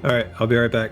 All right, I'll be right back.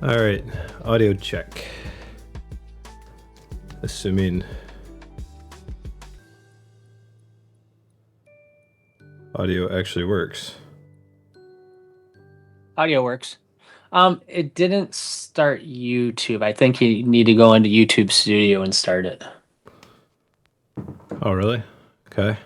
All right, audio check. Assuming audio actually works. Audio works. It didn't start YouTube. I think you need to go into YouTube Studio and start it. Oh, really? Okay.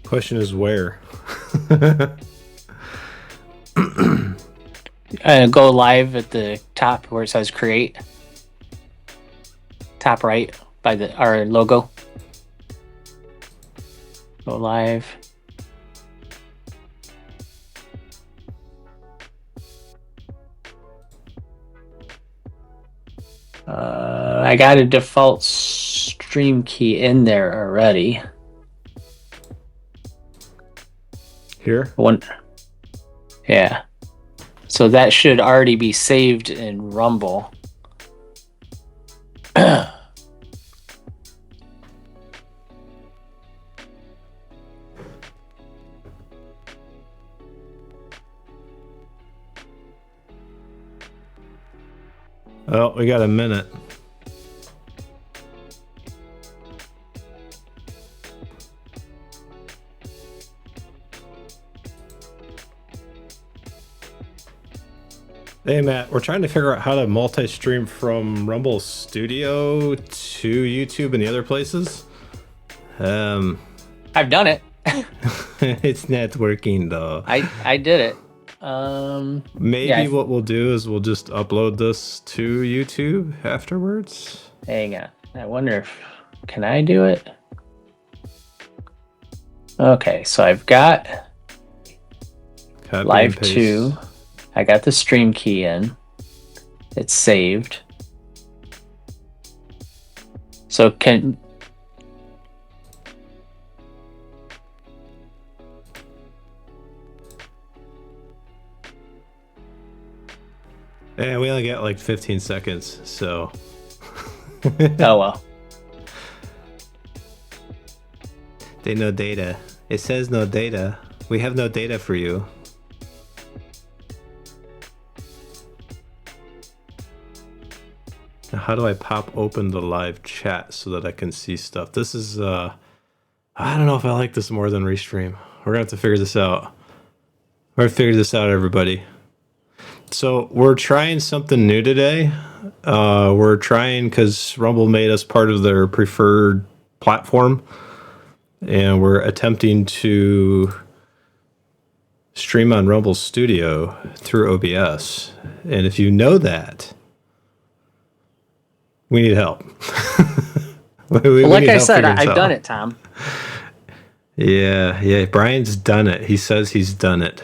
Question is where? Go live at the top where it says create. Top right by our logo. Go live. I got a default stream key in there already. Here? Yeah. So that should already be saved in Rumble. Oh, we got a minute. Hey Matt, we're trying to figure out how to multi-stream from Rumble Studio to YouTube and the other places. I've done it. It's not working though. I did it. Maybe what we'll do is we'll just upload this to YouTube afterwards. Hang on. I wonder if can I do it? Okay, so I've got Copy live and paste. 2. I got the stream key in. It's saved. So can And we only got like 15 seconds, so. oh well. They no data. It says no data. We have no data for you. Now, how do I pop open the live chat so that I can see stuff? This is, I don't know if I like this more than Restream. We're gonna have to figure this out. We're gonna figure this out, everybody. So we're trying something new today. We're trying because Rumble made us part of their preferred platform, and we're attempting to stream on Rumble Studio through OBS. And if you know that, we need help. we Like need I help said, figuring this I've out. done it, Tom. Yeah. Brian's done it. He says he's done it.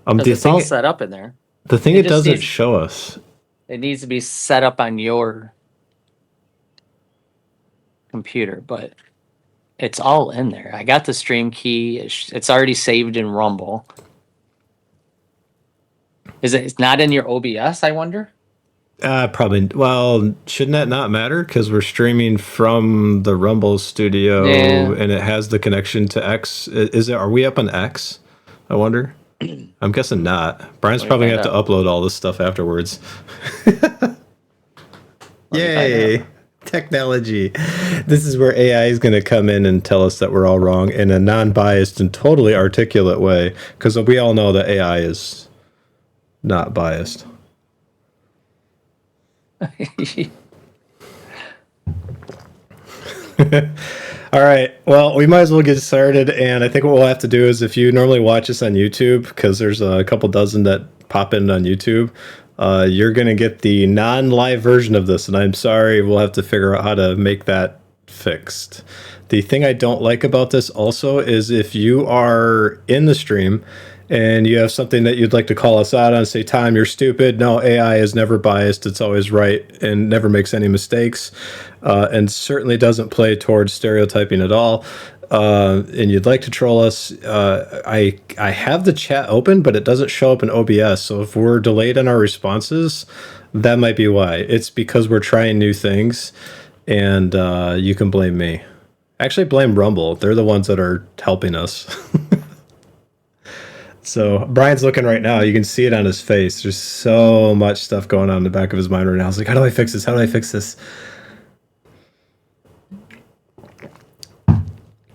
It's all set up in there. The thing it doesn't show us. It needs to be set up on your computer, but it's all in there. I got the stream key. It's already saved in Rumble. It's not in your OBS, I wonder? Probably. Well, shouldn't that not matter? Because we're streaming from the Rumble studio, and it has the connection to X. Are we up on X? I wonder. I'm guessing not. Brian's probably gonna have to upload all this stuff afterwards. Yay! Technology. This is where AI is going to come in and tell us that we're all wrong in a non-biased and totally articulate way, because we all know that AI is not biased. All right. Well, we might as well get started. And I think what we'll have to do is, if you normally watch us on YouTube, because there's a couple dozen that pop in on YouTube, you're going to get the non-live version of this. And I'm sorry, we'll have to figure out how to make that fixed. The thing I don't like about this also is if you are in the stream and you have something that you'd like to call us out on, say, Tom, you're stupid. No, AI is never biased. It's always right and never makes any mistakes, and certainly doesn't play towards stereotyping at all. and you'd like to troll us, I have the chat open, but it doesn't show up in OBS. So if we're delayed in our responses, that might be why. It's because we're trying new things, and you can blame me. Actually, blame Rumble. They're the ones that are helping us. So Brian's looking right now. You can see it on his face. There's so much stuff going on in the back of his mind right now. He's like, how do I fix this? How do I fix this?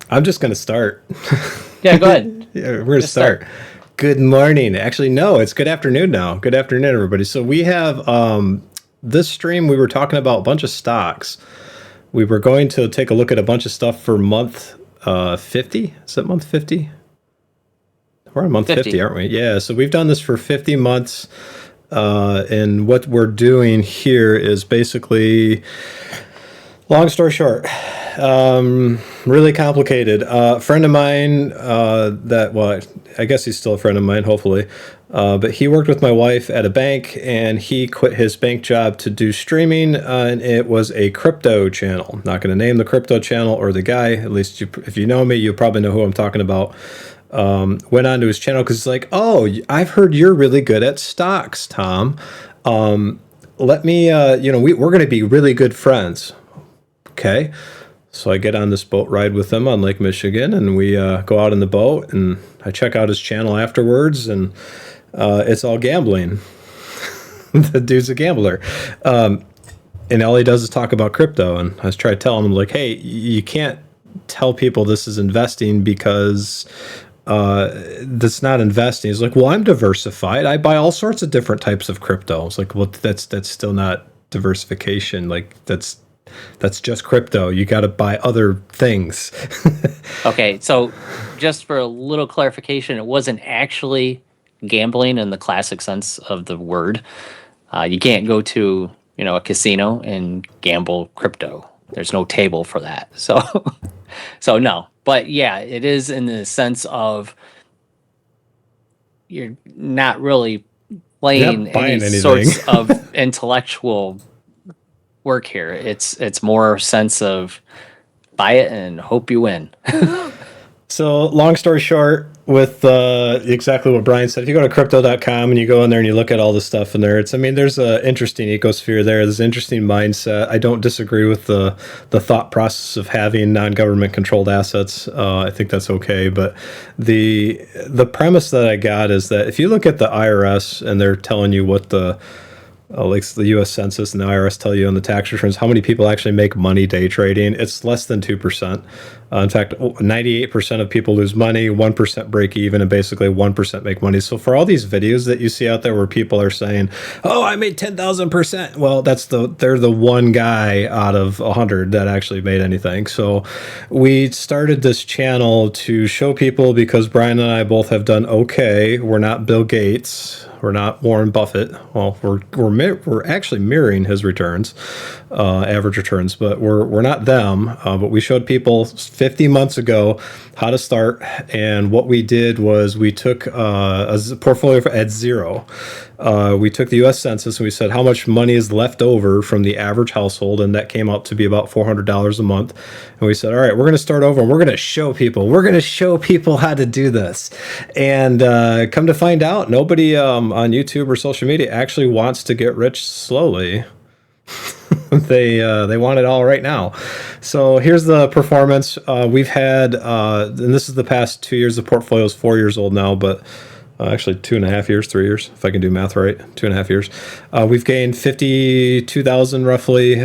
I'm just going to start. Yeah, go ahead. Yeah, we're going to start. Good morning. Actually, no, it's good afternoon now. Good afternoon, everybody. So we have this stream, we were talking about a bunch of stocks. We were going to take a look at a bunch of stuff for month 50. Is that month 50? We're on month 50, aren't we? Yeah, so we've done this for 50 months. And what we're doing here is basically, long story short, really complicated. A friend of mine well, I guess he's still a friend of mine, hopefully. But he worked with my wife at a bank, and he quit his bank job to do streaming, and it was a crypto channel. Not going to name the crypto channel or the guy. At least if you know me, you probably know who I'm talking about. Went onto his channel because it's like, oh, I've heard you're really good at stocks, Tom. Let me, we're going to be really good friends. Okay. So I get on this boat ride with him on Lake Michigan, and we go out in the boat, and I check out his channel afterwards, and it's all gambling. The dude's a gambler. And all he does is talk about crypto. And I was trying to tell him, like, hey, you can't tell people this is investing because that's not investing. He's like, well, I'm diversified. I buy all sorts of different types of crypto. I was like, well, that's still not diversification. Like, that's just crypto. You got to buy other things. Okay, so just for a little clarification, it wasn't actually gambling in the classic sense of the word. You can't go to a casino and gamble crypto. There's no table for that. So, so no. But yeah, it is in the sense of you're not really playing any sorts of intellectual work here. It's more sense of buy it and hope you win. So long story short, with exactly what Brian said, if you go to crypto.com and you go in there and you look at all the stuff in there, there's an interesting ecosphere there. There's an interesting mindset. I don't disagree with the thought process of having non-government controlled assets. I think that's okay. But the premise that I got is that if you look at the IRS and they're telling you what like the U.S. Census and the IRS tell you on the tax returns how many people actually make money day trading, it's less than 2%. In fact, 98% of people lose money, 1% break even, and basically 1% make money. So for all these videos that you see out there where people are saying, oh, I made 10,000%, well, they're the one guy out of 100 that actually made anything. So we started this channel to show people, because Brian and I both have done okay. We're not Bill Gates. We're not Warren Buffett. Well, we're actually mirroring his returns, average returns, but we're not them. But we showed people 50 months ago how to start, and what we did was we took a portfolio at zero. We took the U.S. Census and we said how much money is left over from the average household, and that came out to be about $400 a month. And we said, all right, we're going to start over, and we're going to show people how to do this. And come to find out, nobody on YouTube or social media actually wants to get rich slowly. They want it all right now. So here's the performance. We've had, and this is the past 2 years. The portfolio is 4 years old now, but actually 2.5 years, 3 years, if I can do math right, 2.5 years. We've gained 52,000 roughly,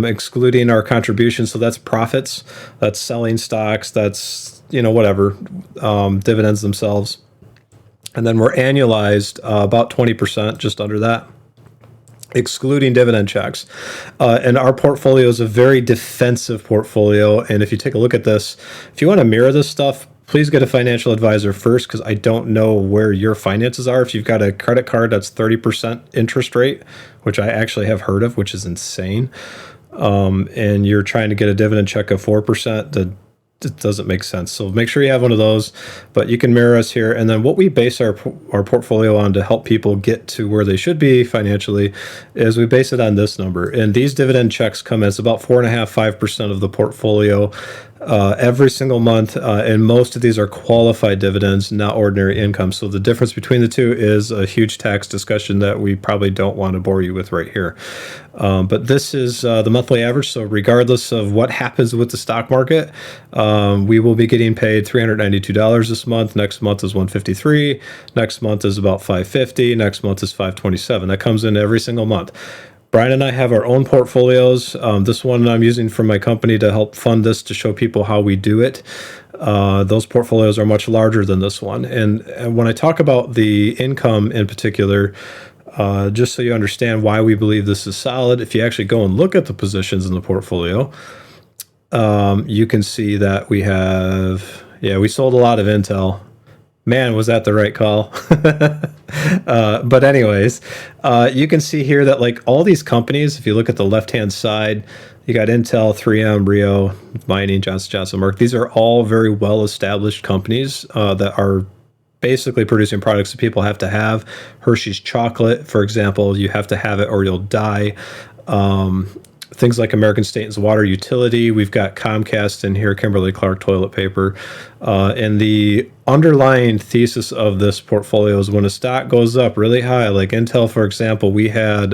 excluding our contribution. So that's profits, that's selling stocks, that's, whatever, dividends themselves. And then we're annualized about 20%, just under that, excluding dividend checks. And our portfolio is a very defensive portfolio. And if you take a look at this, if you want to mirror this stuff, please get a financial advisor first, because I don't know where your finances are. If you've got a credit card that's 30% interest rate, which I actually have heard of, which is insane, and you're trying to get a dividend check of 4%, it doesn't make sense. So make sure you have one of those, but you can mirror us here. And then what we base our portfolio on to help people get to where they should be financially is we base it on this number. And these dividend checks come as about 4.5%, 5% of the portfolio. every single month, and most of these are qualified dividends, not ordinary income. So the difference between the two is a huge tax discussion that we probably don't want to bore you with right here. But this is the monthly average. So regardless of what happens with the stock market, we will be getting paid $392 this month. Next month is $153. Next month is about $550. Next month is $527. That comes in every single month. Brian and I have our own portfolios. This one I'm using from my company to help fund this to show people how we do it. Those portfolios are much larger than this one. And when I talk about the income in particular, just so you understand why we believe this is solid, if you actually go and look at the positions in the portfolio, you can see that we sold a lot of Intel. Man, was that the right call? But anyways, you can see here that like all these companies, if you look at the left-hand side, you got Intel, 3M, Rio, Mining, Johnson Johnson, Merck. These are all very well-established companies that are basically producing products that people have to have. Hershey's chocolate, for example, you have to have it or you'll die. Things like American States Water Utility. We've got Comcast in here, Kimberly-Clark toilet paper. And the underlying thesis of this portfolio is when a stock goes up really high, like Intel, for example, we had,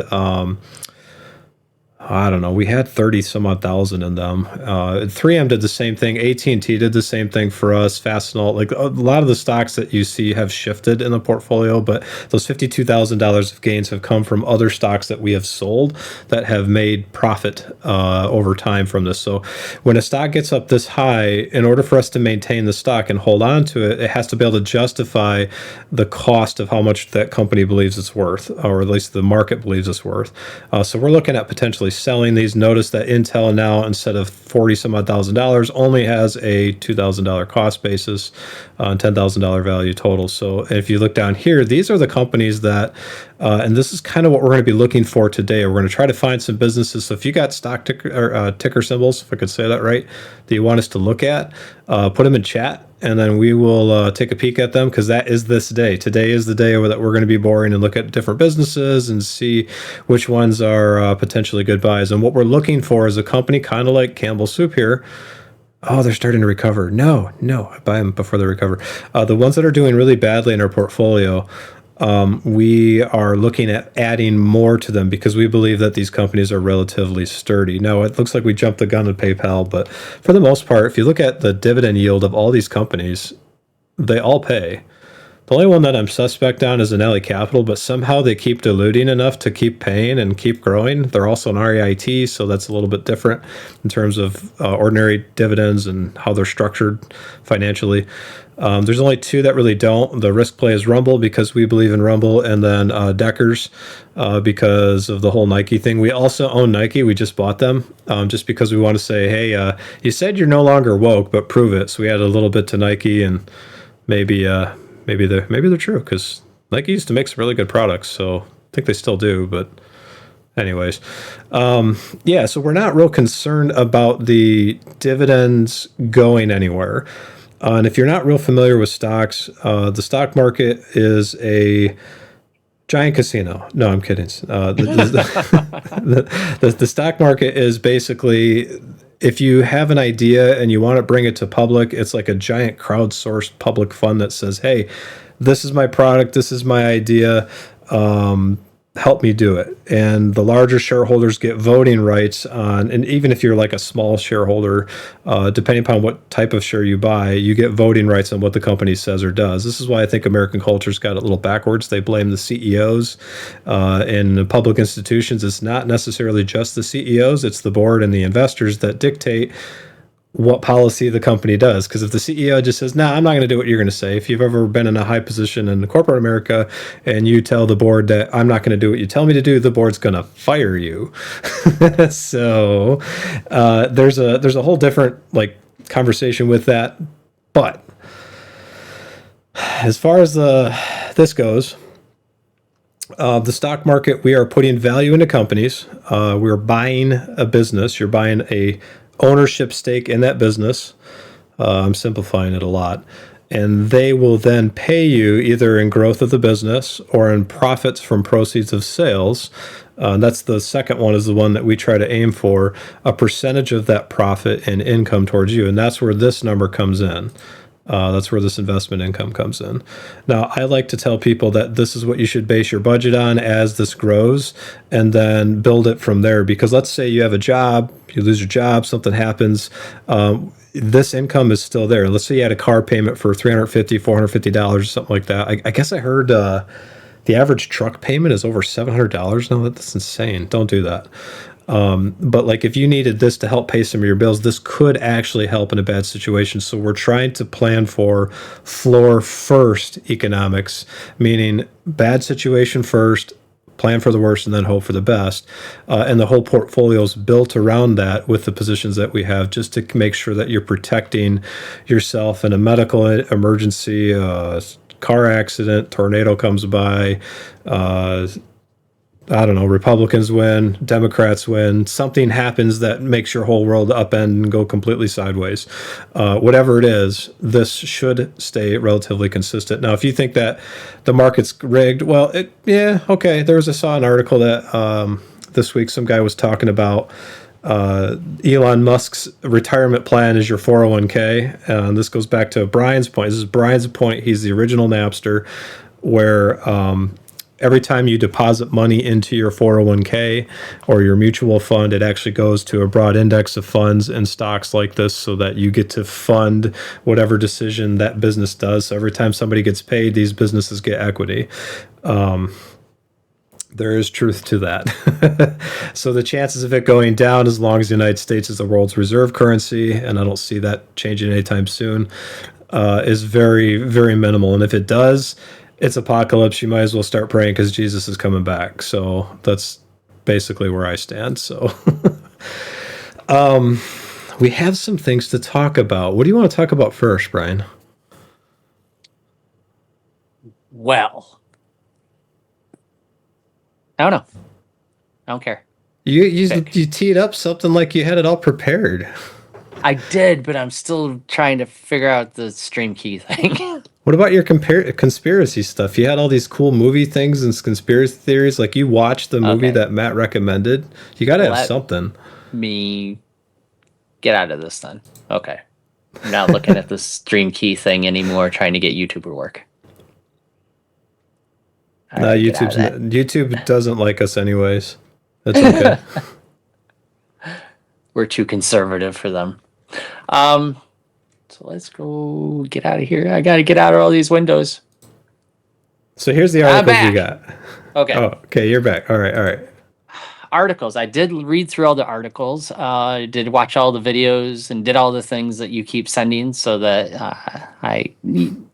we had 30 some odd thousand in them. 3M did the same thing. AT&T did the same thing for us. Fastenal, like a lot of the stocks that you see have shifted in the portfolio, but those $52,000 of gains have come from other stocks that we have sold that have made profit over time from this. So when a stock gets up this high, in order for us to maintain the stock and hold on to it, it has to be able to justify the cost of how much that company believes it's worth, or at least the market believes it's worth. So we're looking at potentially selling these. Notice that Intel now, instead of 40 some odd $1,000, only has a $2,000 cost basis and $10,000 value total. So if you look down here, these are the companies that, and this is kind of what we're going to be looking for today. We're going to try to find some businesses. So if you got stock ticker symbols, if I could say that right, that you want us to look at, put them in chat, and then we will take a peek at them, because that is this day. Today is the day that we're going to be boring and look at different businesses and see which ones are potentially good buys. And what we're looking for is a company kind of like Campbell Soup here. Oh, they're starting to recover. No, I buy them before they recover. The ones that are doing really badly in our portfolio, we are looking at adding more to them because we believe that these companies are relatively sturdy. Now, it looks like we jumped the gun on PayPal, but for the most part, if you look at the dividend yield of all these companies, they all pay. The only one that I'm suspect on is Anelli Capital, but somehow they keep diluting enough to keep paying and keep growing. They're also an REIT, so that's a little bit different in terms of ordinary dividends and how they're structured financially. There's only two that really don't. The risk play is Rumble, because we believe in Rumble, and then Deckers because of the whole Nike thing. We also own Nike. We just bought them just because we want to say, hey, you said you're no longer woke, but prove it. So we added a little bit to Nike, and maybe they're true, because Nike used to make some really good products. So I think they still do, but anyways, so we're not real concerned about the dividends going anywhere. And if you're not real familiar with stocks, the stock market is a giant casino. No, I'm kidding. The stock market is basically, if you have an idea and you want to bring it to public, it's like a giant crowdsourced public fund that says, hey, this is my product, this is my idea, help me do it. And the larger shareholders get voting rights on, and even if you're like a small shareholder, depending upon what type of share you buy, you get voting rights on what the company says or does. This is why I think American culture's got it a little backwards. They blame the CEOs. In public institutions, it's not necessarily just the CEOs, it's the board and the investors that dictate what policy the company does. Because if the CEO just says, nah, I'm not going to do what you're going to say. If you've ever been in a high position in corporate America and you tell the board that I'm not going to do what you tell me to do, the board's going to fire you. So there's a whole different conversation with that. But as far as this goes, the stock market, we are putting value into companies. We're buying a business. You're buying a ownership stake in that business. I'm simplifying it a lot. and they will then pay you either in growth of the business or in profits from proceeds of sales. That's the second one, is the one that we try to aim for, a percentage of that profit and income towards you. And that's where this number comes in. That's where this investment income comes in. Now, I like to tell people that this is what you should base your budget on as this grows, and then build it from there. Because let's say you have a job, you lose your job, something happens. This income is still there. Let's say you had a car payment for $350, $450, something like that. I guess I heard the average truck payment is over $700 now. That's insane. Don't do that. But like, if you needed this to help pay some of your bills, this could actually help in a bad situation. So we're trying to plan for floor first economics, meaning bad situation first, plan for the worst, and then hope for the best. And the whole portfolio is built around that with the positions that we have, just to make sure that you're protecting yourself in a medical emergency, car accident, tornado comes by, I don't know, Republicans win, Democrats win, something happens that makes your whole world upend and go completely sideways. Whatever it is, this should stay relatively consistent. Now, if you think that the market's rigged, well, okay. I saw an article that this week some guy was talking about Elon Musk's retirement plan is your 401k. And this goes back to Brian's point. This is Brian's point. He's the original Napster, where every time you deposit money into your 401k or your mutual fund, it actually goes to a broad index of funds and stocks like this, so that you get to fund whatever decision that business does. So every time somebody gets paid, these businesses get equity. There is truth to that. So the chances of it going down, as long as the United States is the world's reserve currency, and I don't see that changing anytime soon, is very, very minimal. And if it does, it's apocalypse. You might as well start praying, because Jesus is coming back. So that's basically where I stand. So we have some things to talk about. What do you want to talk about first, Brian? Well, I don't know. I don't care. You teed up something like you had it all prepared. I did, but I'm still trying to figure out the stream key thing. What about your conspiracy stuff? You had all these cool movie things and conspiracy theories. Like, you watched the movie that Matt recommended. You got to have something. Me get out of this then. Okay. I'm not looking at the stream key thing anymore, trying to get YouTube to work. No, YouTube doesn't like us anyways. That's okay. We're too conservative for them. So let's go get out of here. I got to get out of all these windows. So here's the articles you got. Okay. Oh, okay, you're back. All right. Articles. I did read through all the articles. I did watch all the videos and did all the things that you keep sending, so that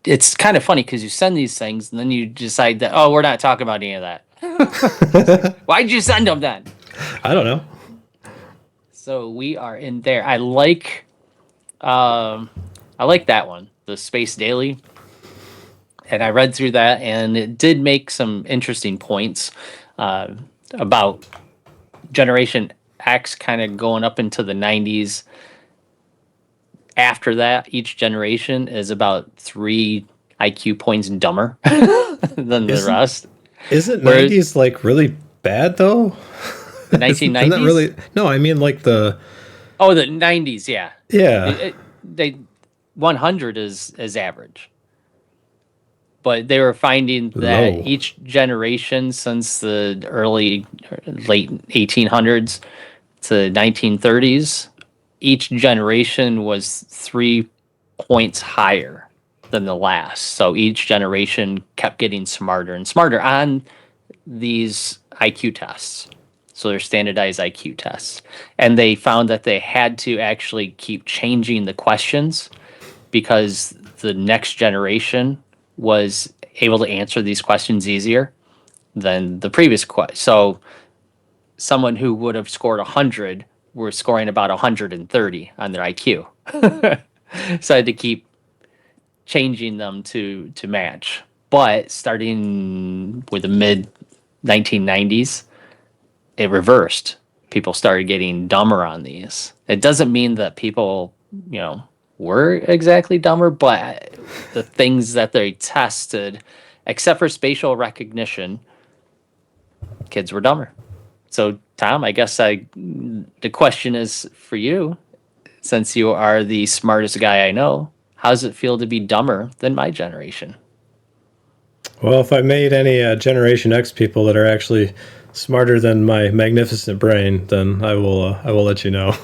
it's kind of funny, because you send these things and then you decide that, we're not talking about any of that. Why'd you send them then? I don't know. So we are in there. I like that one, the Space Daily. And I read through that, and it did make some interesting points about Generation X kind of going up into the 90s. After that, each generation is about 3 IQ points dumber than the rest. Isn't 90s like really bad though? The 1990s? Really? No, I mean like the... Oh, the 90s, yeah. Yeah. 100 is average. But they were finding that each generation since the late 1800s to 1930s, each generation was 3 points higher than the last. So each generation kept getting smarter and smarter on these IQ tests. So they're standardized IQ tests. And they found that they had to actually keep changing the questions, because the next generation was able to answer these questions easier than the previous question. So someone who would have scored 100 were scoring about 130 on their IQ. So I had to keep changing them to match. But starting with the mid 1990s, it reversed. People started getting dumber on these. It doesn't mean that people, were exactly dumber, but the things that they tested, except for spatial recognition, kids were dumber. So, Tom, I guess the question is for you, since you are the smartest guy I know, how does it feel to be dumber than my generation? Well, if I made any Generation X people that are actually smarter than my magnificent brain, then I will let you know.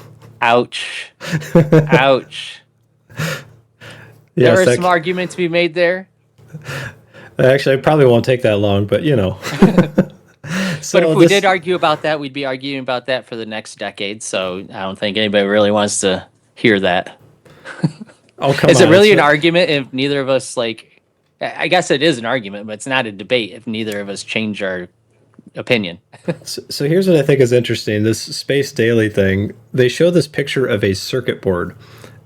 Ouch. Ouch. There Yes, are some arguments to be made there. actually, I probably won't take that long, but you know. But if So we this, did argue about that, we'd be arguing about that for the next decade. So I don't think anybody really wants to hear that. oh come Is it on, really an argument if neither of us like? I guess it is an argument, but it's not a debate if neither of us change our opinion. so here's what I think is interesting. This Space Daily thing, they show this picture of a circuit board.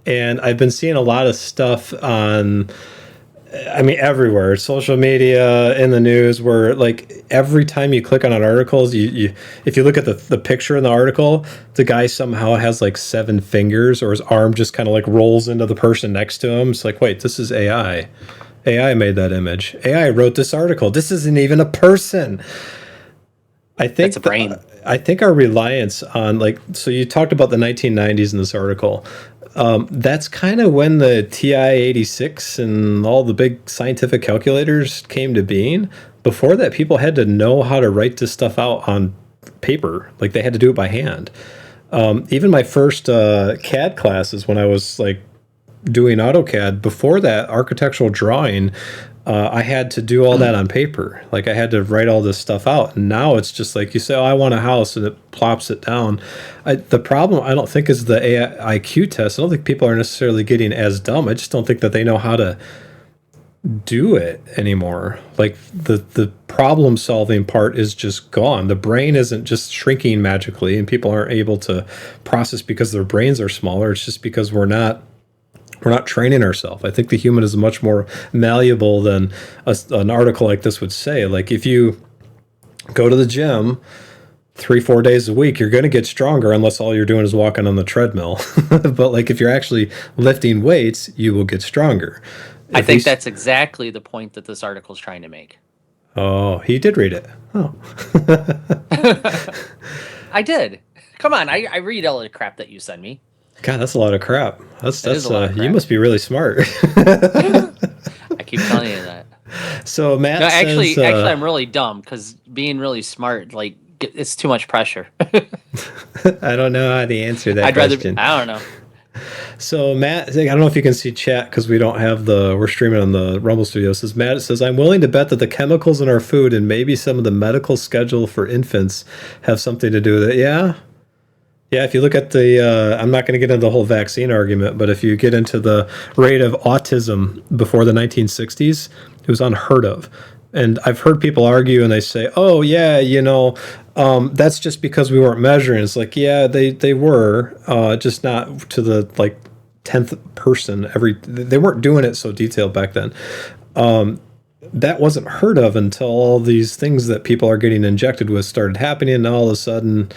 And I've been seeing a lot of stuff on, I mean, everywhere, social media, in the news, where like every time you click on an article, you if you look at the picture in the article, the guy somehow has like 7 fingers, or his arm just kind of like rolls into the person next to him. It's like, wait, this is AI. AI made that image. AI wrote this article. This isn't even a person. That's a brain. I think our reliance on, like, so you talked about the 1990s in this article. That's kind of when the TI-86 and all the big scientific calculators came to being. Before that, people had to know how to write this stuff out on paper. Like they had to do it by hand. Even my first CAD classes, when I was like doing AutoCAD, before that, architectural drawing, I had to do all that on paper. Like I had to write all this stuff out. And now it's just like you say, oh, I want a house, and it plops it down. The problem, I don't think, is the AI IQ test. I don't think people are necessarily getting as dumb. I just don't think that they know how to do it anymore. Like the problem solving part is just gone. The brain isn't just shrinking magically, and people aren't able to process because their brains are smaller. It's just because we're not training ourselves. I think the human is much more malleable than an article like this would say. Like if you go to the gym 3-4 days a week, you're going to get stronger unless all you're doing is walking on the treadmill. But like if you're actually lifting weights, you will get stronger. I think that's exactly the point that this article is trying to make. Oh, he did read it. Oh, I did. Come on, I read all the crap that you send me. God, that's a lot of crap. That's a lot of crap. You must be really smart. I keep telling you that. So Matt No, actually, says, I'm really dumb because being really smart, like, it's too much pressure. I don't know how to answer that question. I don't know. So Matt, I don't know if you can see chat because we're streaming on the Rumble Studio. Says Matt says, I'm willing to bet that the chemicals in our food and maybe some of the medical schedule for infants have something to do with it. Yeah. Yeah, if you look at I'm not going to get into the whole vaccine argument, but if you get into the rate of autism before the 1960s, it was unheard of. And I've heard people argue and they say, oh, yeah, that's just because we weren't measuring. It's like, yeah, they were, just not to the like 10th person they weren't doing it so detailed back then. That wasn't heard of until all these things that people are getting injected with started happening, and all of a sudden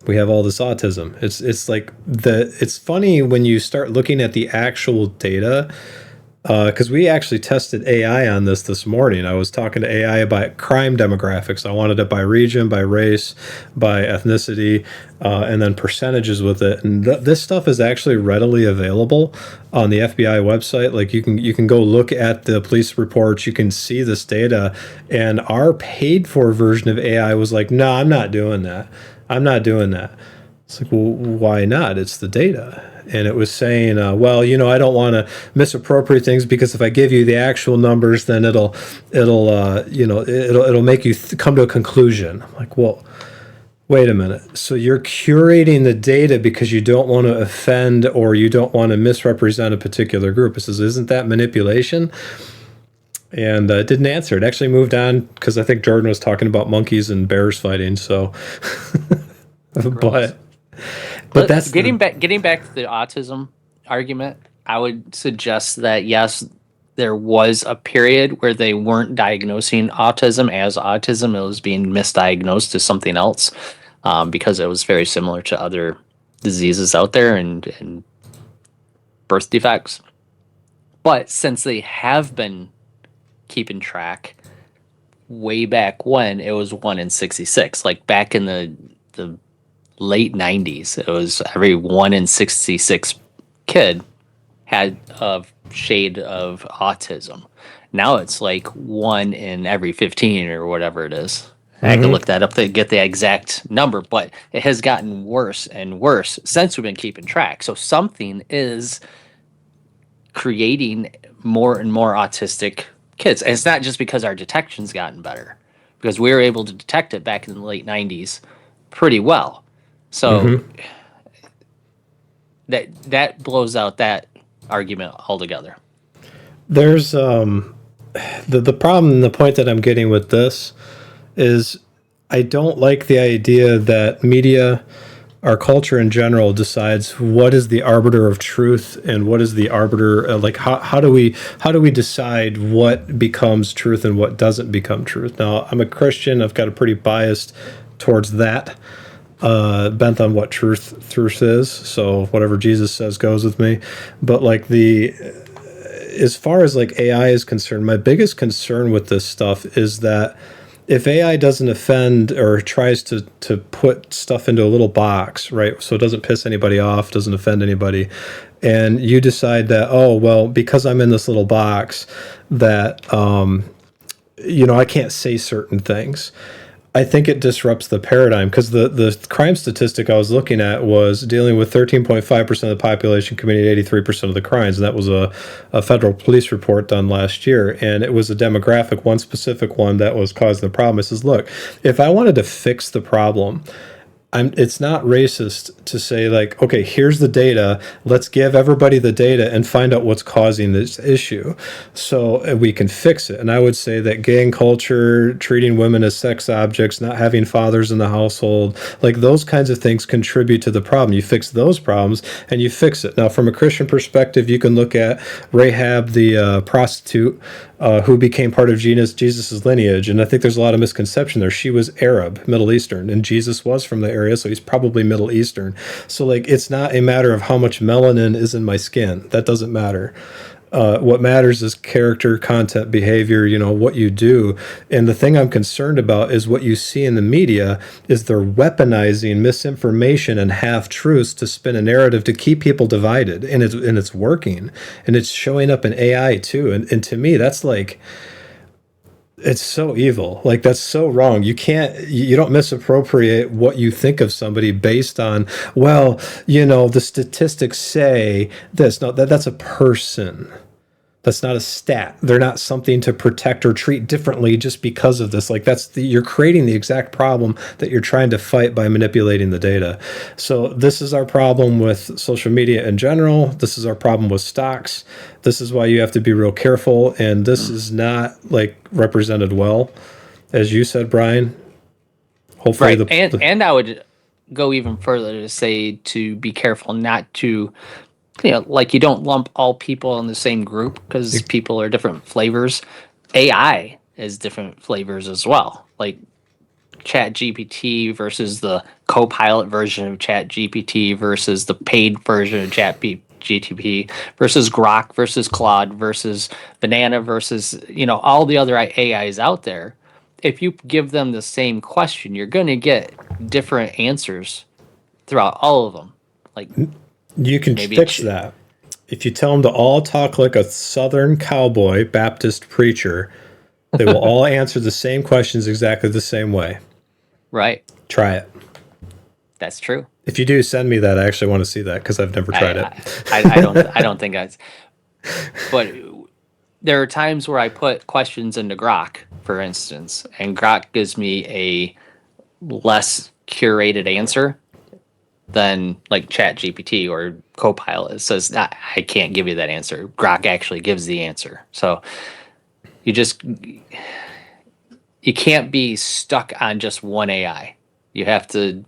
we have all this autism. It's like it's funny when you start looking at the actual data, because we actually tested AI on this morning. I was talking to AI about crime demographics. I wanted it by region, by race, by ethnicity, and then percentages with it. And this stuff is actually readily available on the FBI website. Like you can go look at the police reports. You can see this data. And our paid for version of AI was like, no, I'm not doing that. I'm not doing that. It's like, well, why not? It's the data. And it was saying, well, I don't want to misappropriate things because if I give you the actual numbers, then it'll make you come to a conclusion. I'm like, well, wait a minute. So you're curating the data because you don't want to offend or you don't want to misrepresent a particular group. It says, isn't that manipulation? And it didn't answer. It actually moved on because I think Jordan was talking about monkeys and bears fighting. So, but that's getting back to the autism argument. I would suggest that yes, there was a period where they weren't diagnosing autism as autism; it was being misdiagnosed as something else, because it was very similar to other diseases out there, and birth defects. But since they have been keeping track, way back when it was 1 in 66, like back in the late 90s, it was every 1 in 66 kid had a shade of autism. Now it's like 1 in every 15 or whatever it is. I can look that up to get the exact number, but it has gotten worse and worse since we've been keeping track. So something is creating more and more autistic kids. And it's not just because our detection's gotten better, because we were able to detect it back in the late 90s pretty well. So that blows out that argument altogether. There's the problem and the point that I'm getting with this is I don't like the idea that media, our culture in general, decides what is the arbiter of truth and what is the arbiter like how do we decide what becomes truth and what doesn't become truth. Now, I'm a Christian. I've got a pretty biased towards that, bent on what truth is. So whatever Jesus says goes with me. But like as far as like AI is concerned, my biggest concern with this stuff is that if AI doesn't offend or tries to put stuff into a little box, right, so it doesn't piss anybody off, doesn't offend anybody, and you decide that, oh, well, because I'm in this little box, that, I can't say certain things. I think it disrupts the paradigm, because the crime statistic I was looking at was dealing with 13.5% of the population committing 83% of the crimes. And that was a federal police report done last year. And it was a demographic, one specific one, that was causing the problem. It says, look, if I wanted to fix the problem, it's not racist to say, like, okay, here's the data. Let's give everybody the data and find out what's causing this issue so we can fix it. And I would say that gang culture, treating women as sex objects, not having fathers in the household, like those kinds of things contribute to the problem. You fix those problems and you fix it. Now, from a Christian perspective, you can look at Rahab, the prostitute, who became part of Jesus's lineage. And I think there's a lot of misconception there. She was Arab, Middle Eastern, and Jesus was from the area, so he's probably Middle Eastern. So, like, it's not a matter of how much melanin is in my skin. That doesn't matter. What matters is character, content, behavior, what you do. And the thing I'm concerned about is what you see in the media is they're weaponizing misinformation and half-truths to spin a narrative to keep people divided. And it's working. And it's showing up in AI too. And to me, that's like, it's so evil. Like, that's so wrong. You don't misappropriate what you think of somebody based on, well, the statistics say this. No, that's a person. That's not a stat. They're not something to protect or treat differently just because of this. Like, you're creating the exact problem that you're trying to fight by manipulating the data. So this is our problem with social media in general. This is our problem with stocks. This is why you have to be real careful. And this is not like represented well, as you said, Brian. Hopefully, right. And I would go even further to say to be careful not to, like, you don't lump all people in the same group, because people are different flavors. AI is different flavors as well. Like Chat GPT versus the Copilot version of Chat GPT versus the paid version of Chat GPT versus Grok versus Claude versus Banana versus, all the other AIs out there. If you give them the same question, you're going to get different answers throughout all of them. Like, you can fix that. If you tell them to all talk like a Southern cowboy Baptist preacher, they will all answer the same questions exactly the same way. Right. Try it. That's true. If you do, send me that. I actually want to see that, because I've never tried it. I don't think I. But there are times where I put questions into Grok, for instance, and Grok gives me a less curated answer than like Chat GPT or Copilot. It says, I can't give you that answer. Grok actually gives the answer. So you can't be stuck on just one AI. You have to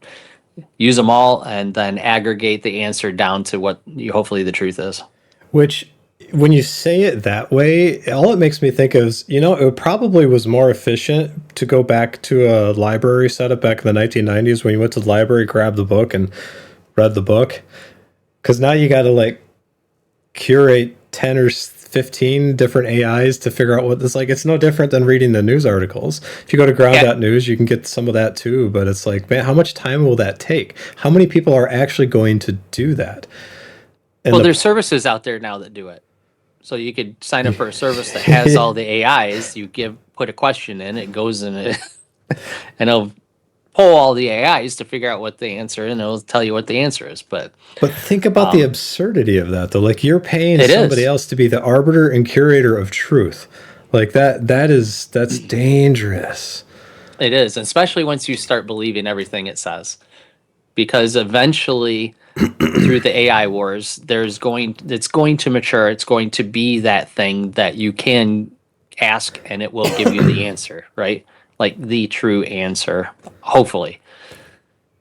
use them all and then aggregate the answer down to what hopefully the truth is. Which, when you say it that way, all it makes me think is, it probably was more efficient to go back to a library setup back in the 1990s when you went to the library, grabbed the book, and read the book. Because now you got to, like, curate 10 or 15 different AIs to figure out what this like. It's no different than reading the news articles. If you go to ground.news, you can get some of that too, but it's like, man, how much time will that take? How many people are actually going to do that? And well, there's services out there now that do it. So you could sign up for a service that has all the AIs. You put a question in, it goes in it, and it'll pull all the AIs to figure out what the answer, and it'll tell you what the answer is. But think about the absurdity of that, though. Like, you're paying somebody else to be the arbiter and curator of truth. Like that's dangerous. It is, especially once you start believing everything it says, because eventually, through the AI wars, it's going to mature. It's going to be that thing that you can ask and it will give you the answer, right? Like the true answer, hopefully.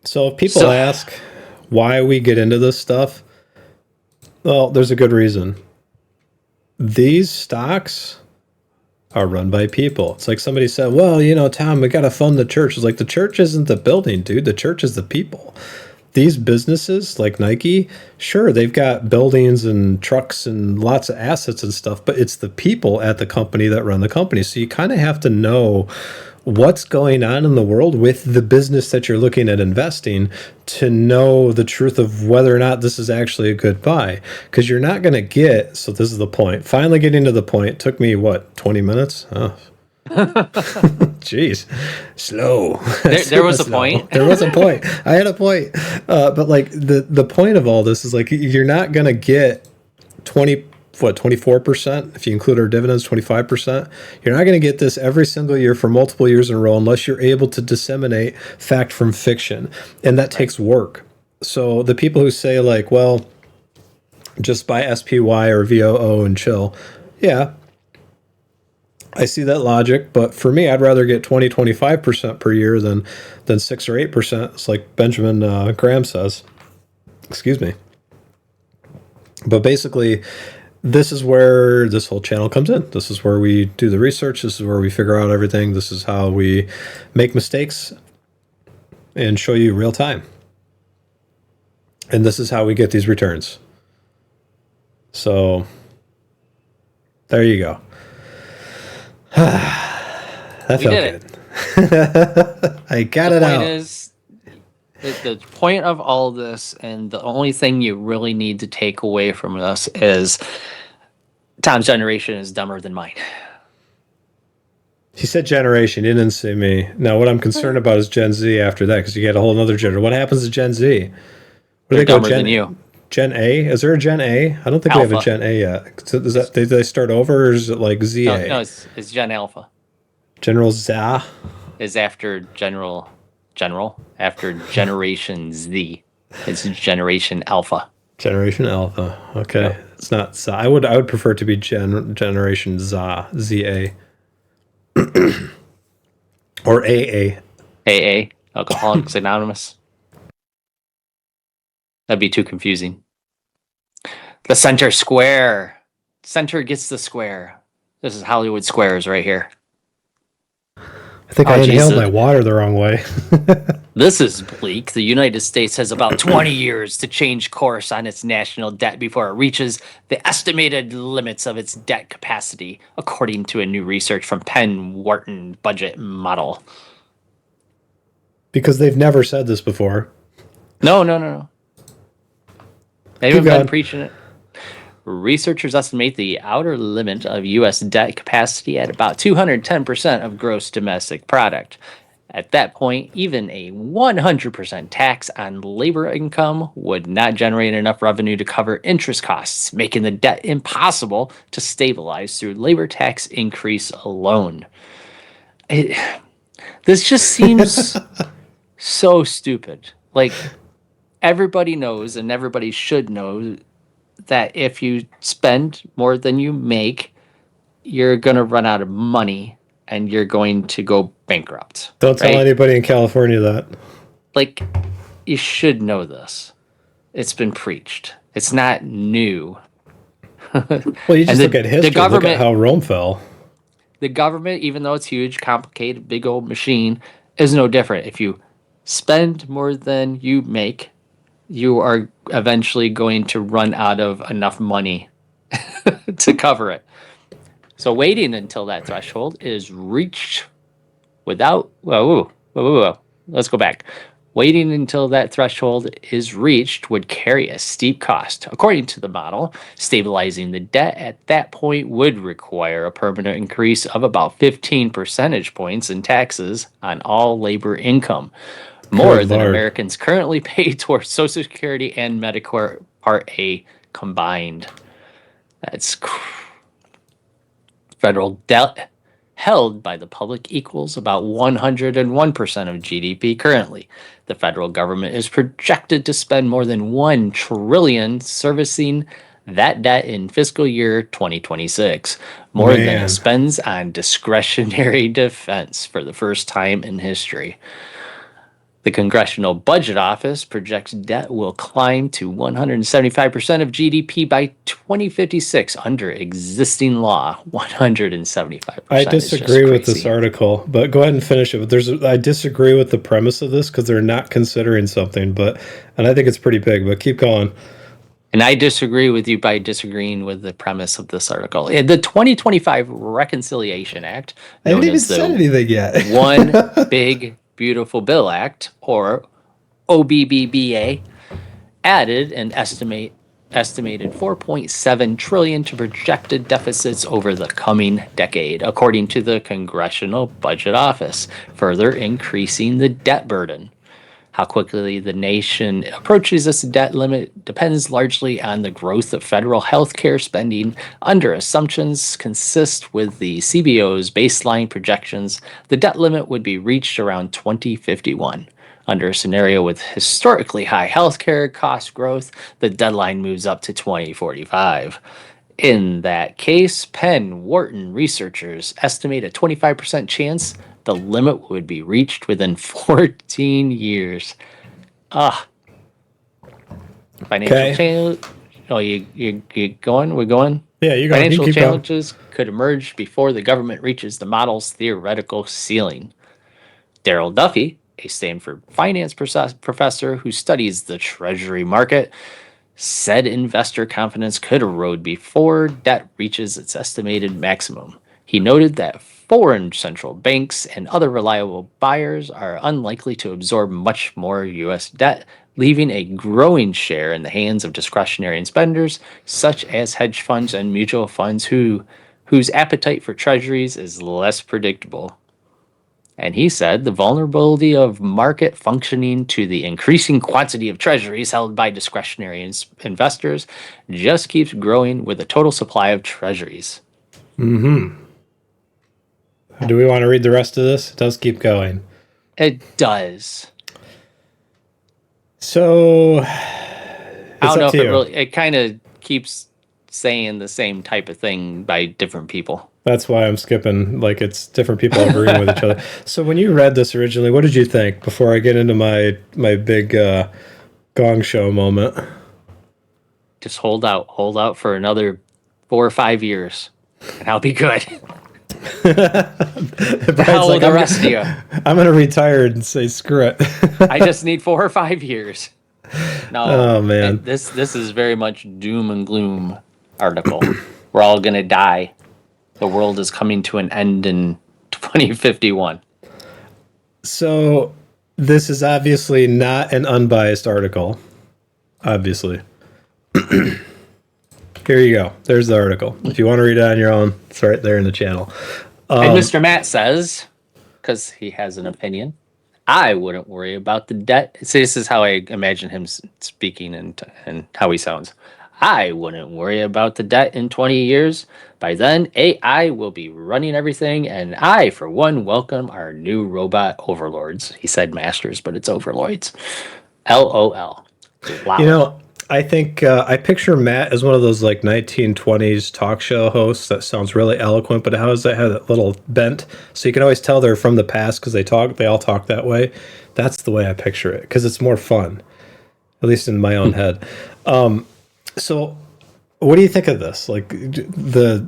So if people ask why we get into this stuff, well, there's a good reason. These stocks are run by people. It's like somebody said, well, Tom, we got to fund the church. It's like, the church isn't the building, dude. The church is the people. These businesses like Nike, sure, they've got buildings and trucks and lots of assets and stuff, but it's the people at the company that run the company. So you kind of have to know what's going on in the world with the business that you're looking at investing to know the truth of whether or not this is actually a good buy. Because you're not going to get, so this is the point, finally getting to the point, took me, 20 minutes? Oh. Jeez, slow. There was a point. There was a point. I had a point. But like the point of all this is like, you're not going to get 24%, if you include our dividends, 25%. You're not going to get this every single year for multiple years in a row unless you're able to disseminate fact from fiction. And that takes work. So the people who say like, well, just buy SPY or VOO and chill. Yeah, I see that logic, but for me, I'd rather get 25% per year than 6 or 8%. It's like Benjamin Graham says. Excuse me. But basically, this is where this whole channel comes in. This is where we do the research. This is where we figure out everything. This is how we make mistakes and show you real time. And this is how we get these returns. So there you go. That felt good. I got it out. The point of all this, and the only thing you really need to take away from this, is Tom's generation is dumber than mine. He said generation. He didn't say me. Now, what I'm concerned about is Gen Z after that, because you get a whole other generation. What happens to Gen Z? They're dumber than you. Gen A? Is there a Gen A? I don't think Alpha. We have a Gen A yet. So did they start over, or is it like ZA? No, it's Gen Alpha. General ZA? Is after General after Generation Z. It's Generation Alpha. Generation Alpha. Okay. Yep. It's not ZA. I would prefer it to be Generation ZA. ZA. Or AA. AA. Alcoholics Anonymous. That'd be too confusing. The center square. Center gets the square. This is Hollywood Squares right here. I think I inhaled my water the wrong way. This is bleak. The United States has about 20 years to change course on its national debt before it reaches the estimated limits of its debt capacity, according to a new research from Penn Wharton budget model. Because they've never said this before. No. They haven't been preaching it. Researchers estimate the outer limit of U.S. debt capacity at about 210% of gross domestic product. At that point, even a 100% tax on labor income would not generate enough revenue to cover interest costs, making the debt impossible to stabilize through labor tax increase alone. This just seems so stupid. Like, everybody knows, and everybody should know, that if you spend more than you make, you're going to run out of money and you're going to go bankrupt. Don't tell anybody in California that. Like, you should know this. It's been preached. It's not new. Well, you just look at history. Look at how Rome fell. The government, even though it's huge, complicated, big old machine, is no different. If you spend more than you make, you are eventually going to run out of enough money to cover it. So waiting until that threshold is reached without, let's go back. Waiting until that threshold is reached would carry a steep cost. According to the model, stabilizing the debt at that point would require a permanent increase of about 15 percentage points in taxes on all labor income, more Good than Lord. Americans currently pay towards Social Security and Medicare Part A combined. That's federal debt held by the public equals about 101% of GDP currently. The federal government is projected to spend more than 1 trillion servicing that debt in fiscal year 2026, more than it Man. spends on discretionary defense for the first time in history. The Congressional Budget Office projects debt will climb to 175% of GDP by 2056 under existing law. 175% I is just disagree with this crazy. article, but go ahead and finish it. I disagree with the premise of this because they're not considering something, and I think it's pretty big, but keep going. And I disagree with you by disagreeing with the premise of this article. The 2025 Reconciliation Act, I haven't known even as said the anything yet. One Big Beautiful Bill Act, or OBBBA, added an estimated 4.7 trillion to projected deficits over the coming decade, according to the Congressional Budget Office, further increasing the debt burden. How quickly the nation approaches this debt limit depends largely on the growth of federal health care spending. Under assumptions consist with the CBO's baseline projections, the debt limit would be reached around 2051. Under a scenario with historically high healthcare cost growth, the deadline moves up to 2045. In that case, Penn Wharton researchers estimate a 25% chance the limit would be reached within 14 years. Ah, financial Okay. challenge. Oh, you going? We're going. Yeah, you go. You can Financial keep going. challenges could emerge before the government reaches the model's theoretical ceiling. Daryl Duffy, a Stanford finance professor who studies the treasury market, said investor confidence could erode before debt reaches its estimated maximum. He noted that foreign central banks and other reliable buyers are unlikely to absorb much more U.S. debt, leaving a growing share in the hands of discretionary spenders, such as hedge funds and mutual funds whose appetite for treasuries is less predictable. And he said the vulnerability of market functioning to the increasing quantity of treasuries held by discretionary investors just keeps growing with the total supply of treasuries. Mm-hmm. Do we want to read the rest of this? It does keep going. It does. So I it's don't know up if to it you. really, it kind of keeps saying the same type of thing by different people. That's why I'm skipping. Like, it's different people agreeing with each other. So when you read this originally, what did you think before I get into my big gong show moment? Just hold out for another 4 or 5 years, and I'll be good. The hell with the rest of you. I'm going to retire and say screw it. I just need 4 or 5 years. No, Oh, man. this is very much doom and gloom article. We're all gonna die. The world is coming to an end in 2051. So this is obviously not an unbiased article. Obviously. Here you go. There's the article. If you want to read it on your own, it's right there in the channel. And Mr. Matt says, because he has an opinion, I wouldn't worry about the debt. See, this is how I imagine him speaking and how he sounds. I wouldn't worry about the debt in 20 years. By then, AI will be running everything, and I, for one, welcome our new robot overlords. He said masters, but it's overlords. LOL. Wow. You know, I think I picture Matt as one of those like 1920s talk show hosts that sounds really eloquent, but how does that have that little bent? So you can always tell they're from the past because they all talk that way. That's the way I picture it because it's more fun, at least in my own head. So what do you think of this? Like the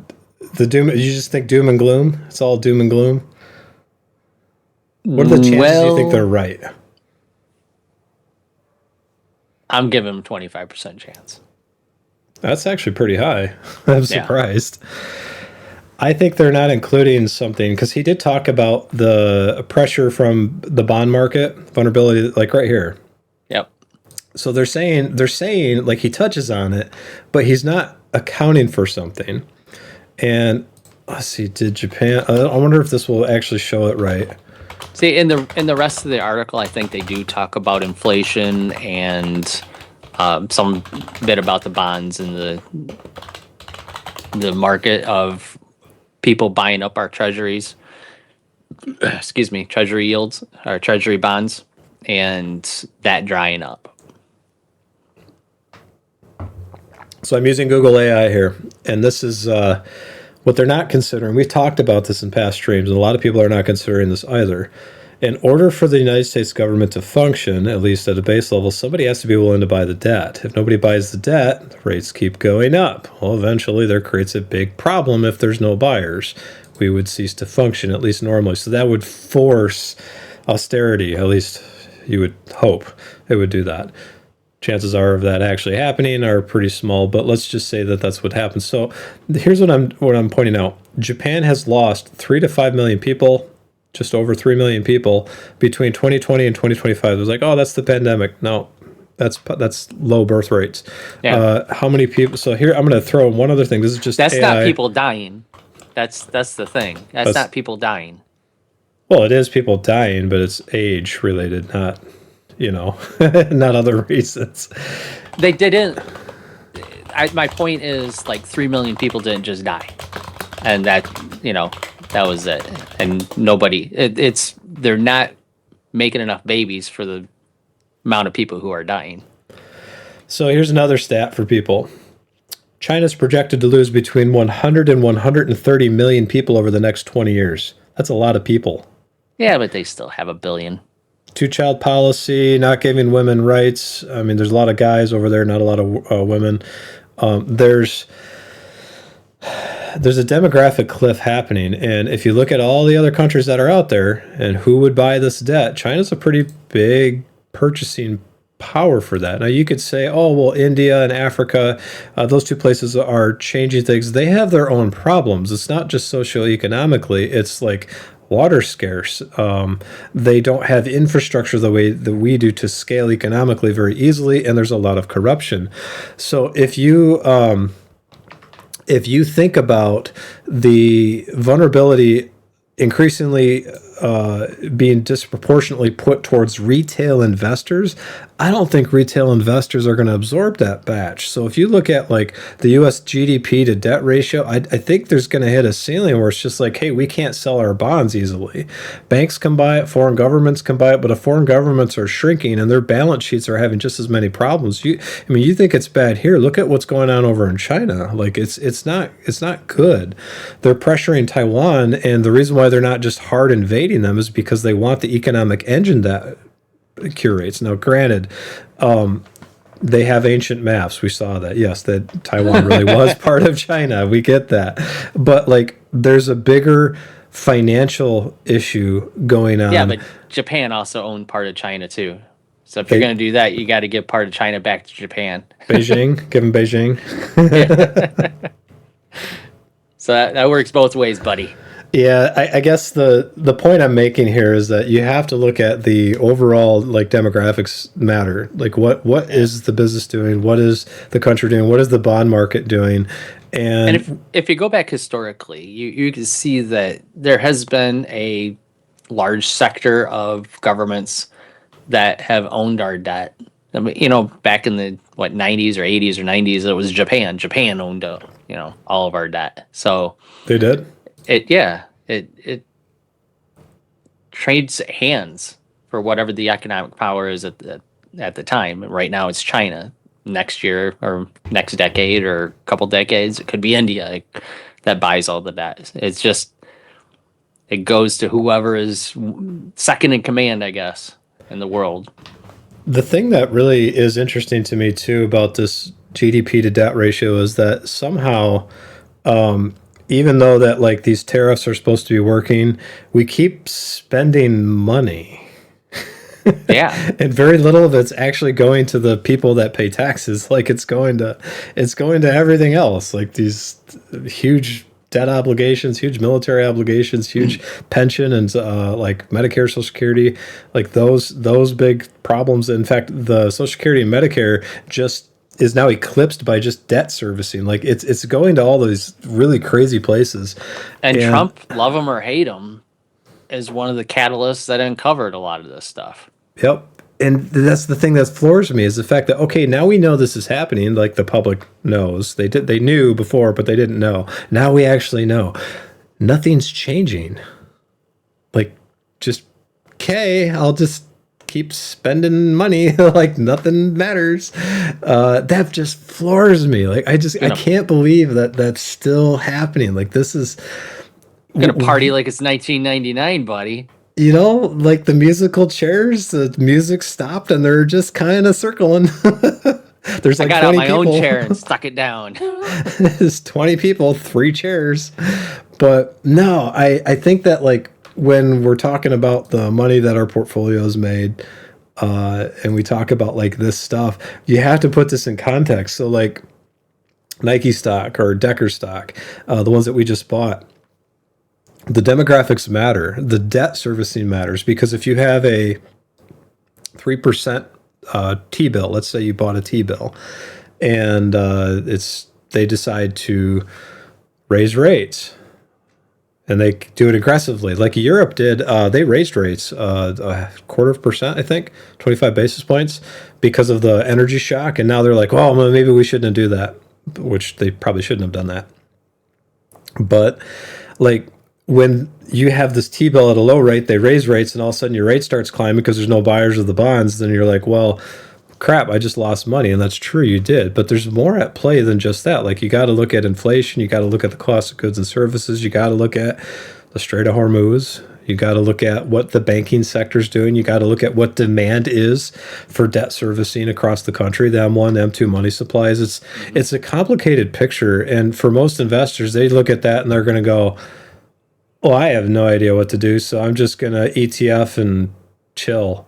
doom? You just think doom and gloom? It's all doom and gloom. What are the chances you think they're right? I'm giving him 25% chance. That's actually pretty high. I'm Yeah. surprised. I think they're not including something because he did talk about the pressure from the bond market, vulnerability, like right here. Yep. So they're saying like he touches on it, but he's not accounting for something. And let's see, did Japan? I wonder if this will actually show it right. See, in the rest of the article, I think they do talk about inflation and some bit about the bonds and the market of people buying up our treasuries. Excuse me, treasury yields, our treasury bonds, and that drying up. So I'm using Google AI here, and this is what they're not considering. We've talked about this in past streams, and a lot of people are not considering this either. In order for the United States government to function, at least at a base level, somebody has to be willing to buy the debt. If nobody buys the debt, rates keep going up. Well, eventually there creates a big problem if there's no buyers. We would cease to function, at least normally. So that would force austerity, at least you would hope it would do that. Chances are of that actually happening are pretty small, but let's just say that that's what happens. So here's what I'm pointing out. Japan has lost 3 to 5 million people, just over 3 million people between 2020 and 2025. It was like, oh, that's the pandemic. No, that's low birth rates. Yeah. How many people? So here I'm going to throw in one other thing. This is just That's AI. not people dying. That's the thing. That's not people dying. Well, it is people dying, but it's age related, not not other reasons. They didn't. My point is, like, 3 million people didn't just die, and that was it. And nobody. They're not making enough babies for the amount of people who are dying. So here's another stat for people. China's projected to lose between 100 and 130 million people over the next 20 years. That's a lot of people. Yeah, but they still have a billion. Two-child policy, not giving women rights. I mean, there's a lot of guys over there, not a lot of women. There's a demographic cliff happening, and if you look at all the other countries that are out there and who would buy this debt, China's a pretty big purchasing power for that. Now you could say, oh well, India and Africa, those two places are changing things. They have their own problems. It's not just socioeconomically, it's like water scarce. They don't have infrastructure the way that we do to scale economically very easily, and there's a lot of corruption. So if you think about the vulnerability increasingly being disproportionately put towards retail investors, I don't think retail investors are going to absorb that batch. So if you look at like the US GDP to debt ratio, I think there's going to hit a ceiling where it's just like, hey, we can't sell our bonds easily. Banks can buy it, foreign governments can buy it, but if foreign governments are shrinking and their balance sheets are having just as many problems, you think it's bad here. Look at what's going on over in China. Like it's not good. They're pressuring Taiwan, and the reason why they're not just hard invading them is because they want the economic engine that curates. Now, granted, they have ancient maps. We saw that. Yes, that Taiwan really was part of China. We get that. But like, there's a bigger financial issue going on. Yeah, but Japan also owned part of China too. So if you're going to do that, you got to give part of China back to Japan. Beijing, give them Beijing. So that works both ways, buddy. Yeah, I guess the point I'm making here is that you have to look at the overall like demographics matter. Like what is the business doing? What is the country doing? What is the bond market doing? And if you go back historically, you can see that there has been a large sector of governments that have owned our debt. I mean, back in the 90s or 80s or 90s, it was Japan. Japan owned all of our debt. So they did. It trades hands for whatever the economic power is at the time. Right now, it's China. Next year or next decade or a couple decades, it could be India that buys all the debt. It's just it goes to whoever is second in command, I guess, in the world. The thing that really is interesting to me too about this GDP to debt ratio is that somehow. Even though that like these tariffs are supposed to be working, we keep spending money. Yeah. And very little of it's actually going to the people that pay taxes. Like it's going to everything else. Like these huge debt obligations, huge military obligations, huge pension and like Medicare, Social Security, like those big problems. In fact, the Social Security and Medicare just is now eclipsed by just debt servicing. Like it's going to all these really crazy places. And And Trump, love him or hate him, is one of the catalysts that uncovered a lot of this stuff. yep. And that's the thing that floors me is the fact that okay, now we know this is happening. Like the public knows, they knew before, but they didn't know. Now we actually know. Nothing's changing. Like just okay, I'll just keep spending money like nothing matters. That just floors me. Like I Gonna can't believe that that's still happening. Like this is gonna party like it's 1999, buddy. like the musical chairs, the music stopped and they're just kind of circling. There's I like got out 20 my own people. chair and stuck it down. There's 20 people, 3 chairs. But no, I think that like when we're talking about the money that our portfolios made, and we talk about like this stuff, you have to put this in context. So like Nike stock or Decker stock, the ones that we just bought, the demographics matter. The debt servicing matters because if you have a 3% T bill, let's say you bought a T bill, and they decide to raise rates, and they do it aggressively, like Europe did. They raised rates a 0.25%, I think, 25 basis points because of the energy shock, and now they're like, well, maybe we shouldn't do that, which they probably shouldn't have done that. But like when you have this T-bill at a low rate, they raise rates, and all of a sudden your rate starts climbing because there's no buyers of the bonds. Then you're like, well, crap, I just lost money. And that's true, you did. But there's more at play than just that. Like you got to look at inflation. You got to look at the cost of goods and services. You got to look at the Strait of Hormuz. You got to look at what the banking sector's doing. You got to look at what demand is for debt servicing across the country, the M1, M2 money supplies. It's a complicated picture. And for most investors, they look at that and they're going to go, well, I have no idea what to do, so I'm just gonna ETF and chill.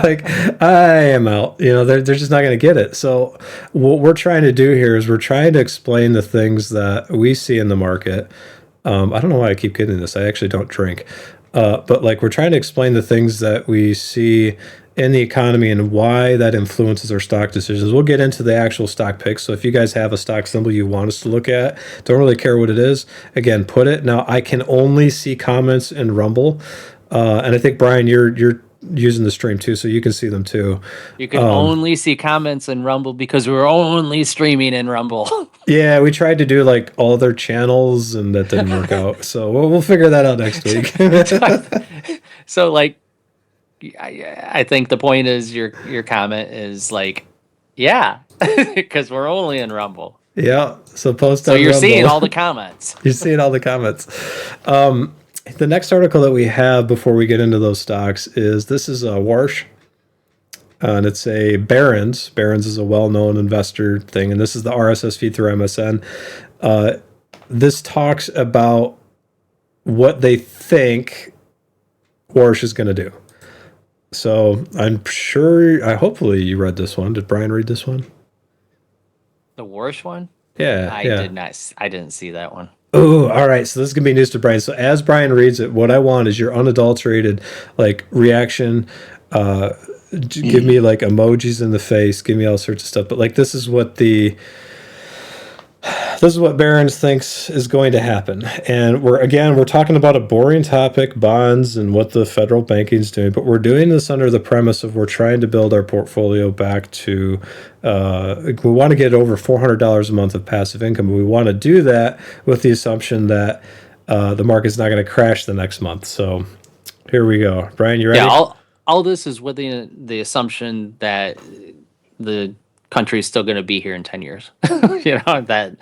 Like I am out. They're just not gonna get it. So what we're trying to do here is we're trying to explain the things that we see in the market. I don't know why I keep getting this. I actually don't drink, but like we're trying to explain the things that we see in the economy and why that influences our stock decisions. We'll get into the actual stock picks. So if you guys have a stock symbol you want us to look at, don't really care what it is, again, put it. Now I can only see comments in Rumble, and I think Brian, you're using the stream too, so you can see them too. You can only see comments in Rumble because we're only streaming in Rumble. Yeah, we tried to do like all their channels, and that didn't work out. So we'll figure that out next week. So like, I think the point is your comment is like, yeah, because we're only in Rumble. Yeah, so post So on you're Rumble. seeing all the comments. You're seeing all the comments. The next article that we have before we get into those stocks is this is a Warsh, and it's a Barron's. Barron's is a well-known investor thing, and this is the RSS feed through MSN. This talks about what they think Warsh is going to do. So I'm sure, hopefully you read this one. Did Brian read this one? The worst one? Yeah, I yeah. did not. I didn't see that one. Oh, all right. So this is gonna be news to Brian. So as Brian reads it, what I want is your unadulterated like reaction. Give me like emojis in the face. Give me all sorts of stuff. But like this is what Barron's thinks is going to happen. And we're talking about a boring topic, bonds and what the federal banking is doing, but we're doing this under the premise of we're trying to build our portfolio back to we want to get over $400 a month of passive income, but we want to do that with the assumption that the market's not going to crash the next month. So here we go. Brian, you ready? Yeah, all this is with the assumption that the country is still going to be here in 10 years. That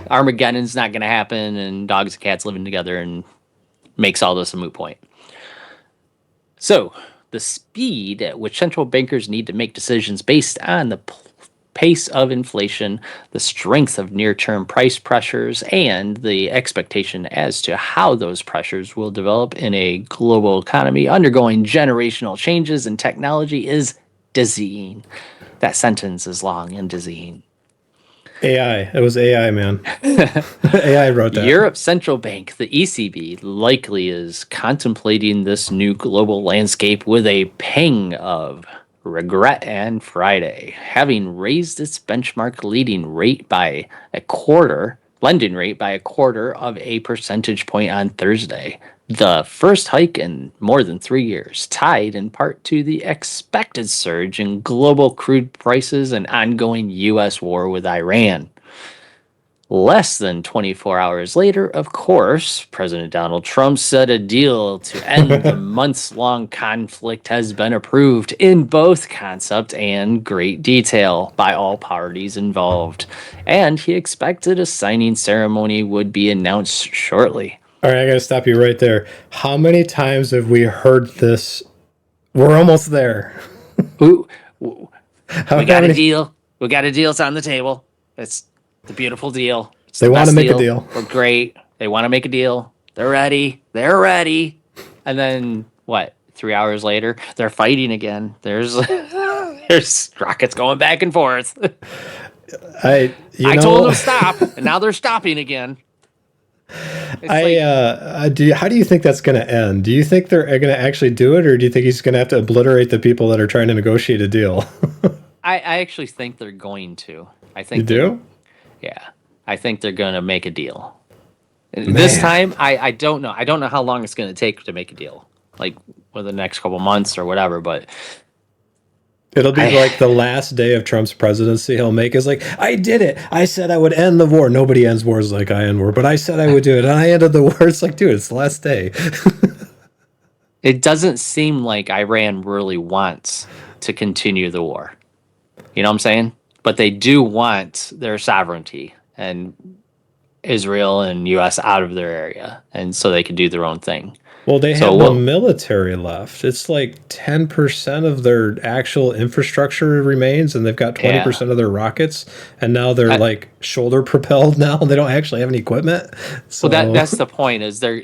Armageddon's not going to happen and dogs and cats living together and makes all this a moot point. So, the speed at which central bankers need to make decisions based on the pace of inflation, the strength of near-term price pressures, and the expectation as to how those pressures will develop in a global economy undergoing generational changes in technology is dizzying. That sentence is long and dizzying. AI. It was AI, man. AI wrote that. Europe's central bank, the ECB, likely is contemplating this new global landscape with a pang of regret and Friday, having raised its benchmark lending rate by a quarter of a percentage point on Thursday. The first hike in more than 3 years, tied in part to the expected surge in global crude prices and ongoing U.S. war with Iran. Less than 24 hours later, of course, President Donald Trump said a deal to end the months-long conflict has been approved in both concept and great detail by all parties involved, and he expected a signing ceremony would be announced shortly. All right, I gotta stop you right there. How many times have we heard this? We're almost there. Ooh, How we got a many? deal. We got a deal. It's on the table. It's the beautiful deal. It's They the want to best make a deal. deal. We're great. They want to make a deal. They're ready. They're ready. And then what? 3 hours later, they're fighting again. There's there's rockets going back and forth. I I told them stop, and now they're stopping again. It's how do you think that's going to end? Do you think they're going to actually do it, or do you think he's going to have to obliterate the people that are trying to negotiate a deal? I actually think they're going to. I You think do? yeah. I think they're going to make a deal. This time, I don't know. I don't know how long it's going to take to make a deal, like within the next couple months or whatever. But It'll be like the last day of Trump's presidency. He'll make is like, I did it. I said I would end the war. Nobody ends wars like I end war, but I said I would do it, and I ended the war. It's like, dude, it's the last day. it doesn't seem like Iran really wants to continue the war. You know what I'm saying? But they do want their sovereignty and Israel and U.S. out of their area, and so they can do their own thing. Well, they So have no military left. It's like 10% of their actual infrastructure remains, and they've got 20% of their rockets, and now they're like shoulder propelled now. They don't actually have any equipment. So well, that's the point, is they're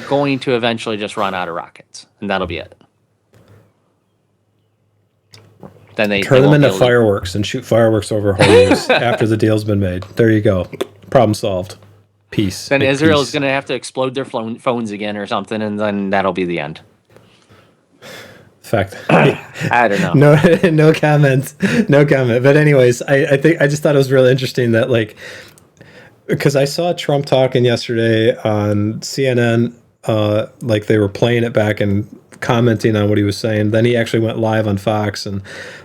going to eventually just run out of rockets, and that'll be it. Then they turn them into fireworks and shoot fireworks over homes after the deal's been made. There you go. Problem solved. Peace. Then Israel is going to have to explode their phones again or something, and then that'll be the end. Fact. I don't know. No comment. No comment. But anyways, I think I just thought it was really interesting that, like, because I saw Trump talking yesterday on CNN, like they were playing it back and commenting on what he was saying. Then he actually went live on Fox, and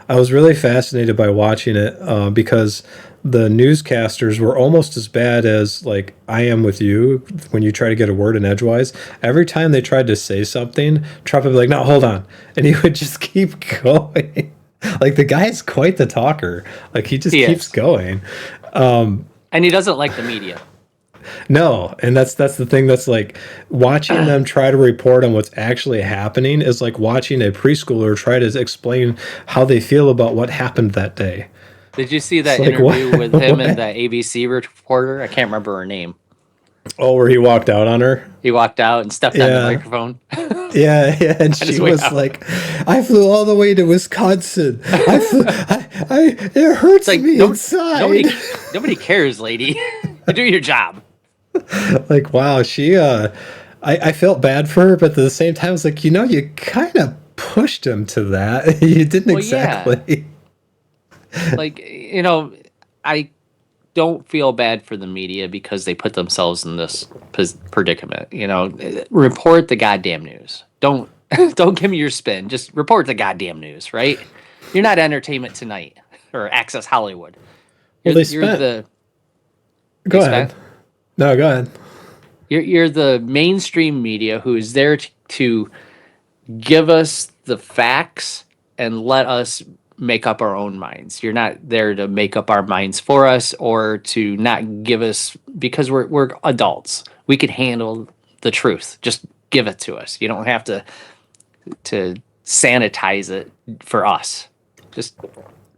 I was really fascinated by watching it because the newscasters were almost as bad as like I am with you when you try to get a word in edgewise. Every time they tried to say something, Trump would be like, no, hold on. And he would just keep going. Like, the guy is quite the talker. Like, he just keeps going. And he doesn't like the media. No, and that's the thing that's like watching them try to report on what's actually happening is like watching a preschooler try to explain how they feel about what happened that day. Did you see that interview with him and the ABC reporter? I can't remember her name. Oh, where he walked out on her? He walked out and stepped on the microphone. Yeah, and she was like, I flew all the way to Wisconsin. It hurts like, me inside. Nobody cares, lady. You do your job. Like, wow, she, I felt bad for her, but at the same time, I was like, you kind of pushed him to that. You didn't exactly. Yeah. Like, I don't feel bad for the media because they put themselves in this predicament. Report the goddamn news. Don't give me your spin. Just report the goddamn news, right? You're not Entertainment Tonight or Access Hollywood. Go ahead. No, go ahead. You're the mainstream media who is there to give us the facts and let us make up our own minds. You're not there to make up our minds for us or to not give us, because we're adults. We can handle the truth. Just give it to us. You don't have to sanitize it for us. Just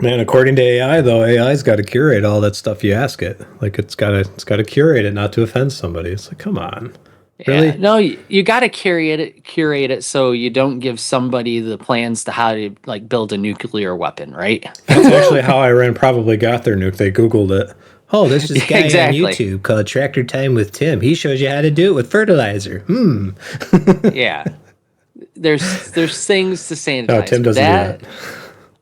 Man, according to AI though, AI's got to curate all that stuff you ask it. Like it's got to curate it not to offend somebody. It's like, come on, Yeah, really? no, you got to curate it so you don't give somebody the plans to how to like build a nuclear weapon, right? That's actually how Iran probably got their nuke. They Googled it. Oh, there's this Yeah, guy on exactly. YouTube called Tractor Time with Tim. He shows you how to do it with fertilizer. Hmm. Yeah, there's things to No, sanitize, Tim but doesn't do that. that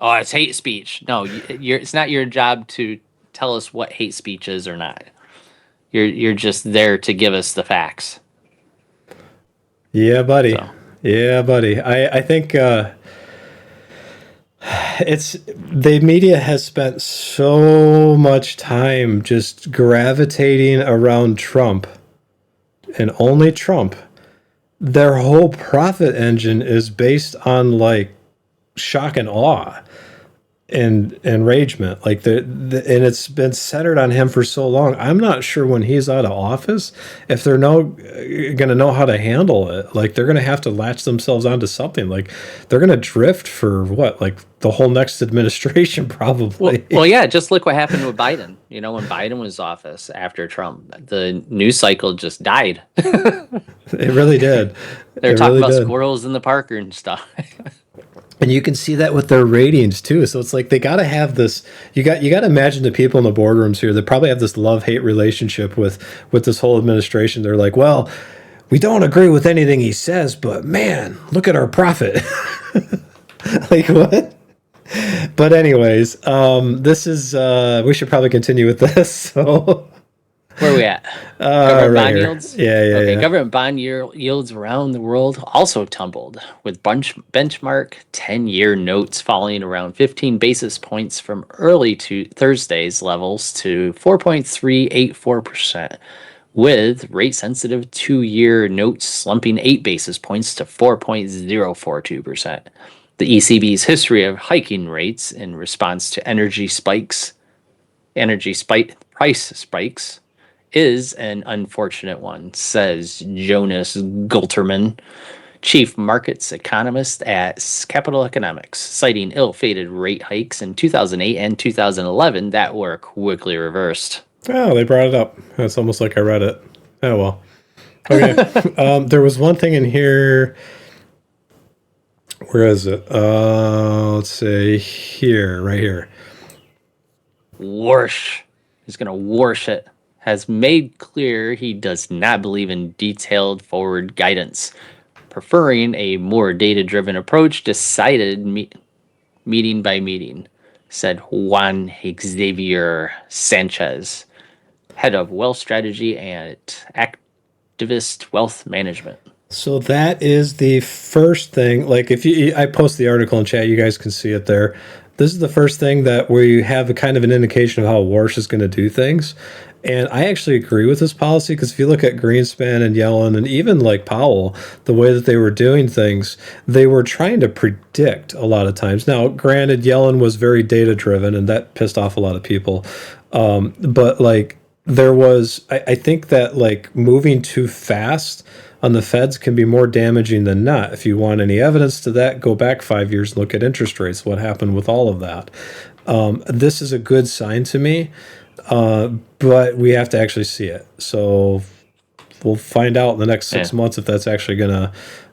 oh, it's hate speech. No, it's not your job to tell us what hate speech is or not. You're just there to give us the facts. Yeah, buddy. So Yeah, buddy. I think it's the media has spent so much time just gravitating around Trump and only Trump. Their whole profit engine is based on like shock and awe and enragement, like and it's been centered on him for so long. I'm not sure when he's out of office if they're gonna know how to handle it. Like they're gonna have to latch themselves onto something. Like they're gonna drift for what, like the whole next administration probably. well, yeah. Just look what happened with Biden. You know, when Biden was office after Trump, the news cycle just died. It really did. They're It talking really about did. squirrels in the park and stuff. And you can see that with their ratings too. So it's like they got to have this. You got to imagine the people in the boardrooms here. They probably have this love hate relationship with this whole administration. They're like, well, we don't agree with anything he says, but man, look at our profit. Like what? But anyways, this is we should probably continue with this. So Where are we at? Government right bond here, yields? yeah, yeah, Okay, yeah. government bond yields around the world also tumbled, with benchmark 10-year notes falling around 15 basis points from early to Thursday's levels to 4.384%, with rate-sensitive 2-year notes slumping 8 basis points to 4.042%. The ECB's history of hiking rates in response to energy spike price spikes is an unfortunate one, says Jonas Gulterman, chief markets economist at Capital Economics, citing ill-fated rate hikes in 2008 and 2011 that were quickly reversed. Oh, they brought it up. It's almost like I read it. Oh well. Okay. There was one thing in here. Where is it? Let's say here, right here. Warsh is going to warsh it. Has made clear he does not believe in detailed forward guidance, preferring a more data-driven approach decided meeting by meeting, said Juan Xavier Sanchez, head of wealth strategy at Activist Wealth Management. So that is the first thing. Like, I post the article in chat, you guys can see it there. This is the first thing that we have a kind of an indication of how Warsh is going to do things. And I actually agree with this policy because if you look at Greenspan and Yellen and even like Powell, the way that they were doing things, they were trying to predict a lot of times. Now, granted, Yellen was very data driven and that pissed off a lot of people. But like, I think that like moving too fast on the feds can be more damaging than not. If you want any evidence to that, go back 5 years and look at interest rates, what happened with all of that. This is a good sign to me, but we have to actually see it. So we'll find out in the next Yeah. 6 months if that's actually going to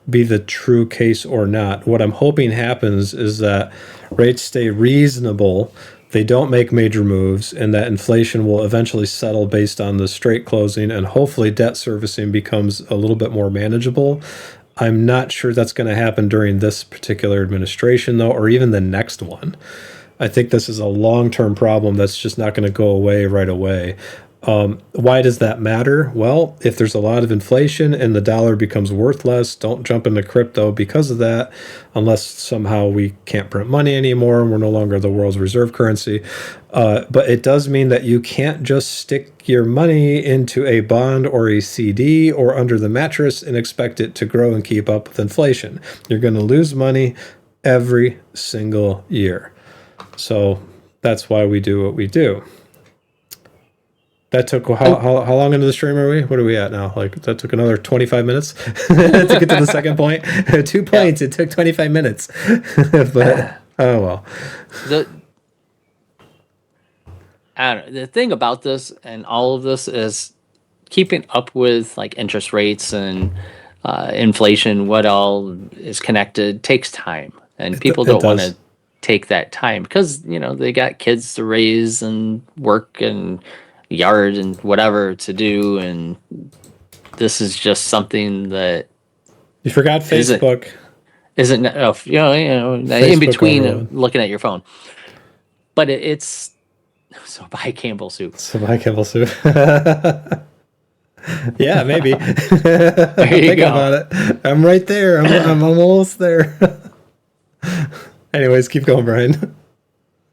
be the true case or not. What I'm hoping happens is that rates stay reasonable, they don't make major moves, and that inflation will eventually settle based on the straight closing, and hopefully debt servicing becomes a little bit more manageable. I'm not sure that's going to happen during this particular administration, though, or even the next one. I think this is a long-term problem that's just not going to go away right away. Why does that matter? Well, if there's a lot of inflation and the dollar becomes worth less, don't jump into crypto because of that, unless somehow we can't print money anymore and we're no longer the world's reserve currency. But it does mean that you can't just stick your money into a bond or a CD or under the mattress and expect it to grow and keep up with inflation. You're going to lose money every single year. So that's why we do what we do. That took how long into the stream are we? What are we at now? Like that took another 25 minutes to get to the second point. 2 points. It took 25 minutes. But oh well. The I don't know. The thing about this and all of this is keeping up with like interest rates and inflation, what all is connected, takes time, and people It don't want to does. take that time because they got kids to raise and work and yard and whatever to do, and this is just something that You forgot isn't Facebook. isn't in Facebook between overload. looking at your phone, but it's so buy Campbell soup. So my kibble soup. Yeah, maybe. There you Thinking go. about it. I'm right there. I'm almost there. Anyways, keep going, Brian.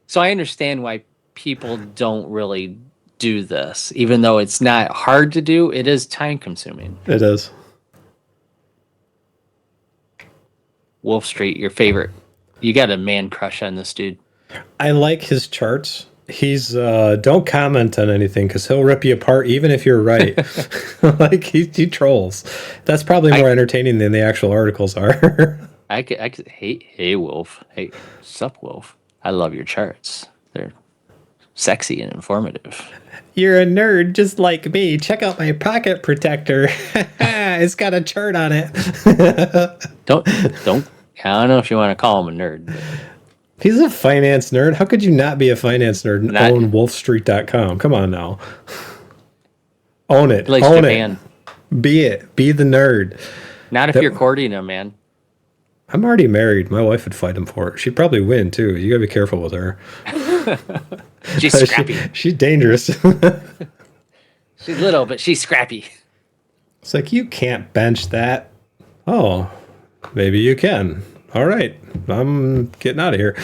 So I understand why people don't really do this, even though it's not hard to do. It is time consuming. It is. Wolf Street, your favorite. You got a man crush on this dude. I like his charts. He's don't comment on anything because he'll rip you apart even if you're right. Like he trolls. That's probably more entertaining than the actual articles are. Hey, Wolf. Hey, sup, Wolf. I love your charts. They're sexy and informative. You're a nerd just like me. Check out my pocket protector. It's got a chart on it. Don't. I don't know if you want to call him a nerd. But He's a finance nerd. How could you not be a finance nerd and Not- own wolfstreet.com? Come on now. Own it. he likes Own Japan. it. Be it. Be the nerd. Not if you're courting him, man. I'm already married. My wife would fight him for it. She'd probably win too. You gotta be careful with her. She's scrappy. She's dangerous. She's little, but she's scrappy. It's like, you can't bench that. Oh, maybe you can. All right, I'm getting out of here.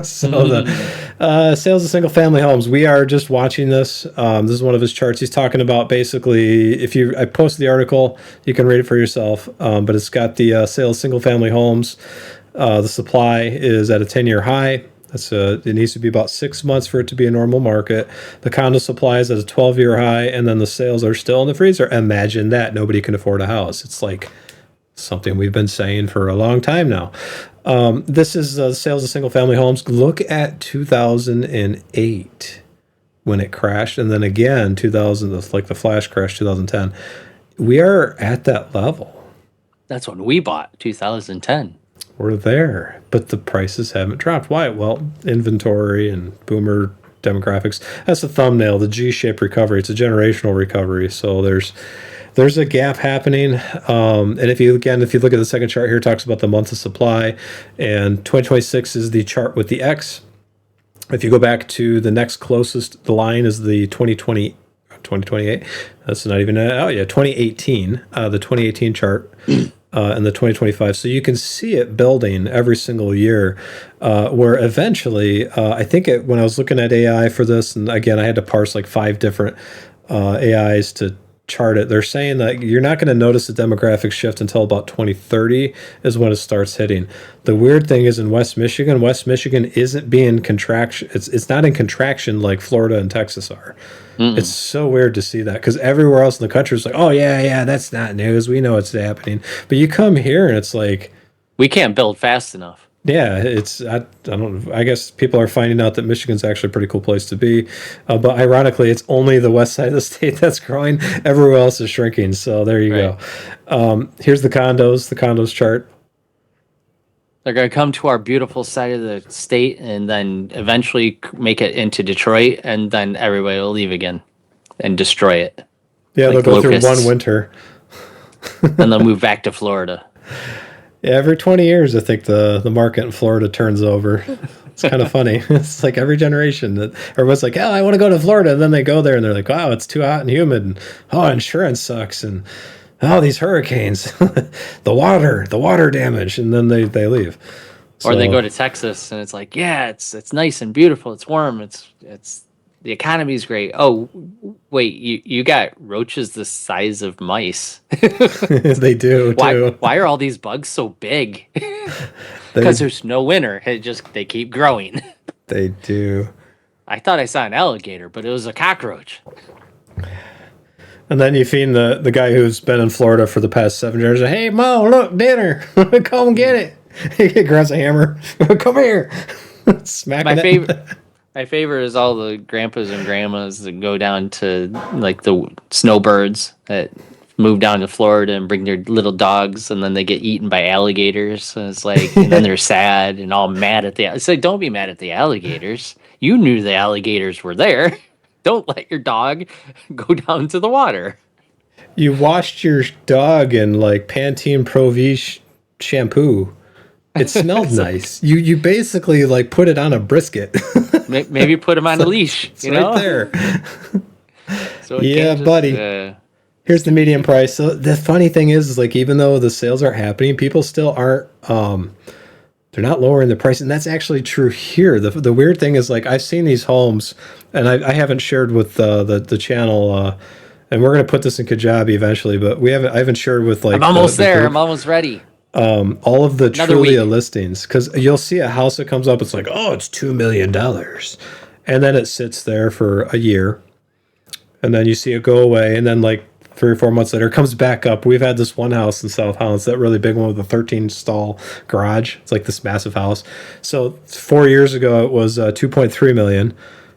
So the sales of single family homes. We are just watching this. This is one of his charts. He's talking about basically, I posted the article, you can read it for yourself. But it's got the sales single family homes. The supply is at a 10-year high. It needs to be about 6 months for it to be a normal market. The condo supply is at a 12-year high, and then the sales are still in the freezer. Imagine that. Nobody can afford a house. It's like something we've been saying for a long time now. This is sales of single-family homes. Look at 2008 when it crashed, and then again 2000, like the flash crash 2010. We are at that level. That's when we bought 2010. We're there, but the prices haven't dropped. Why? Well, inventory and boomer demographics. That's the thumbnail, the G-shaped recovery. It's a generational recovery. So there's a gap happening. And if you look at the second chart here, it talks about the month of supply, and 2026 is the chart with the X. If you go back to the next closest, the line is the 2028. That's not even out yet. 2018, the 2018 chart. And the 2025. So you can see it building every single year, where eventually, I think when I was looking at AI for this, and again, I had to parse like 5 different AIs to chart it. They're saying that you're not going to notice the demographic shift until about 2030 is when it starts hitting. The weird thing is in West Michigan isn't being contraction. It's not in contraction like Florida and Texas are. It's so weird to see that because everywhere else in the country is like, oh yeah, that's not news. We know it's happening. But you come here and it's like, We can't build fast enough. yeah, I don't know. I guess people are finding out that Michigan's actually a pretty cool place to be. But ironically, it's only the west side of the state that's growing. Everywhere else is shrinking. So there you go. Here's the condos chart. They're going to come to our beautiful side of the state and then eventually make it into Detroit, and then everybody will leave again and destroy it. Yeah, Like they'll go locusts. through one winter. And they'll move back to Florida. Yeah, every 20 years, I think the market in Florida turns over. It's kind of funny. It's like every generation that everyone's like, oh, I want to go to Florida. And then they go there and they're like, wow, it's too hot and humid. And, oh, insurance sucks. And, oh, these hurricanes, the water damage. And then they leave. Or they So- go to Texas and it's like, yeah, it's nice and beautiful. It's warm. It's the economy's great. Oh, wait, you got roaches the size of mice. They do, too. Why are all these bugs so big? They, Because there's no winter. They keep growing. they do. I thought I saw an alligator, but it was a cockroach. And then you feed the guy who's been in Florida for the past 7 years. Hey, Mo, look, dinner. Come get it. He grabs a hammer. Come here. Smacking My it. favorite My favorite is all the grandpas and grandmas that go down to like the snowbirds that move down to Florida and bring their little dogs, and then they get eaten by alligators. And it's like, and then they're sad and all mad at the. It's like, don't be mad at the alligators. You knew the alligators were there. Don't let your dog go down to the water. You washed your dog in like Pantene Pro V shampoo. It smelled It's like, nice. You basically like put it on a brisket. maybe put him on a leash, It's right there. So it Yeah, can't just. buddy. Here's the median price. So the funny thing is like even though the sales aren't happening, people still aren't they're not lowering the price, and that's actually true here. The weird thing is like I've seen these homes, and I haven't shared with the channel, and we're gonna put this in Kajabi eventually, but I haven't shared with like I'm almost the there. group, I'm almost ready. all of the Another Trulia week. listings because you'll see a house that comes up, it's like oh it's $2 million, and then it sits there for a year, and then you see it go away, and then like 3 or 4 months later, it comes back up. We've had this one house in South Holland, it's that really big one with a 13 stall garage. It's like this massive house. So 4 years ago, it was 2.3 million.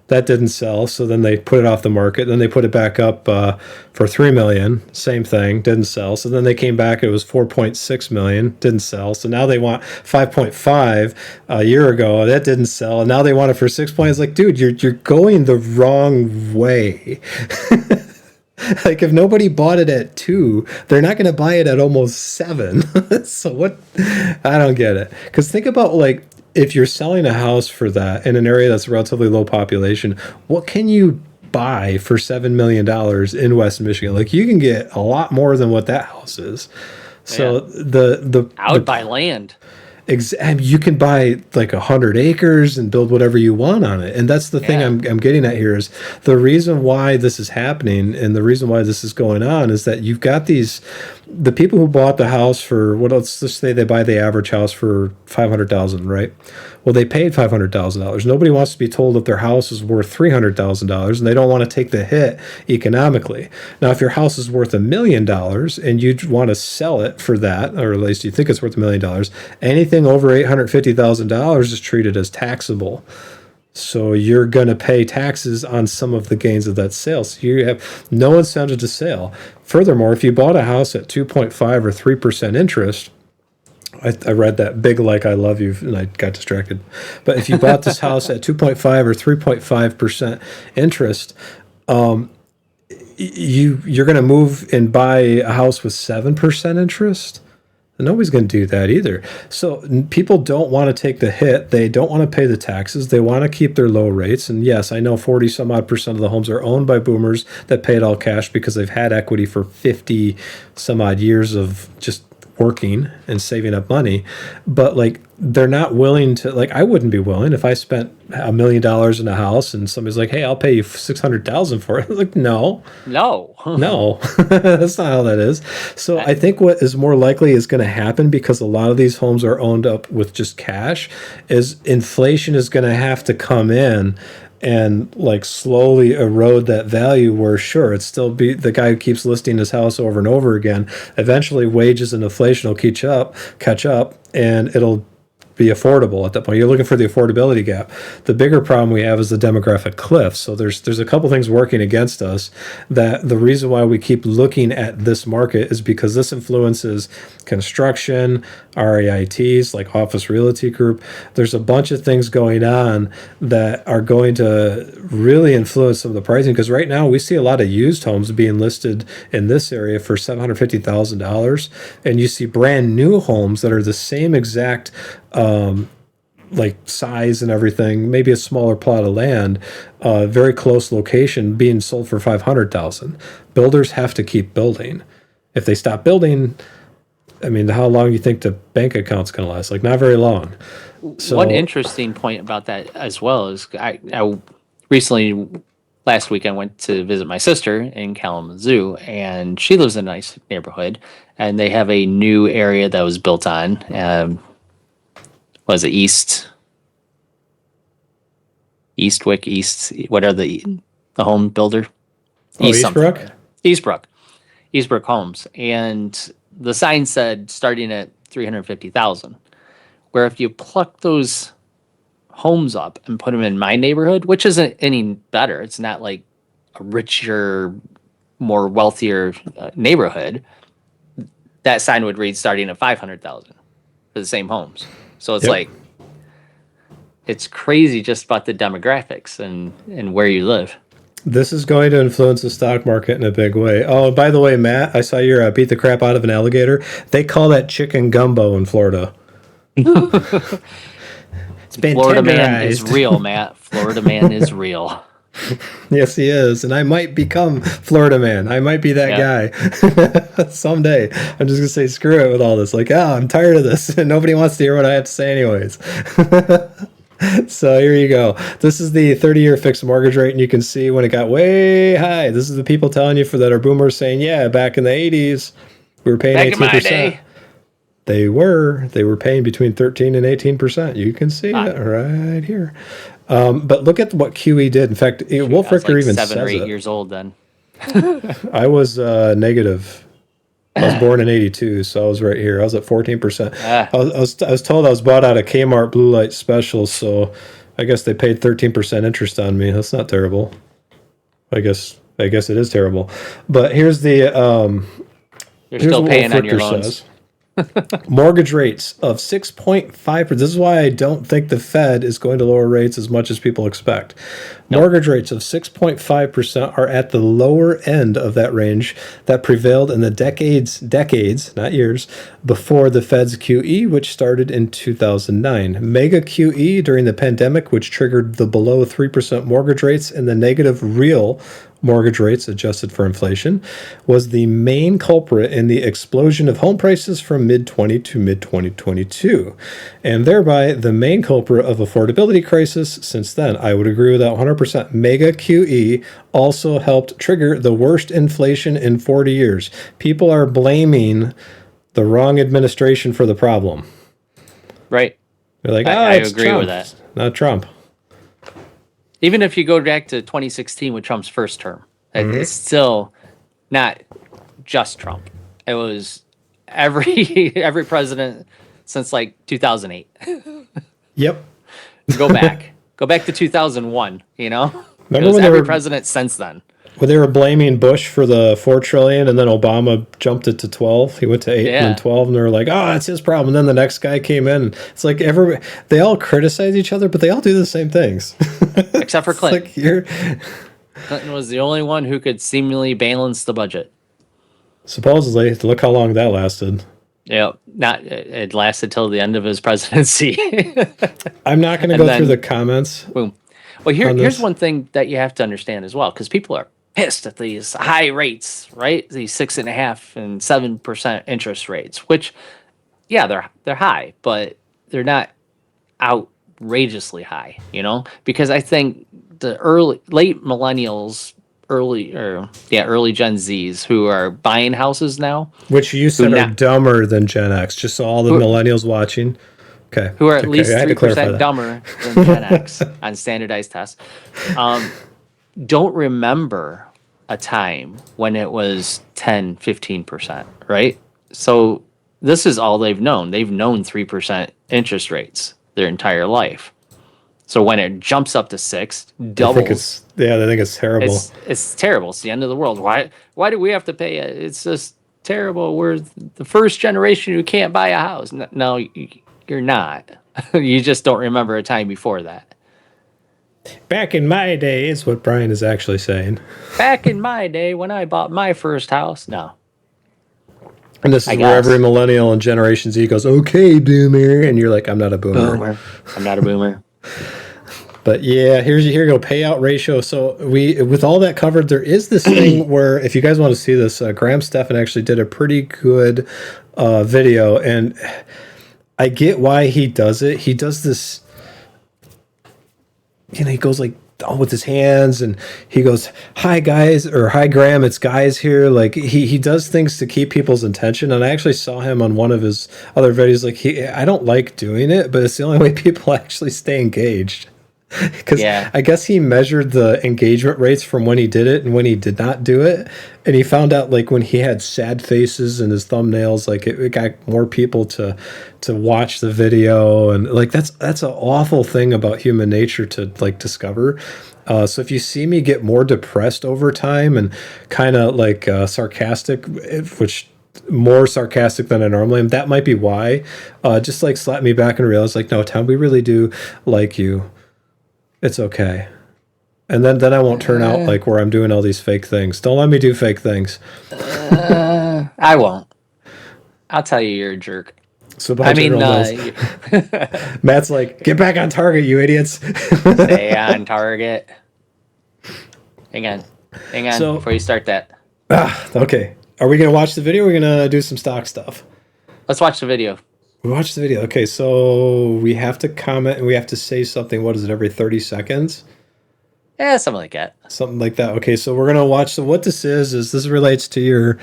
That didn't sell, so then they put it off the market. Then they put it back up for 3 million. Same thing, didn't sell. So then they came back. It was 4.6 million, didn't sell. So now they want 5.5 a year ago. That didn't sell, and now they want it for 6 points. Like, dude, you're going the wrong way. Like if nobody bought it at 2, they're not going to buy it at almost 7. So what? I don't get it. Because think about like if you're selling a house for that in an area that's relatively low population, what can you buy for $7 million in West Michigan? Like you can get a lot more than what that house is. So Yeah. I would buy land. You can buy like 100 acres and build whatever you want on it, and that's the thing Yeah. I'm getting at here is the reason why this is happening and the reason why this is going on is that you've got the people who bought the house for what, let's just say they buy the average house for 500,000, right? Well, they paid $500,000. Nobody wants to be told that their house is worth $300,000, and they don't want to take the hit economically. Now, if your house is worth $1 million and you want to sell it for that, or at least you think it's worth $1 million, anything over $850,000 is treated as taxable. So you're going to pay taxes on some of the gains of that sale. So you have no incentive to sell. Furthermore, if you bought a house at 2.5 or 3% interest, I read that big like I love you and I got distracted. But if you bought this house at 2.5 or 3.5% interest, you're going to move and buy a house with 7% interest. And nobody's going to do that either. So people don't want to take the hit. They don't want to pay the taxes. They want to keep their low rates. And yes, I know 40 some odd percent of the homes are owned by boomers that pay it all cash because they've had equity for 50 some odd years of just working and saving up money. But like they're not willing to, like I wouldn't be willing if I spent $1 million in a house and somebody's like, hey, I'll pay you 600,000 for it. Like, no. No. No, that's not how that is. So I think what is more likely is going to happen because a lot of these homes are owned up with just cash is inflation is going to have to come in and like slowly erode that value where sure it's still be the guy who keeps listing his house over and over again. Eventually wages and inflation will catch up and it'll be affordable at that point. You're looking for the affordability gap. The bigger problem we have is the demographic cliff. So there's a couple things working against us that the reason why we keep looking at this market is because this influences construction, REITs, like Office Realty Group. There's a bunch of things going on that are going to really influence some of the pricing because right now we see a lot of used homes being listed in this area for $750,000 and you see brand new homes that are the same exact like size and everything, maybe a smaller plot of land, very close location being sold for 500,000. Builders have to keep building. If they stop building, I mean, how long do you think the bank account's going to last? Like not very long. So One interesting point about that as well is I recently last week I went to visit my sister in Kalamazoo, and she lives in a nice neighborhood, and they have a new area that was built on. Was it Eastwick, what are the home builder? East Eastbrook? something. Eastbrook Homes. And the sign said starting at 350,000. Where if you pluck those homes up and put them in my neighborhood, which isn't any better. It's not like a richer, more wealthier neighborhood, that sign would read starting at 500,000 for the same homes. So it's Yep. like, it's crazy just about the demographics and where you live. This is going to influence the stock market in a big way. Oh, by the way, Matt, I saw your beat the crap out of an alligator. They call that chicken gumbo in Florida. It's been Florida man is tenderized. real, Matt. Florida man is real. Yes, he is. And I might become Florida man. I might be that guy someday. I'm just going to say, screw it with all this. Like, I'm tired of this. And nobody wants to hear what I have to say anyways. So here you go. This is the 30-year fixed mortgage rate. And you can see when it got way high. This is the people telling you that are boomers saying, yeah, back in the 80s, we were paying Back 18%. in my day. They were paying between 13 and 18%. You can see it right here. But look at what QE did. In fact, Wolf Richter even 7 or says 8 it. years old then. I was negative. I was born in 82, so I was right here. I was at 14%. I was told I was bought out of Kmart Blue Light Special, so I guess they paid 13% interest on me. That's not terrible. I guess it is terrible. But here's the You're still what paying Wolf on your Richter loans. says. Mortgage rates of 6.5%. This is why I don't think the Fed is going to lower rates as much as people expect. Mortgage rates of 6.5% are at the lower end of that range that prevailed in the decades, not years, before the Fed's QE, which started in 2009. Mega QE during the pandemic, which triggered the below 3% mortgage rates and the negative real mortgage rates adjusted for inflation, was the main culprit in the explosion of home prices from mid-20 to mid-2022, and thereby the main culprit of affordability crisis since then. I would agree with that 100%. Mega QE also helped trigger the worst inflation in 40 years. People are blaming the wrong administration for the problem. Right. They're like, I it's agree Trump, with that. not Trump. Even if you go back to 2016 with Trump's first term, it's still not just Trump. It was every president since like 2008. Yep. Go back to 2001. Remember it was when every president since then. When they were blaming Bush for the $4 trillion, and then Obama jumped it to 12. He went to 8 and then 12, and they were like, "Oh, that's his problem." And then the next guy came in. And it's like they all criticize each other, but they all do the same things. Except for Clinton. Like Clinton was the only one who could seemingly balance the budget. Supposedly, look how long that lasted. Yeah, it lasted till the end of his presidency. I'm not going to go through the comments. Boom. Well, here's one thing that you have to understand as well, because people are pissed at these high rates, right? These 6.5% and 7% interest rates, which, yeah, they're high, but they're not outrageously high, because I think the late millennials, early Gen Zs who are buying houses now, which you said are dumber than Gen X, just so all the millennials watching. Okay. Who are at least 3% dumber than Gen X on standardized tests, don't remember a time when it was 10, 15%, right? So this is all they've known. They've known 3% interest rates their entire life. So when it jumps up to 6, doubles. They think it's terrible. It's terrible. It's the end of the world. Why do we have to pay it? It's just terrible. We're the first generation who can't buy a house. No, you're not. You just don't remember a time before that. Back in my day is what Brian is actually saying. Back in my day when I bought my first house, no. And this is where every millennial and Generation Z goes, "Okay, boomer," and you're like, "I'm not a boomer. I'm not a boomer." But yeah, here you go, payout ratio. So with all that covered, there is this thing where, if you guys want to see this, Graham Stephan actually did a pretty good video, and I get why he does it. He does this, he goes like, with his hands, and he goes, "Hi guys," or "Hi Graham, it's guys here." Like he does things to keep people's attention. And I actually saw him on one of his other videos. Like I don't like doing it, but it's the only way people actually stay engaged. Because Yeah. I guess he measured the engagement rates from when he did it and when he did not do it, and he found out like when he had sad faces in his thumbnails, like it got more people to watch the video, and like that's an awful thing about human nature to like discover. So if you see me get more depressed over time and kind of like sarcastic, which more sarcastic than I normally am, that might be why. Just like slap me back and realize like, no, Tom, we really do like you. It's okay. And then I won't turn out like where I'm doing all these fake things. Don't let me do fake things. I won't. I'll tell you you're a jerk. So by general knows. Matt's like, get back on target, you idiots. Stay on target. Hang on So- before you start that. Okay. Are we going to watch the video or are we going to do some stock stuff? Let's watch the video. We watched the video. Okay, so we have to comment and we have to say something. What is it, every 30 seconds? Yeah, something like that. Something like that. Okay, so we're going to watch. So what this is this relates to your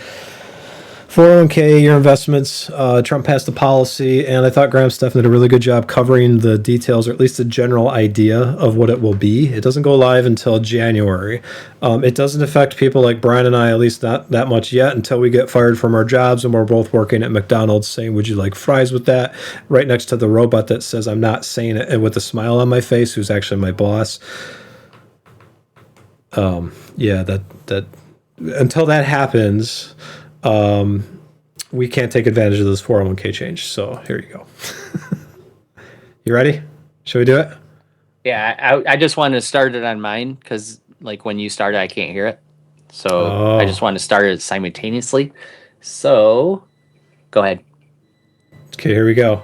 401k, your investments. Trump passed the policy, and I thought Graham Stephan did a really good job covering the details, or at least a general idea of what it will be. It doesn't go live until January. It doesn't affect people like Brian and I, at least not that much yet, until we get fired from our jobs and we're both working at McDonald's saying, would you like fries with that? Right next to the robot that says I'm not saying it, and with a smile on my face, who's actually my boss. Yeah, that until that happens, we can't take advantage of this 401k change. So here you go. You ready? Should we do it? Yeah, I just wanted to start it on mine because, like, when you started, I can't hear it. So I just wanted to start it simultaneously. So go ahead. Okay, here we go.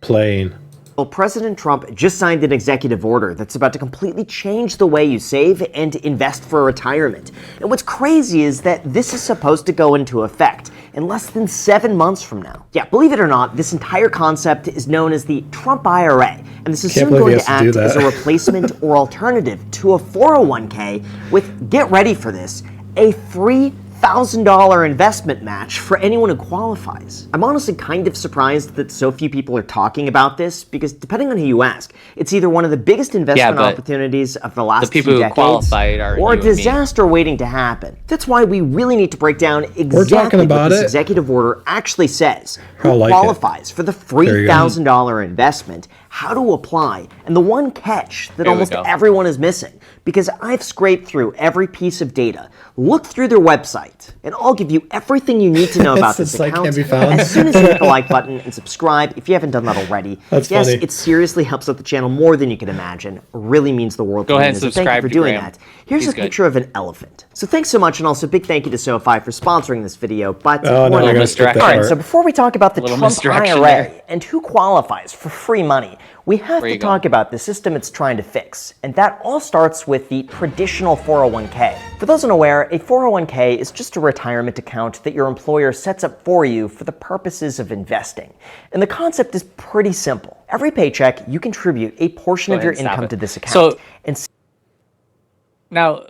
Playing. Well, President Trump just signed an executive order that's about to completely change the way you save and invest for retirement. And what's crazy is that this is supposed to go into effect in less than 7 months from now. Yeah, believe it or not, this entire concept is known as the Trump IRA, and this is soon going to act as a replacement or alternative to a 401k with, get ready for this, a $3,000 investment match for anyone who qualifies. I'm honestly kind of surprised that so few people are talking about this, because depending on who you ask, it's either one of the biggest investment opportunities of the last few decades, who qualified are or a disaster waiting to happen. That's why we really need to break down exactly what this executive order actually says, who qualifies for the $3,000 investment, how to apply, and the one catch that almost everyone is missing. Because I've scraped through every piece of data, looked through their website, and I'll give you everything you need to know about this account as soon as you hit the like button and subscribe if you haven't done that already. That's yes, funny. It seriously helps out the channel more than you can imagine. Really means the world to me. Go ahead and subscribe thank you for to doing Graham. that. Here's a picture of an elephant. So thanks so much, and also big thank you to SoFi for sponsoring this video. But Oh, no, I gotta skip that Alright, part. so before we talk about the Little Trump misdirection IRA there. and who qualifies for free money, we have to talk about the system it's trying to fix. And that all starts with the traditional 401k. For those unaware, a 401k is just a retirement account that your employer sets up for you for the purposes of investing. And the concept is pretty simple. Every paycheck, you contribute a portion of your income to this account. So and now,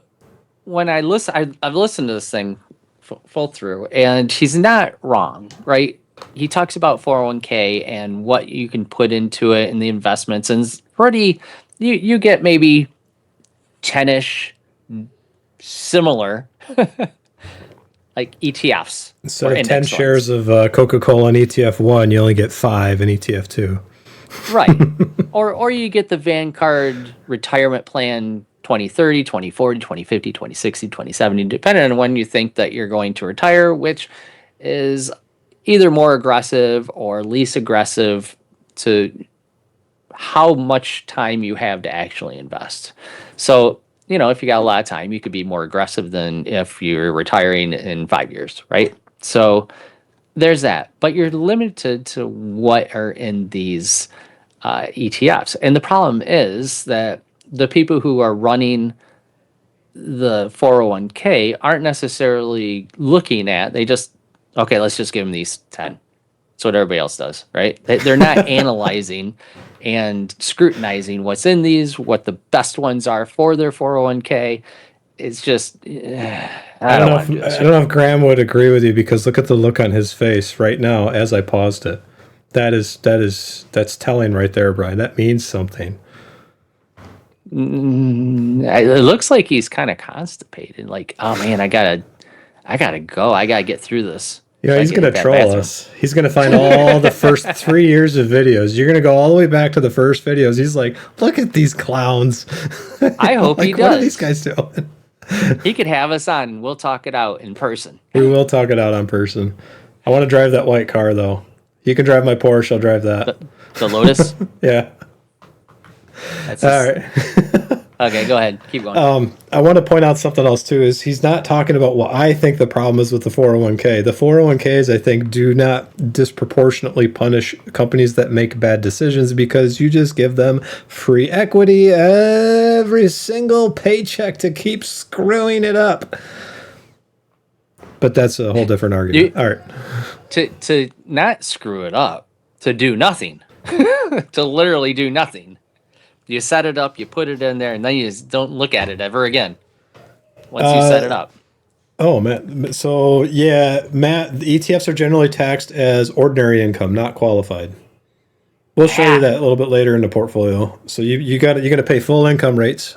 when I listen, I've listened to this thing full through, and he's not wrong, right? He talks about 401k and what you can put into it and the investments, and it's pretty, you get maybe 10-ish similar like ETFs. Instead of 10 shares of Coca-Cola in ETF 1, you only get 5 in ETF 2. Right. or you get the Vanguard retirement plan 2030, 2040, 2050, 2060, 2070, depending on when you think that you're going to retire, which is either more aggressive or least aggressive to how much time you have to actually invest. So, you know, if you got a lot of time, you could be more aggressive than if you're retiring in 5 years, right? So there's that. But you're limited to what are in these ETFs. And the problem is that the people who are running the 401k aren't necessarily looking at, they just, okay, let's just give them these 10. That's what everybody else does, right? They're not analyzing and scrutinizing what's in these, what the best ones are for their 401k. It's just, I don't know if Graham would agree with you, because look at the look on his face right now as I paused it. That's telling right there, Brian. That means something. It looks like he's kind of constipated. Like, oh man, I gotta go. I gotta get through this. Yeah, So I he's can going hit to that troll bathroom. us. He's going to find all the first 3 years of videos. You're going to go all the way back to the first videos. He's like, look at these clowns. I hope he Like, what are these does. guys doing? He could have us on. We'll talk it out in person. We will talk it out on person. I want to drive that white car, though. You can drive my Porsche. I'll drive that. The Lotus. Yeah. That's All right. Okay, go ahead. Keep going. I want to point out something else too. Is he's not talking about what I think the problem is with the 401k. The 401ks, I think, do not disproportionately punish companies that make bad decisions because you just give them free equity every single paycheck to keep screwing it up. But that's a whole different argument. All right. To not screw it up, to do nothing, to literally do nothing. You set it up, you put it in there, and then you just don't look at it ever again once you set it up. Oh, man. So, yeah, Matt, the ETFs are generally taxed as ordinary income, not qualified. We'll show you that a little bit later in the portfolio. So you're going to pay full income rates,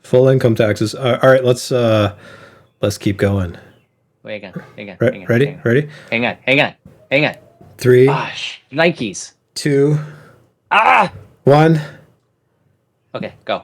full income taxes. All right, let's keep going. Wait, hang on. Ready? Hang on. 3, Gosh, Nikes. 2, Ah! 1. Okay, go.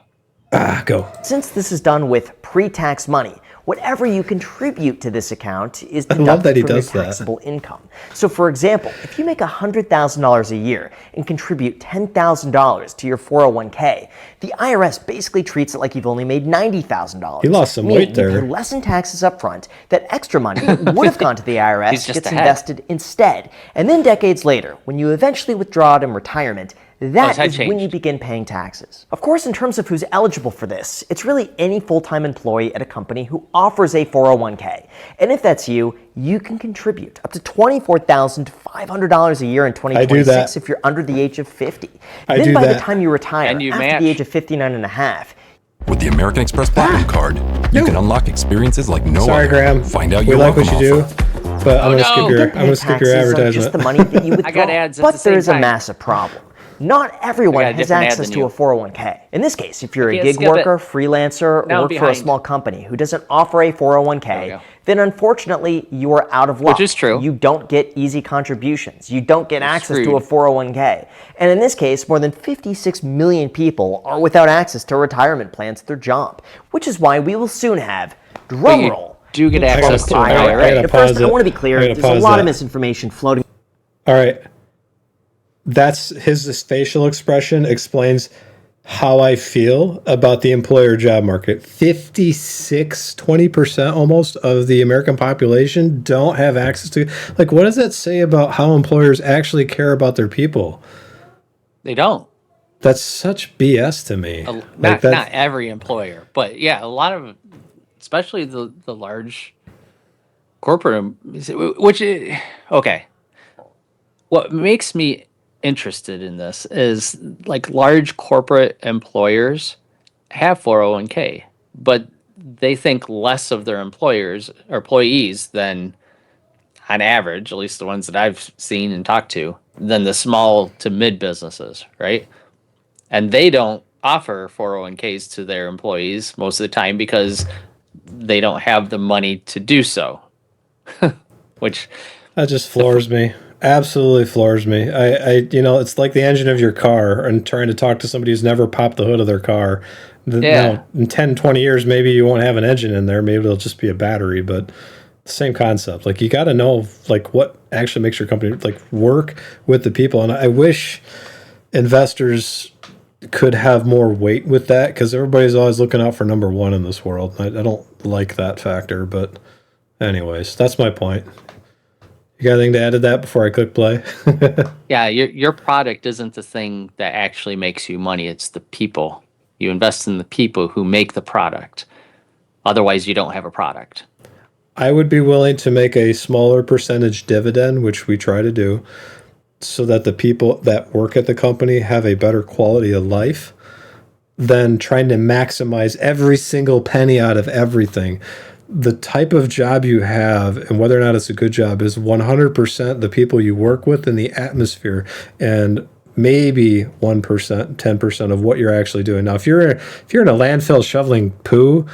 Go. Since this is done with pre-tax money, whatever you contribute to this account is love deducted that he from your does that. taxable income. So for example, if you make $100,000 a year and contribute $10,000 to your 401k, the IRS basically treats it like you've only made $90,000. He lost some meaning weight there. You pay less in taxes up front. That extra money that would have gone to the IRS He's just gets ahead. invested instead. And then decades later, when you eventually withdraw it in retirement, that head is when you changed. begin paying taxes. Of course, in terms of who's eligible for this, it's really any full-time employee at a company who offers a 401k. And if that's you, you can contribute up to $24,500 a year in 2026 if you're under the age of 50. Then by the time you retire, And you after match. the age of 59 and a half, With the American Express Platinum Card, you can unlock experiences like no Sorry, other. Graham. Find out We your like what welcome you do, offer. but I'm no. going to skip your taxes on just advertisement. the money that you withdraw. I got ads at but the same there's a time. massive problem. Not everyone I got a has different ad access than to you. a 401k. In this case, if you're a can't gig skip worker, it. freelancer, or Now I'm work for a behind. small company who doesn't offer a There we 401k, go. then unfortunately you are out of luck. Which is true. You don't get easy contributions. You don't get access to a screwed. 401k. And in this case, more than 56 million people are without access to retirement plans at their job, which is why we will soon have, you drumroll, do get access to an IRA. IRA. But first, I want to be clear, I gotta there's a pause lot that. of misinformation floating All right. That's his facial expression explains how I feel about the employer job market. 20% almost of the American population don't have access to. Like, what does that say about how employers actually care about their people? They don't. That's such BS to me. Not every employer, but yeah, a lot of, especially the large corporate, which is, okay. What makes me interested in this is like large corporate employers have 401k, but they think less of their employers or employees than on average, at least the ones that I've seen and talked to, than the small to mid businesses, right? And they don't offer 401ks to their employees most of the time because they don't have the money to do so. Which That just floors me. Absolutely floors me. It's like the engine of your car and trying to talk to somebody who's never popped the hood of their car. Now, in 10, 20 years, maybe you won't have an engine in there. Maybe it'll just be a battery, but same concept. Like, you got to know, like, what actually makes your company, like, work with the people. And I wish investors could have more weight with that because everybody's always looking out for number one in this world. I don't like that factor, but anyways, that's my point. You got anything to add to that before I click play? yeah, your product isn't the thing that actually makes you money. It's the people. You invest in the people who make the product. Otherwise, you don't have a product. I would be willing to make a smaller percentage dividend, which we try to do, so that the people that work at the company have a better quality of life than trying to maximize every single penny out of everything. The type of job you have and whether or not it's a good job is 100% the people you work with and the atmosphere. And maybe 1%, 10% of what you're actually doing. Now, if you're in a landfill shoveling poo,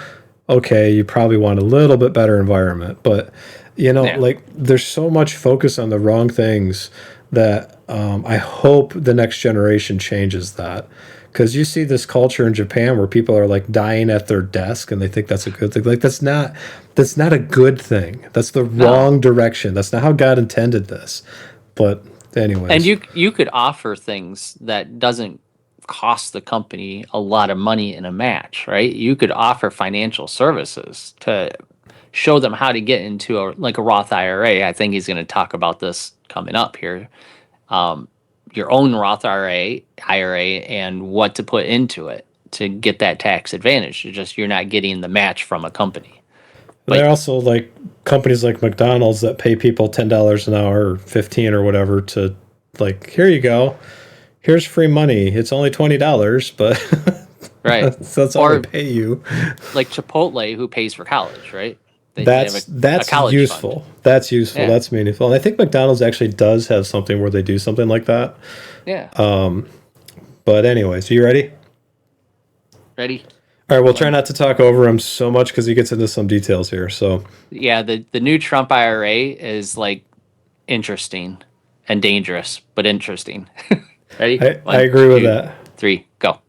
okay, you probably want a little bit better environment. But like there's so much focus on the wrong things that I hope the next generation changes that. Because you see this culture in Japan where people are like dying at their desk and they think that's a good thing. Like that's not a good thing. That's the wrong direction. That's not how God intended this. But anyways. And you could offer things that doesn't cost the company a lot of money in a match, right? You could offer financial services to show them how to get into a Roth IRA. I think he's going to talk about this coming up here. Your own Roth IRA and what to put into it to get that tax advantage. It's just you're not getting the match from a company. They're also like companies like McDonald's that pay people $10 an hour or 15 or whatever to like, here you go. Here's free money. It's only $20, but right. that's all they pay you. Like Chipotle, who pays for college, right? That's useful. Fund. That's useful. Yeah. That's meaningful. And I think McDonald's actually does have something where they do something like that. Yeah. But anyways, you ready? Ready. All right, we'll try not to talk over him so much because he gets into some details here. So yeah, the new Trump IRA is like interesting and dangerous, but interesting. Ready? I agree with that. 3, go.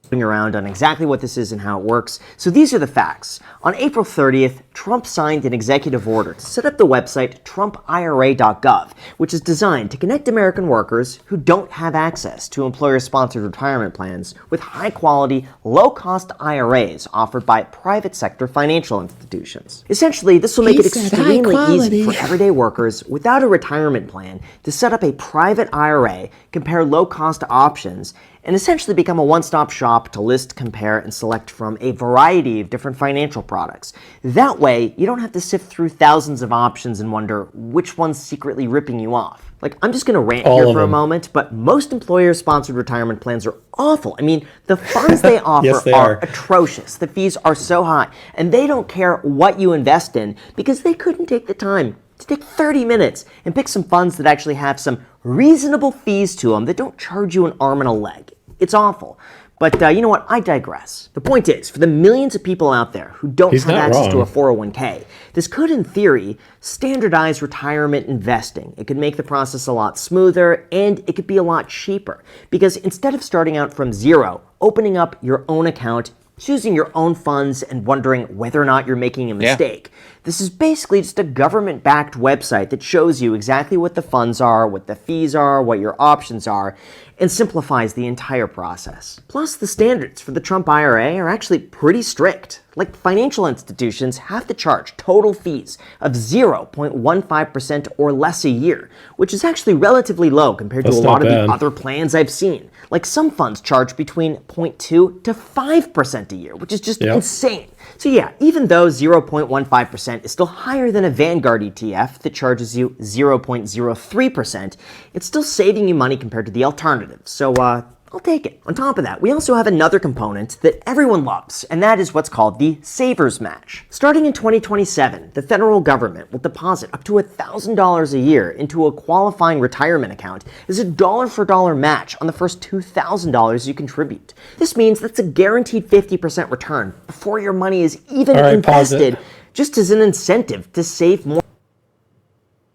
Around on exactly what this is and how it works. So these are the facts. On April 30th, Trump signed an executive order to set up the website trumpira.gov, which is designed to connect American workers who don't have access to employer-sponsored retirement plans with high-quality, low-cost IRAs offered by private sector financial institutions. Essentially, this will make it extremely easy for everyday workers without a retirement plan to set up a private IRA, compare low-cost options, and essentially become a one-stop shop to list, compare, and select from a variety of different financial products. That way, you don't have to sift through thousands of options and wonder which one's secretly ripping you off. Like, I'm just going to rant here for a moment, but most employer-sponsored retirement plans are awful. I mean, the funds they offer yes, they are atrocious. The fees are so high, and they don't care what you invest in because they couldn't take the time to take 30 minutes and pick some funds that actually have some reasonable fees to them that don't charge you an arm and a leg. It's awful. But you know what? I digress. The point is, for the millions of people out there who don't have access to a 401k, this could, in theory, standardize retirement investing. It could make the process a lot smoother, and it could be a lot cheaper. Because instead of starting out from zero, opening up your own account, choosing your own funds, and wondering whether or not you're making a mistake, this is basically just a government-backed website that shows you exactly what the funds are, what the fees are, what your options are, and simplifies the entire process. Plus, the standards for the Trump IRA are actually pretty strict. Like, financial institutions have to charge total fees of 0.15% or less a year, which is actually relatively low compared to a lot of the other plans I've seen. Like, some funds charge between 0.2 to 5% a year, which is just insane. So yeah, even though 0.15% is still higher than a Vanguard ETF that charges you 0.03%, it's still saving you money compared to the alternative. So I'll take it. On top of that, we also have another component that everyone loves, and that is what's called the Savers Match. Starting in 2027, the federal government will deposit up to $1,000 a year into a qualifying retirement account as a dollar-for-dollar match on the first $2,000 you contribute. This means that's a guaranteed 50% return before your money is even invested, just as an incentive to save more.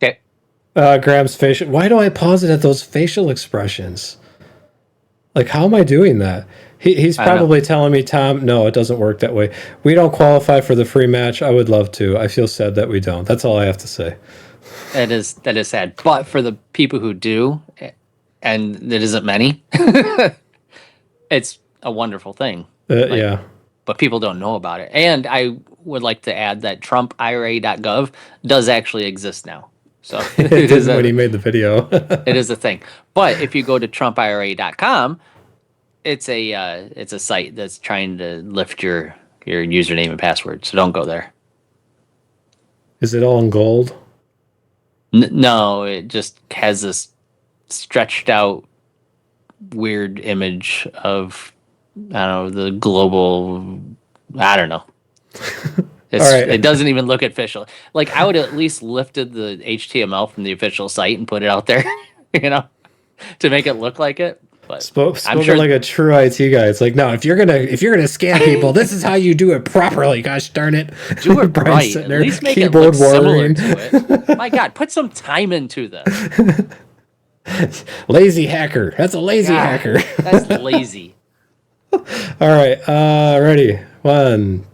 Okay. Graham's facial. Why do I pause it at those facial expressions? Like, how am I doing that? He's probably telling me, Tom, no, it doesn't work that way. We don't qualify for the free match. I would love to. I feel sad that we don't. That's all I have to say. That is sad. But for the people who do, and there isn't many, it's a wonderful thing. Yeah. But people don't know about it. And I would like to add that trumpira.gov does actually exist now. So it is when he made the video. It is a thing. But if you go to trumpira.com, it's a site that's trying to lift your username and password. So don't go there. Is it all in gold? No, it just has this stretched out weird image of, I don't know, the global, I don't know. It doesn't even look official. Like, I would at least lifted the HTML from the official site and put it out there, to make it look like it. But Spoken like a true IT guy. It's like, no, if you're gonna scam people, this is how you do it properly. Gosh darn it, do it Brian's right. sitting At there, least make it keyboard look similar warring. to it. My God, put some time into this. Lazy hacker. That's a lazy God, hacker. That's lazy. All right, ready? 1,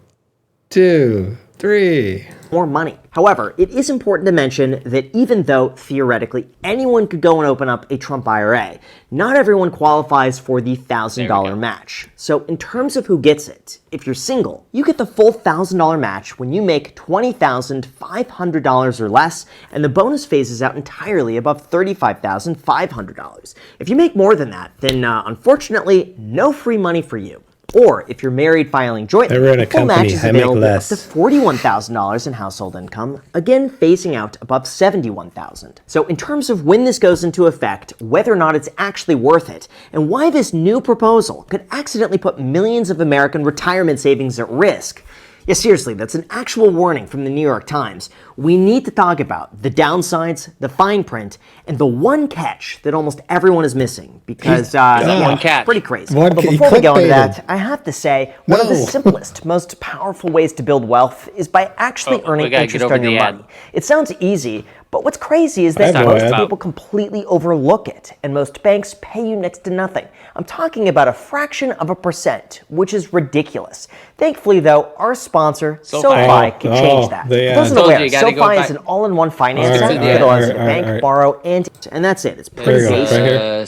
2, 3. more money. However, it is important to mention that even though theoretically anyone could go and open up a Trump IRA, not everyone qualifies for the $1,000 match. So in terms of who gets it, if you're single, you get the full $1,000 match when you make $20,500 or less, and the bonus phases out entirely above $35,500. If you make more than that, then unfortunately, no free money for you. Or if you're married filing jointly, the full match is available up to $41,000 in household income, again phasing out above $71,000. So in terms of when this goes into effect, whether or not it's actually worth it, and why this new proposal could accidentally put millions of American retirement savings at risk, yeah, seriously, that's an actual warning from the New York Times. We need to talk about the downsides, the fine print, and the one catch that almost everyone is missing. Because, one catch. It's pretty crazy. One But ca- before we go into clickbaited. that, I have to say, one of the simplest, most powerful ways to build wealth is by actually we earning gotta interest get over on your the ad. money. It sounds easy, but what's crazy is that I have no most ad. people completely overlook it, and most banks pay you next to nothing. I'm talking about a fraction of a percent, which is ridiculous. Thankfully, though, our sponsor, SoFi, can change that. For those Told unaware, you, gotta go SoFi back. is an all-in-one finance All app right, that all allows right, you to all bank, right. borrow, and that's it. It's There pretty you go, basic. right here.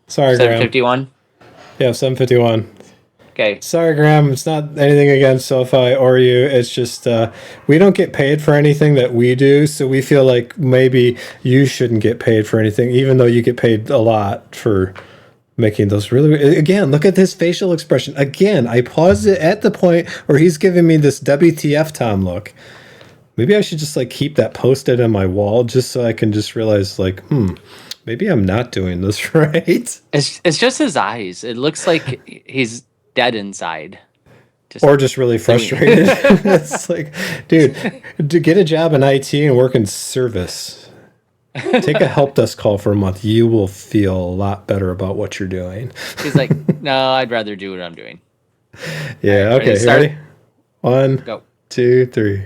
751. Yeah, 751. Okay. Sorry, Graham. It's not anything against SoFi or you. It's just we don't get paid for anything that we do, so we feel like maybe you shouldn't get paid for anything, even though you get paid a lot for making those really. Again, look at this facial expression. Again, I paused it at the point where he's giving me this WTF Tom look. Maybe I should just like keep that posted on my wall just so I can just realize like, maybe I'm not doing this right. It's just his eyes. It looks like he's dead inside. Or just really frustrated. It's like, dude, to get a job in IT and work in service, take a help desk call for a month. You will feel a lot better about what you're doing. He's like, no, I'd rather do what I'm doing. Yeah, All right, okay, you start. ready? 1, Go. 2, 3.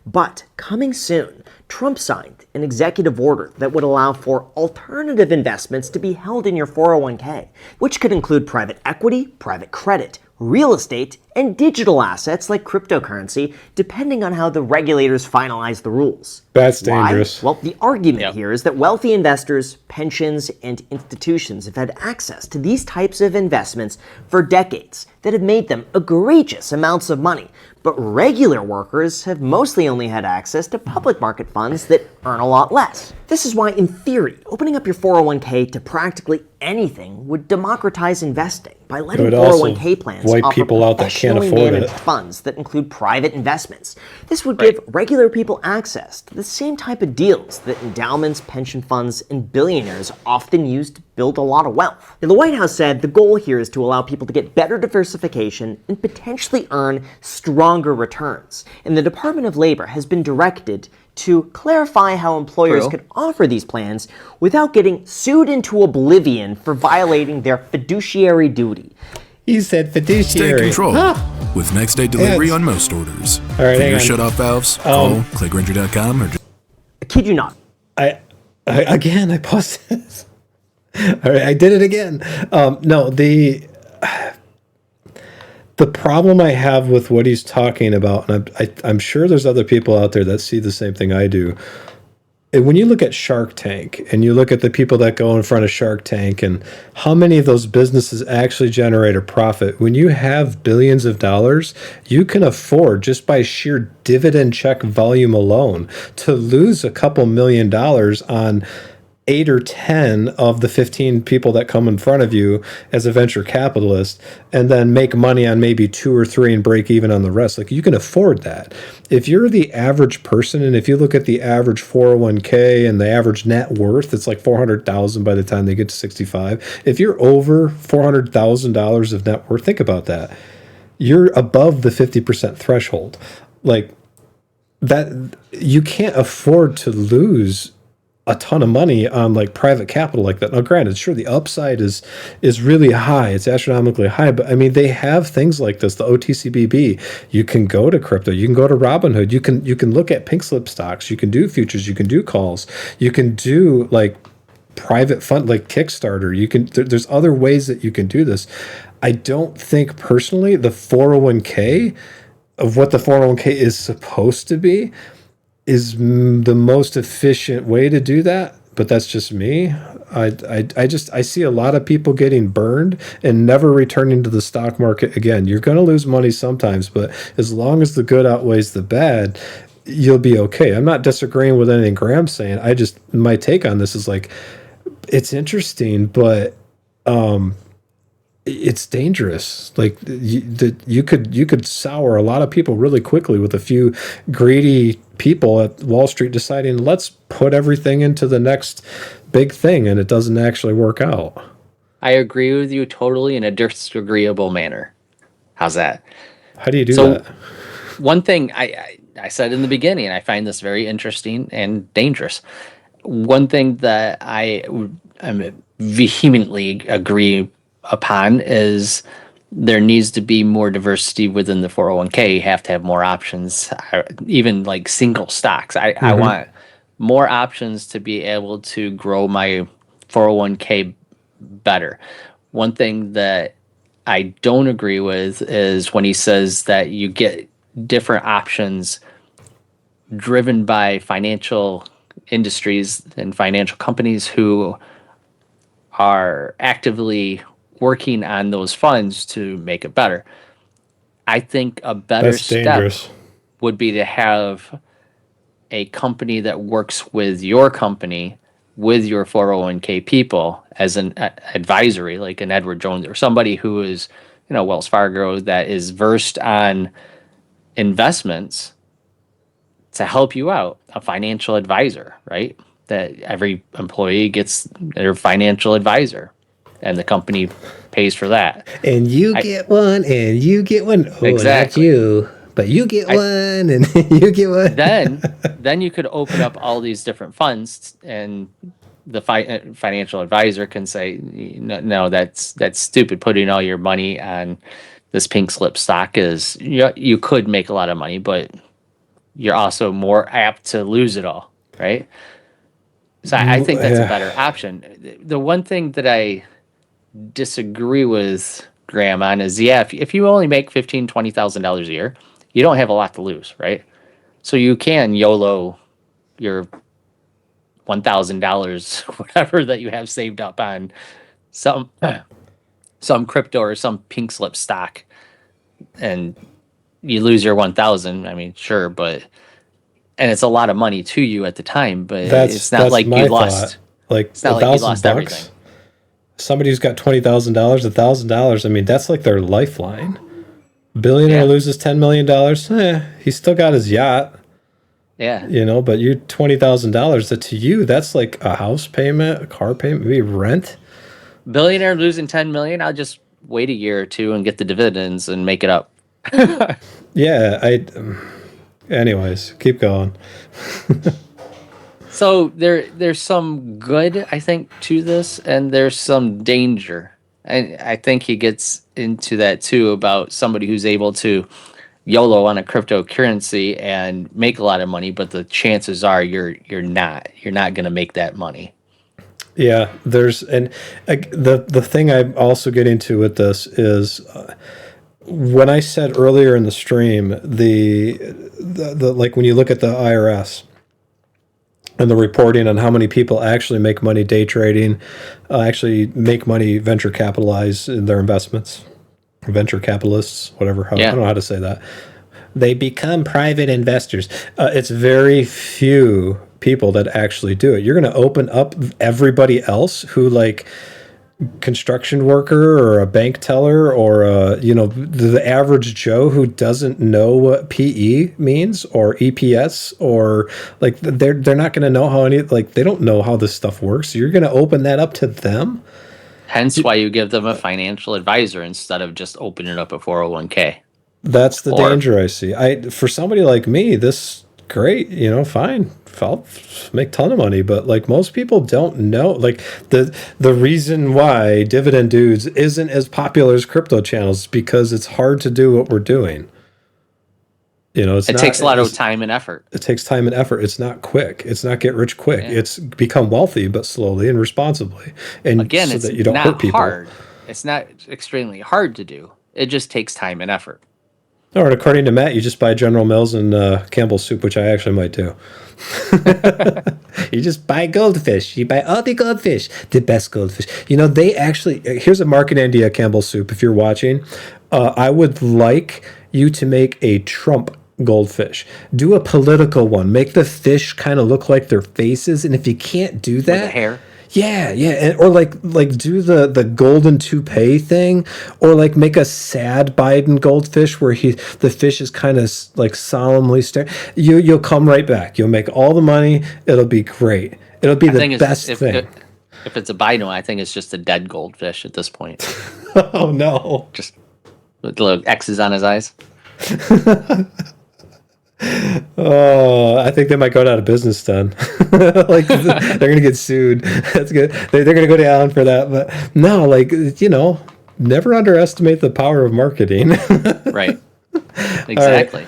But coming soon, Trump signed an executive order that would allow for alternative investments to be held in your 401k, which could include private equity, private credit, real estate, and digital assets like cryptocurrency, depending on how the regulators finalize the rules. That's Why? dangerous. Well, the argument here is that wealthy investors, pensions, and institutions have had access to these types of investments for decades that have made them egregious amounts of money. But regular workers have mostly only had access to public market funds that earn a lot less. This is why, in theory, opening up your 401k to practically anything would democratize investing by letting It would also 401k plans wipe offer people out that can't professionally afford managed it. funds that include private investments. This would give regular people access to the same type of deals that endowments, pension funds, and billionaires often use to build a lot of wealth. Now, the White House said the goal here is to allow people to get better diversification and potentially earn stronger returns. And the Department of Labor has been directed to clarify how employers could offer these plans without getting sued into oblivion for violating their fiduciary duty. He said Stay fiduciary. control with next day delivery on most orders. All right, For hang your on. shut-off valves, call clickgranger.com or just I kid you not. I paused this. All right, I did it again. No, the problem I have with what he's talking about, and I'm sure there's other people out there that see the same thing I do. And when you look at Shark Tank and you look at the people that go in front of Shark Tank and how many of those businesses actually generate a profit, when you have billions of dollars, you can afford, just by sheer dividend check volume alone, to lose a couple $1 million on 8 or 10 of the 15 people that come in front of you as a venture capitalist, and then make money on maybe 2 or 3 and break even on the rest. Like, you can afford that. If you're the average person, and if you look at the average 401k and the average net worth, it's like $400,000 by the time they get to 65. If you're over $400,000 of net worth, think about that. You're above the 50% threshold. Like, that, you can't afford to lose a ton of money on like private capital like that. Now, granted, sure, the upside is really high. It's astronomically high, but I mean, they have things like this, the OTCBB. You can go to crypto. You can go to Robinhood. You can look at pink slip stocks. You can do futures. You can do calls. You can do like private fund like Kickstarter. You can there's other ways that you can do this. I don't think personally the 401k of what the 401k is supposed to be is the most efficient way to do that, but that's just me. I see a lot of people getting burned and never returning to the stock market again. You're going to lose money sometimes, but as long as the good outweighs the bad, you'll be okay. I'm not disagreeing with anything Graham's saying. My take on this is like, it's interesting, but it's dangerous. Like you could sour a lot of people really quickly with a few greedy people at Wall Street deciding, let's put everything into the next big thing, and it doesn't actually work out. I agree with you totally in a disagreeable manner. How's that? How do you do that? One thing I said in the beginning, I find this very interesting and dangerous. One thing that I vehemently agree upon is there needs to be more diversity within the 401k. You have to have more options, even like single stocks. I want more options to be able to grow my 401k better. One thing that I don't agree with is when he says that you get different options driven by financial industries and financial companies who are actively working on those funds to make it better. I think a better step would be to have a company that works with your company, with your 401k people as an advisory, like an Edward Jones or somebody who is, Wells Fargo, that is versed on investments to help you out, a financial advisor, right? That every employee gets their financial advisor and the company pays for that. And you get one, and you get one. Oh, exactly. Not you, but you get one, and you get one. Then you could open up all these different funds, and the financial advisor can say, no, that's stupid. Putting all your money on this pink slip stock is, you could make a lot of money, but you're also more apt to lose it all, right? So I think that's a better option. The one thing that I disagree with Graham on is, if you only make $15,000, $20,000 a year, you don't have a lot to lose, right? So you can YOLO your $1,000, whatever that you have saved up on some crypto or some pink slip stock, and you lose your 1,000. I mean, sure, but and it's a lot of money to you at the time, but it's not like you lost. Like it's not like you lost $1,000. everything. Somebody who's got $20,000, $1,000. I mean, that's like their lifeline. Billionaire loses $10 million. He's still got his yacht. Yeah. But you $20,000. That to you, that's like a house payment, a car payment, maybe rent. Billionaire losing 10 million. I'll just wait a year or two and get the dividends and make it up. Yeah. Anyways, keep going. So there's some good, I think, to this, and there's some danger. And I think he gets into that too, about somebody who's able to YOLO on a cryptocurrency and make a lot of money, but the chances are you're not going to make that money. Yeah, the thing I also get into with this is when I said earlier in the stream, the like when you look at the IRS and the reporting on how many people actually make money day trading, actually make money venture capitalize in their investments, venture capitalists, whatever. I don't know how to say that. They become private investors. It's very few people that actually do it. You're going to open up everybody else who like construction worker or a bank teller or the average Joe who doesn't know what PE means or EPS or like they're not going to know how they don't know how this stuff works. So you're going to open that up to them. Hence why you give them a financial advisor instead of just opening up a 401k. That's the danger I see. For somebody like me, this great, fine. I'll make a ton of money. But like most people don't know, like the reason why Dividend Dudes isn't as popular as crypto channels is because it's hard to do what we're doing. It takes a lot of time and effort. It takes time and effort. It's not quick. It's not get rich quick. Yeah. It's become wealthy, but slowly and responsibly. And Again, so it's that you don't not hurt people. hard. It's not extremely hard to do. It just takes time and effort. Or according to Matt, you just buy General Mills and Campbell's soup, which I actually might do. You just buy goldfish. You buy all the goldfish, the best goldfish. They actually, here's a market idea, Campbell's soup. If you're watching, I would like you to make a Trump goldfish. Do a political one. Make the fish kind of look like their faces. And if you can't do that, With the hair. Yeah, or like do the golden toupee thing, or like make a sad Biden goldfish where the fish is kind of like solemnly staring. You'll come right back. You'll make all the money. It'll be great. It'll be the best thing. If it's a Biden, I think it's just a dead goldfish at this point. Oh no! Just with little X's on his eyes. Oh, I think they might go out of business then. Like they're gonna get sued. That's good. They're gonna go down for that. But no, never underestimate the power of marketing. Right. Exactly.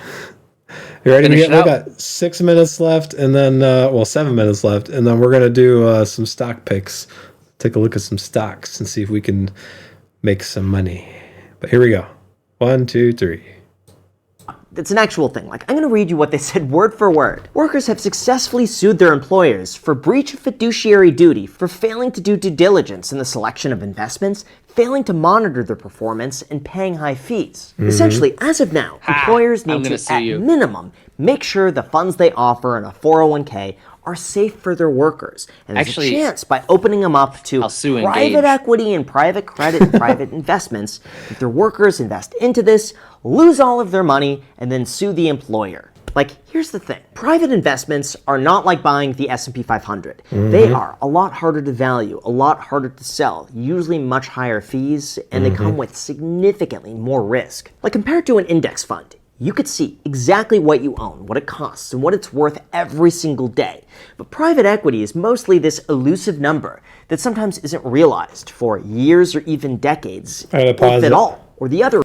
You ready? We Finish it got 6 minutes left, and then 7 minutes left, and then we're gonna do some stock picks. Take a look at some stocks and see if we can make some money. But here we go. 1, 2, 3. It's an actual thing. I'm going to read you what they said word for word. Workers have successfully sued their employers for breach of fiduciary duty, for failing to do due diligence in the selection of investments, failing to monitor their performance, and paying high fees. Essentially, as of now, employers need to, at minimum, make sure the funds they offer in a 401k are safe for their workers. And there's a chance by opening them up to private equity and private credit and private investments, that their workers invest into this, lose all of their money, and then sue the employer. Here's the thing. Private investments are not like buying the S&P 500. They are a lot harder to value, a lot harder to sell, usually much higher fees, and they come with significantly more risk. Compared to an index fund, you could see exactly what you own, what it costs, and what it's worth every single day. But private equity is mostly this elusive number that sometimes isn't realized for years or even decades, if at all. Or the other.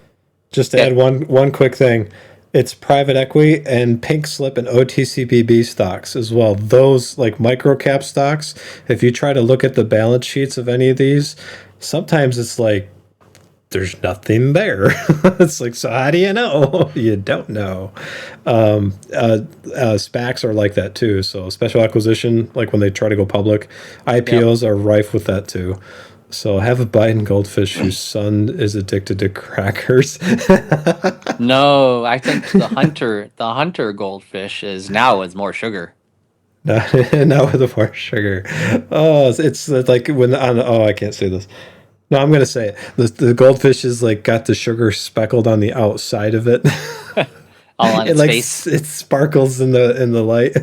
Just to add one quick thing. It's private equity and pink slip and OTCBB stocks as well. Those micro cap stocks, if you try to look at the balance sheets of any of these, sometimes it's there's nothing there. It's so how do you know? You don't know. SPACs are like that too. So special acquisition, when they try to go public, IPOs are rife with that too. So have a Biden goldfish whose son is addicted to crackers. No, I think the hunter goldfish is now with more sugar. Not with more sugar. Oh, it's like when I can't say this. No, I'm gonna say it. The goldfish is got the sugar speckled on the outside of it. All on its face. It sparkles in the light.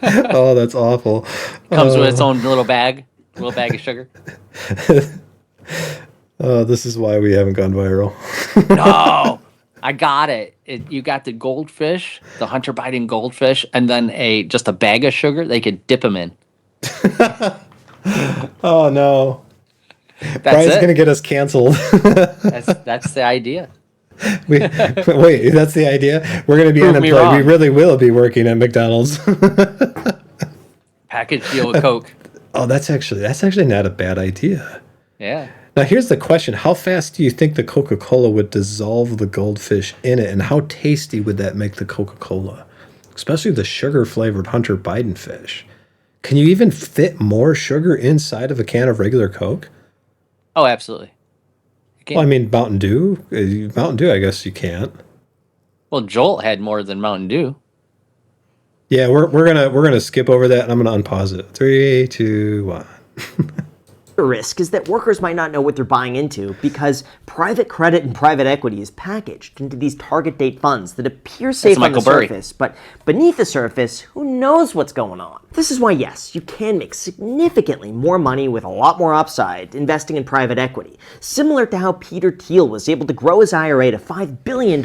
Oh, that's awful. Comes with its own little bag of sugar. This is why we haven't gone viral. No, I got it. You got the goldfish, the Hunter Biden goldfish, and then just a bag of sugar. They could dip them in. Oh no. Brian's gonna get us canceled. That's the idea. Wait, that's the idea? We're gonna be unemployed. We really will be working at McDonald's. Package deal with Coke. Oh, that's actually not a bad idea. Yeah. Now here's the question: how fast do you think the Coca-Cola would dissolve the goldfish in it, and how tasty would that make the Coca-Cola? Especially the sugar-flavored Hunter Biden fish. Can you even fit more sugar inside of a can of regular Coke? Oh, absolutely. Well, I mean, Mountain Dew, I guess you can't. Well, Jolt had more than Mountain Dew. Yeah, we're gonna skip over that, and I'm gonna unpause it. 3, 2, 1. The risk is that workers might not know what they're buying into because private credit and private equity is packaged into these target date funds that appear safe on the surface, but beneath the surface, who knows what's going on? This is why, yes, you can make significantly more money with a lot more upside investing in private equity, similar to how Peter Thiel was able to grow his IRA to $5 billion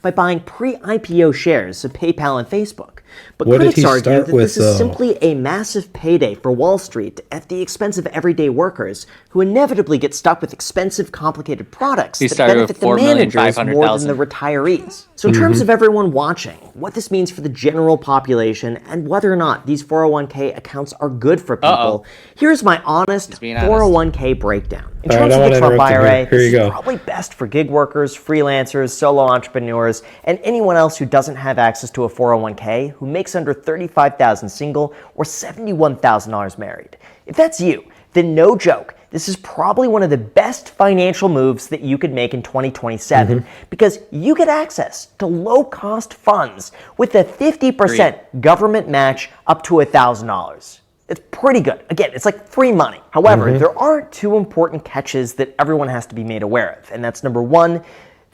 by buying pre-IPO shares of PayPal and Facebook. But What did critics he argue start that with, this is though? simply a massive payday for Wall Street at the expense of everyday workers who inevitably get stuck with expensive, complicated products He that started with benefit the managers more than the 4,500,000. retirees. So in terms of everyone watching, what this means for the general population and whether or not these 401k accounts are good for people, here's my honest being honest. 401k breakdown. In All right, terms I of don't the wanna Trump interrupt him IRA, here. Here this you is go. probably best for gig workers, freelancers, solo entrepreneurs, and anyone else who doesn't have access to a 401k who makes under $35,000 single or $71,000 married. If that's you, then no joke, this is probably one of the best financial moves that you could make in 2027 because you get access to low-cost funds with a 50% government match up to $1,000. It's pretty good. Again, it's like free money. However, there are two important catches that everyone has to be made aware of, and that's number one,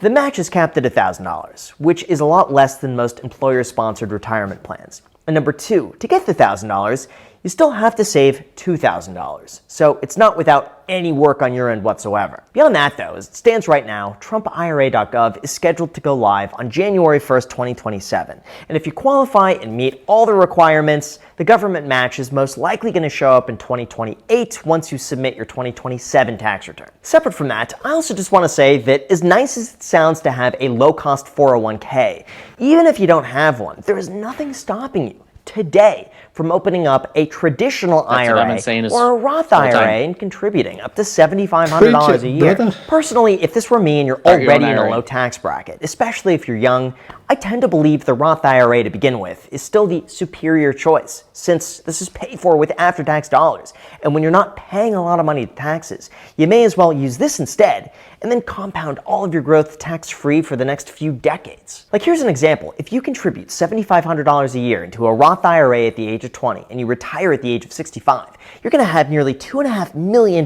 the match is capped at $1,000, which is a lot less than most employer-sponsored retirement plans. And number two, to get the $1,000, you still have to save $2,000. So it's not without any work on your end whatsoever. Beyond that though, as it stands right now, TrumpIRA.gov is scheduled to go live on January 1st, 2027. And if you qualify and meet all the requirements, the government match is most likely going to show up in 2028 once you submit your 2027 tax return. Separate from that, I also just want to say that as nice as it sounds to have a low-cost 401k, even if you don't have one, there is nothing stopping you today from opening up a traditional That's what I've IRA been saying is or a Roth all the time. IRA and contributing up to $7,500 Preach a it, year. brother. Personally, if this were me and you're Start your own already in a IRA. low tax bracket, especially if you're young, I tend to believe the Roth IRA to begin with is still the superior choice, since this is paid for with after-tax dollars. And when you're not paying a lot of money to taxes, you may as well use this instead and then compound all of your growth tax-free for the next few decades. Like here's an example. If you contribute $7,500 a year into a Roth IRA at the age of 20 and you retire at the age of 65, you're going to have nearly $2.5 million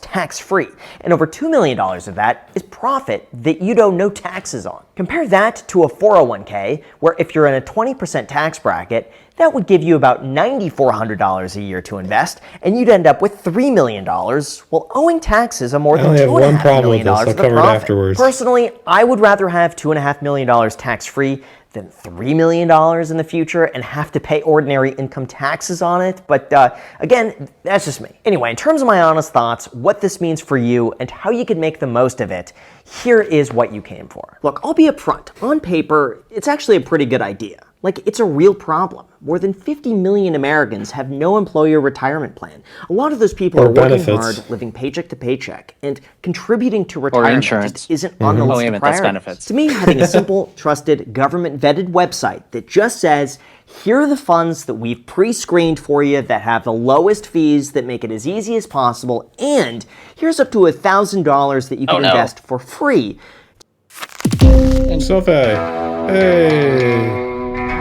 tax-free. And over $2 million of that is profit that you'd owe no taxes on. Compare that to a 401k, where if you're in a 20% tax bracket, that would give you about $9,400 a year to invest, and you'd end up with $3 million while owing taxes on more than only have one $2.5 problem with million this. I'll of the cover it profit. afterwards. Personally, I would rather have $2.5 million tax-free than $3 million in the future and have to pay ordinary income taxes on it. But again, that's just me. Anyway, in terms of my honest thoughts, what this means for you and how you can make the most of it, here is what you came for. Look, I'll be upfront. On paper, it's actually a pretty good idea. Like, it's a real problem. More than 50 million Americans have no employer retirement plan. A lot of those people Or are working benefits. hard, living paycheck to paycheck, and contributing to retirement insurance. just isn't on the Oh, list wait a of minute, that's priorities. benefits. To me, having a simple, trusted, government-vetted website that just says, here are the funds that we've pre-screened for you that have the lowest fees that make it as easy as possible, and here's up to $1,000 that you can Oh, no. invest for free. Sophie. Hey.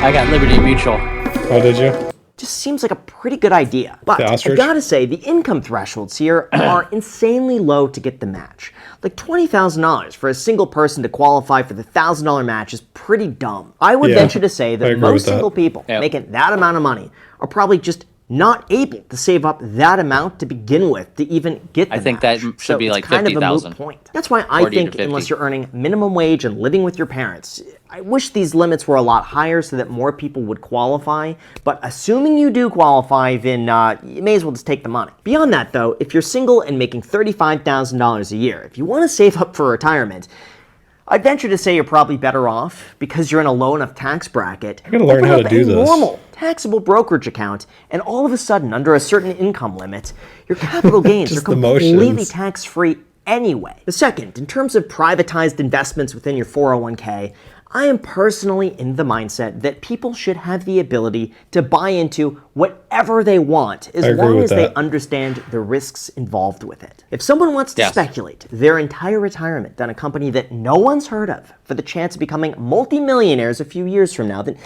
I got Liberty Mutual. Oh, did you? Just seems like a pretty good idea. But The I ostrich? gotta say, the income thresholds here are insanely low to get the match. Like $20,000 for a single person to qualify for the $1,000 match is pretty dumb. I would Yeah, venture to say I that agree most with that. single people Yep. making that amount of money are probably just not able to save up that amount to begin with to even get the I think match. that should So be it's like kind of a moot 50,000. point. That's why I 40 to think 50. unless you're earning minimum wage and living with your parents, I wish these limits were a lot higher so that more people would qualify. But assuming you do qualify, then you may as well just take the money. Beyond that, though, if you're single and making $35,000 a year, if you want to save up for retirement, I'd venture to say you're probably better off because you're in a low enough tax bracket. I gotta learn Open how up to do a this. normal taxable brokerage account, and all of a sudden, under a certain income limit, your capital gains are Just the completely motions. tax-free anyway. The second, in terms of privatized investments within your 401k, I am personally in the mindset that people should have the ability to buy into whatever they want as I agree long with as they that. understand the risks involved with it. If someone wants to Yes. speculate their entire retirement on a company that no one's heard of for the chance of becoming multimillionaires a few years from now, then,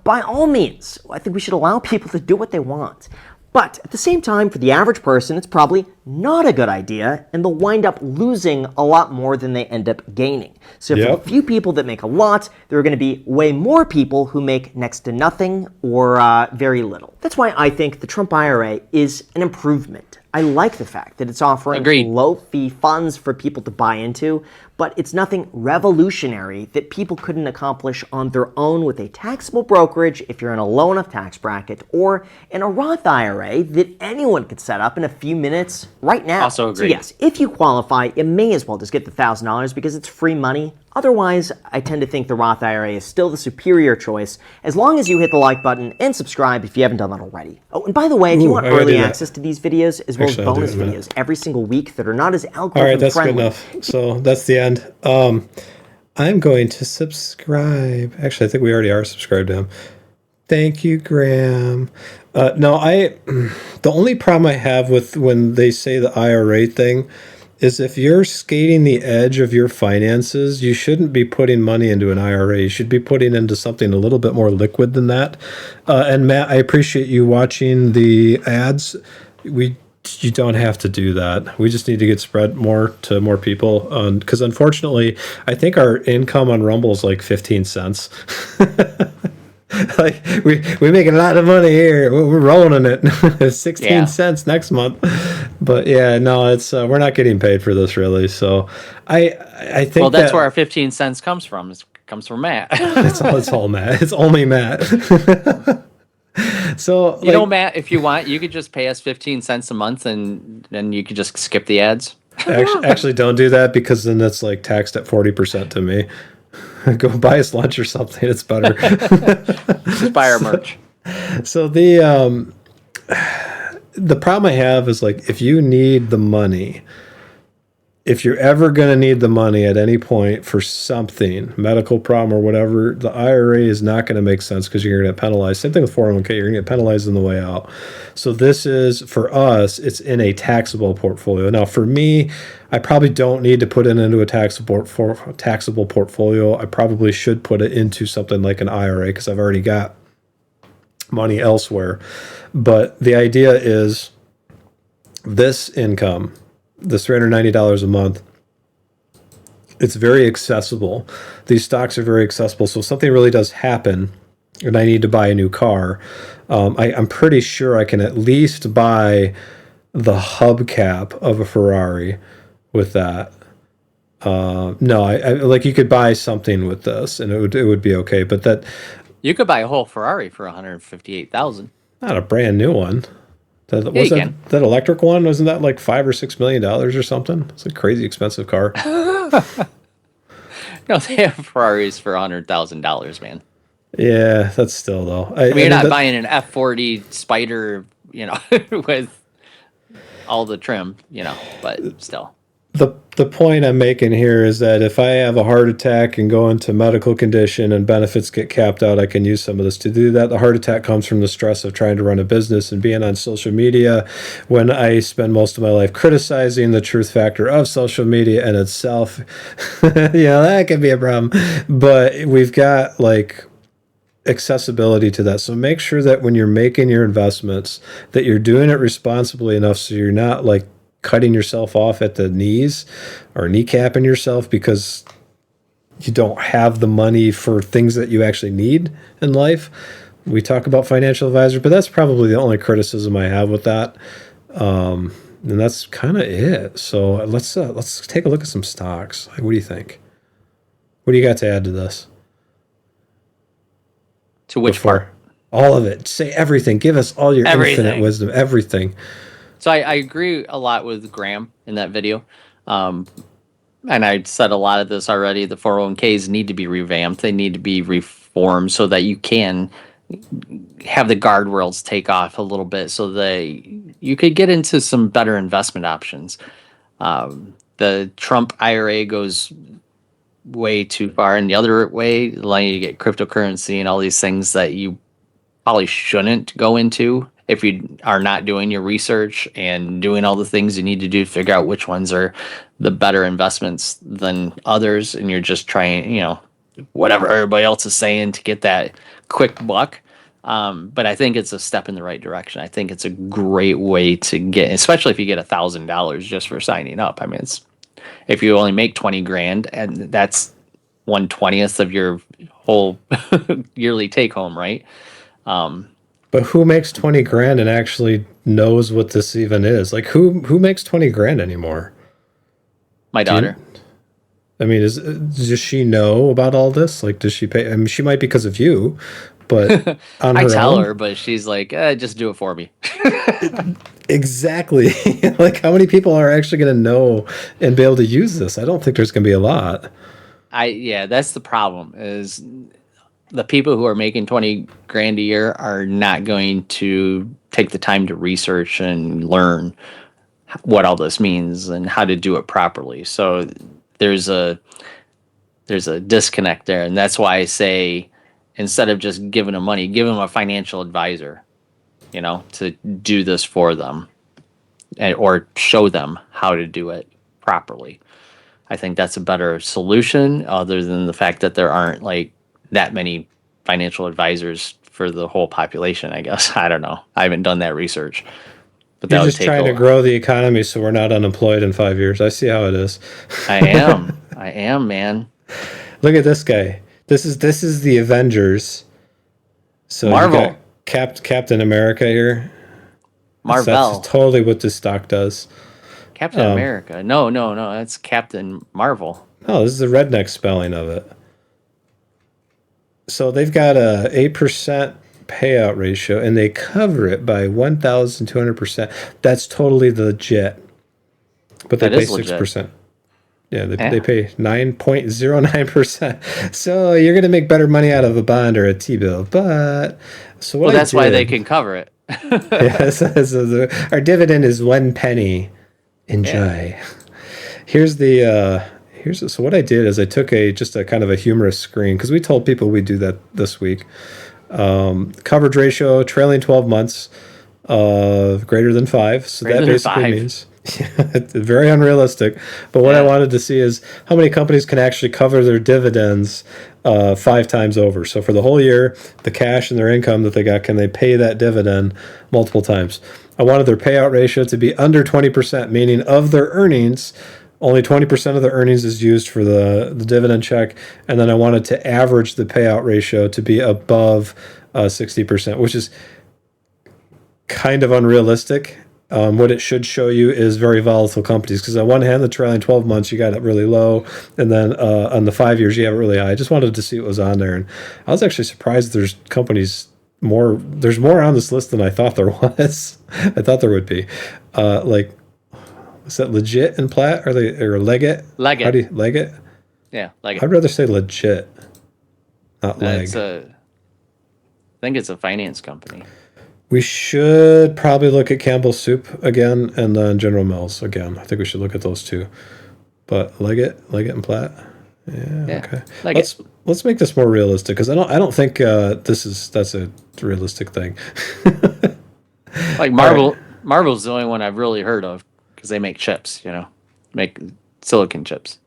by all means, I think we should allow people to do what they want. But at the same time, for the average person, it's probably not a good idea, and they'll wind up losing a lot more than they end up gaining. So for the few people that make a lot, there are going to be way more people who make next to nothing or very little. That's why I think the Trump IRA is an improvement. I like the fact that it's offering low-fee funds for people to buy into, but it's nothing revolutionary that people couldn't accomplish on their own with a taxable brokerage if you're in a low enough tax bracket, or in a Roth IRA that anyone could set up in a few minutes right now. Also agree. So yes, if you qualify, you may as well just get the $1,000 because it's free money. Otherwise, I tend to think the Roth IRA is still the superior choice, as long as you hit the like button and subscribe if you haven't done that already. Oh, and by the way, if you want early access to these videos, as well as bonus videos every single week that are not as algorithm All right, that's friendly. good enough. So that's the end. I'm going to subscribe. Actually, I think we already are subscribed to him. Thank you, Graham. The only problem I have with when they say the IRA thing is if you're skating the edge of your finances, you shouldn't be putting money into an IRA. You should be putting into something a little bit more liquid than that. And Matt, I appreciate you watching the ads. You don't have to do that. We just need to get spread more to more people. Because unfortunately, I think our income on Rumble is like 15 cents. Like we making a lot of money here. We're rolling in it. It's 16 cents next month. But yeah, no, it's we're not getting paid for this really. So I think that's where our 15 cents comes from. It comes from Matt. it's all Matt. It's only Matt. So you know, Matt, if you want, you could just pay us 15 cents a month, and then you could just skip the ads. Actually, don't do that because then that's like taxed at 40% to me. Go buy us lunch or something. It's better. Just buy our merch. So the problem I have is like if you need the money, if you're ever going to need the money at any point for something, medical problem or whatever, the IRA is not going to make sense because you're going to get penalized. Same thing with 401k, you're going to get penalized on the way out. So this is, for us, it's in a taxable portfolio. Now, for me, I probably don't need to put it into a taxable portfolio. I probably should put it into something like an IRA because I've already got money elsewhere. But the idea is this income, this $390 a month, it's very accessible. These stocks are very accessible. So if something really does happen and I need to buy a new car, I'm pretty sure I can at least buy the hubcap of a Ferrari with that. No, I like you could buy something with this and it would be okay. But that you could buy a whole Ferrari for $158,000. Not a brand new one. That electric one? Wasn't that like $5 or $6 million or something? It's a crazy expensive car. No, they have Ferraris for $100,000, man. Yeah, that's still though. I mean, you're not buying an F40 Spider, with all the trim, but still. The point I'm making here is that if I have a heart attack and go into medical condition and benefits get capped out, I can use some of this to do that. The heart attack comes from the stress of trying to run a business and being on social media when I spend most of my life criticizing the truth factor of social media in itself. That can be a problem. But we've got like accessibility to that. So make sure that when you're making your investments that you're doing it responsibly enough so you're not like cutting yourself off at the knees or kneecapping yourself because you don't have the money for things that you actually need in life. We talk about financial advisor, but that's probably the only criticism I have with that. And that's kind of it. So let's take a look at some stocks. Like, what do you think? What do you got to add to this? To which part? All of it. Say everything. Give us all your infinite wisdom. Everything. So I agree a lot with Graham in that video. And I said a lot of this already. The 401ks need to be revamped. They need to be reformed so that you can have the guardrails take off a little bit so that you could get into some better investment options. The Trump IRA goes way too far in the other way, allowing you to get cryptocurrency and all these things that you probably shouldn't go into if you are not doing your research and doing all the things you need to do to figure out which ones are the better investments than others, and you're just trying, whatever everybody else is saying to get that quick buck. But I think it's a step in the right direction. I think it's a great way to get, especially if you get $1,000 just for signing up. I mean, it's if you only make 20 grand, and that's 1/20th of your whole yearly take home, right? But who makes 20 grand and actually knows what this even is? Like who makes 20 grand anymore? My daughter. I mean, does she know about all this? Like, does she pay? I mean, she might because of you, but on I her tell own? her, but she's like, just do it for me. Exactly. Like, how many people are actually going to know and be able to use this? I don't think there's going to be a lot. Yeah, that's the problem is the people who are making 20 grand a year are not going to take the time to research and learn what all this means and how to do it properly. So there's a disconnect there, and that's why I say instead of just giving them money, give them a financial advisor, to do this for them or show them how to do it properly. I think that's a better solution other than the fact that there aren't like that many financial advisors for the whole population, I guess. I don't know. I haven't done that research. But that You're would just take trying a to grow the economy so we're not unemployed in 5 years. I see how it is. I am, man. Look at this guy. This is the Avengers. So Marvel. you got Captain America here. Marvel. That's totally what this stock does. Captain America. No. That's Captain Marvel. Oh, this is the redneck spelling of it. So they've got a 8% payout ratio, and they cover it by 1,200%. That's totally legit. But they That pay is legit. 6%. Yeah, they pay 9.09%. So you're going to make better money out of a bond or a T-bill. But so what That's why they can cover it. Yeah, so our dividend is 1 penny. Enjoy. Yeah. So what I did is I took just a kind of a humorous screen because we told people we'd do that this week. Coverage ratio trailing 12 months of greater than 5. So Greater that than basically 5. means it's very unrealistic. But what I wanted to see is how many companies can actually cover their dividends 5 times over. So for the whole year, the cash and their income that they got, can they pay that dividend multiple times? I wanted their payout ratio to be under 20%, meaning of their earnings, only 20% of the earnings is used for the dividend check. And then I wanted to average the payout ratio to be above 60%, which is kind of unrealistic. What it should show you is very volatile companies, because on one hand, the trailing 12 months, you got it really low, and then on the 5 years, you have it really high. I just wanted to see what was on there, and I was actually surprised there's more on this list than I thought there was. I thought there would be. Is that legit and Platt? Or Leggett? Leggett. How do you Leggett? Yeah, like I'd rather say legit, not leg. I think it's a finance company. We should probably look at Campbell's Soup again, and then General Mills again. I think we should look at those two. But Leggett and Platt. Yeah. Okay. Let's make this more realistic, because I don't think that's a realistic thing. Like Marvel. Right. Marvel's the only one I've really heard of because they make chips. Make silicon chips.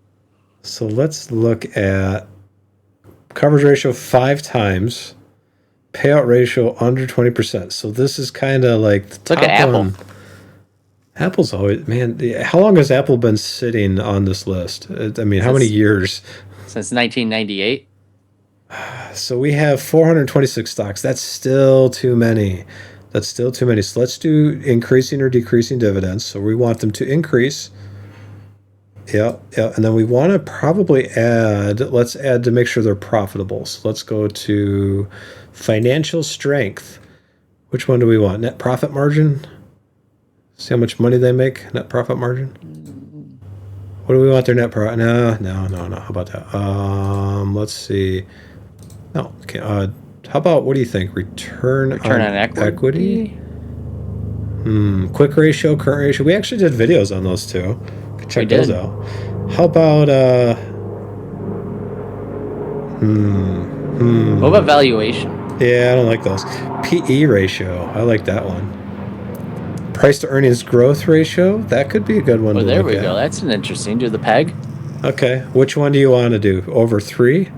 So let's look at coverage ratio 5 times. Payout ratio under 20%. So this is kind of like the top look at Apple. one. Apple's always, man. How long has Apple been sitting on this list? I mean, how many years? Since 1998. So we have 426 stocks. That's still too many. So let's do increasing or decreasing dividends. So we want them to increase. Yeah. And then we want to probably let's add to make sure they're profitable. So let's go to financial strength. Which one do we want? Net profit margin? See how much money they make? Net profit margin? What do we want their net profit? No. How about that? Let's see. No. Okay. How about, what do you think? Return on equity? Quick ratio, current ratio. We actually did videos on those two. Check those out. How about What about valuation? Yeah, I don't like those. PE ratio. I like that one. Price to earnings growth ratio. That could be a good one to look at. There we go. That's an interesting. Do the PEG. Okay. Which one do you want to do? Over 3?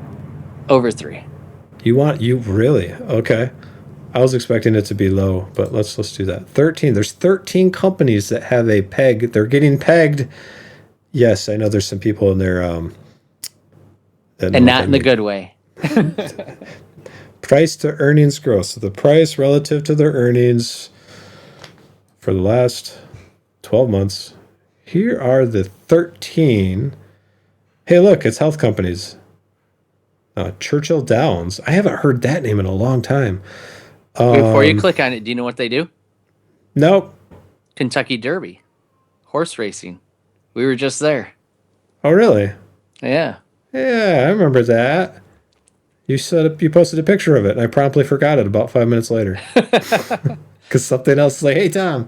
Over 3. You really? Okay. I was expecting it to be low, but let's do that. 13. There's 13 companies that have a peg. They're getting pegged. Yes, I know there's some people in there that And not in the good way. price to earnings growth. So the price relative to their earnings for the last 12 months. Here are the 13. Hey, look, it's health companies. Churchill Downs. I haven't heard that name in a long time. Before you click on it, do you know what they do? Nope. Kentucky Derby, horse racing. We were just there. Oh, really? Yeah. Yeah, I remember that. You posted a picture of it, and I promptly forgot it about 5 minutes later. Because something else is like, hey, Tom,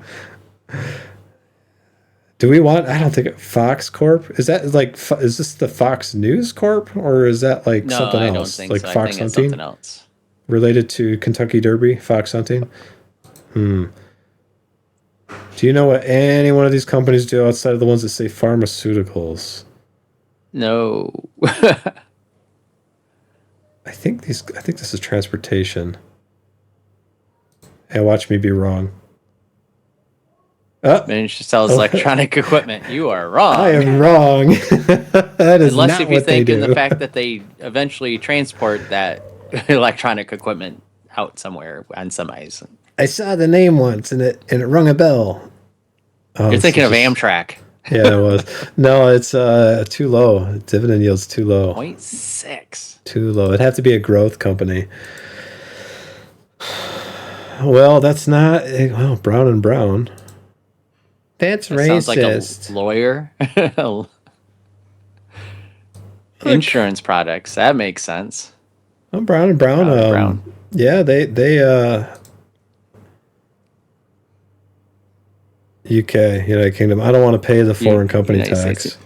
do we want, I don't think, Fox Corp? Is that like, is this the Fox News Corp? Or is that like something else? No, I don't think like so. Fox I think Hunting? it's something else. Related to Kentucky Derby, Fox Hunting? Do you know what any one of these companies do outside of the ones that say pharmaceuticals? No. I think this is transportation. And watch me be wrong. Managed to sell electronic equipment. You are wrong. I am wrong. That is Unless not if you what they think in do. the fact that they eventually transport that electronic equipment out somewhere on semis. I saw the name once and it rung a bell. Oh, You're thinking of just- Amtrak. Yeah, it was. No, it's too low. Dividend yield's too low. 0.6. Too low. It'd have to be a growth company. Well, that's not. Well, Brown and Brown. That's That racist. sounds like a lawyer. Insurance products. That makes sense. Oh, Brown and Brown. Brown and Brown. Yeah, they UK, United Kingdom. I don't want to pay the foreign company United tax. States.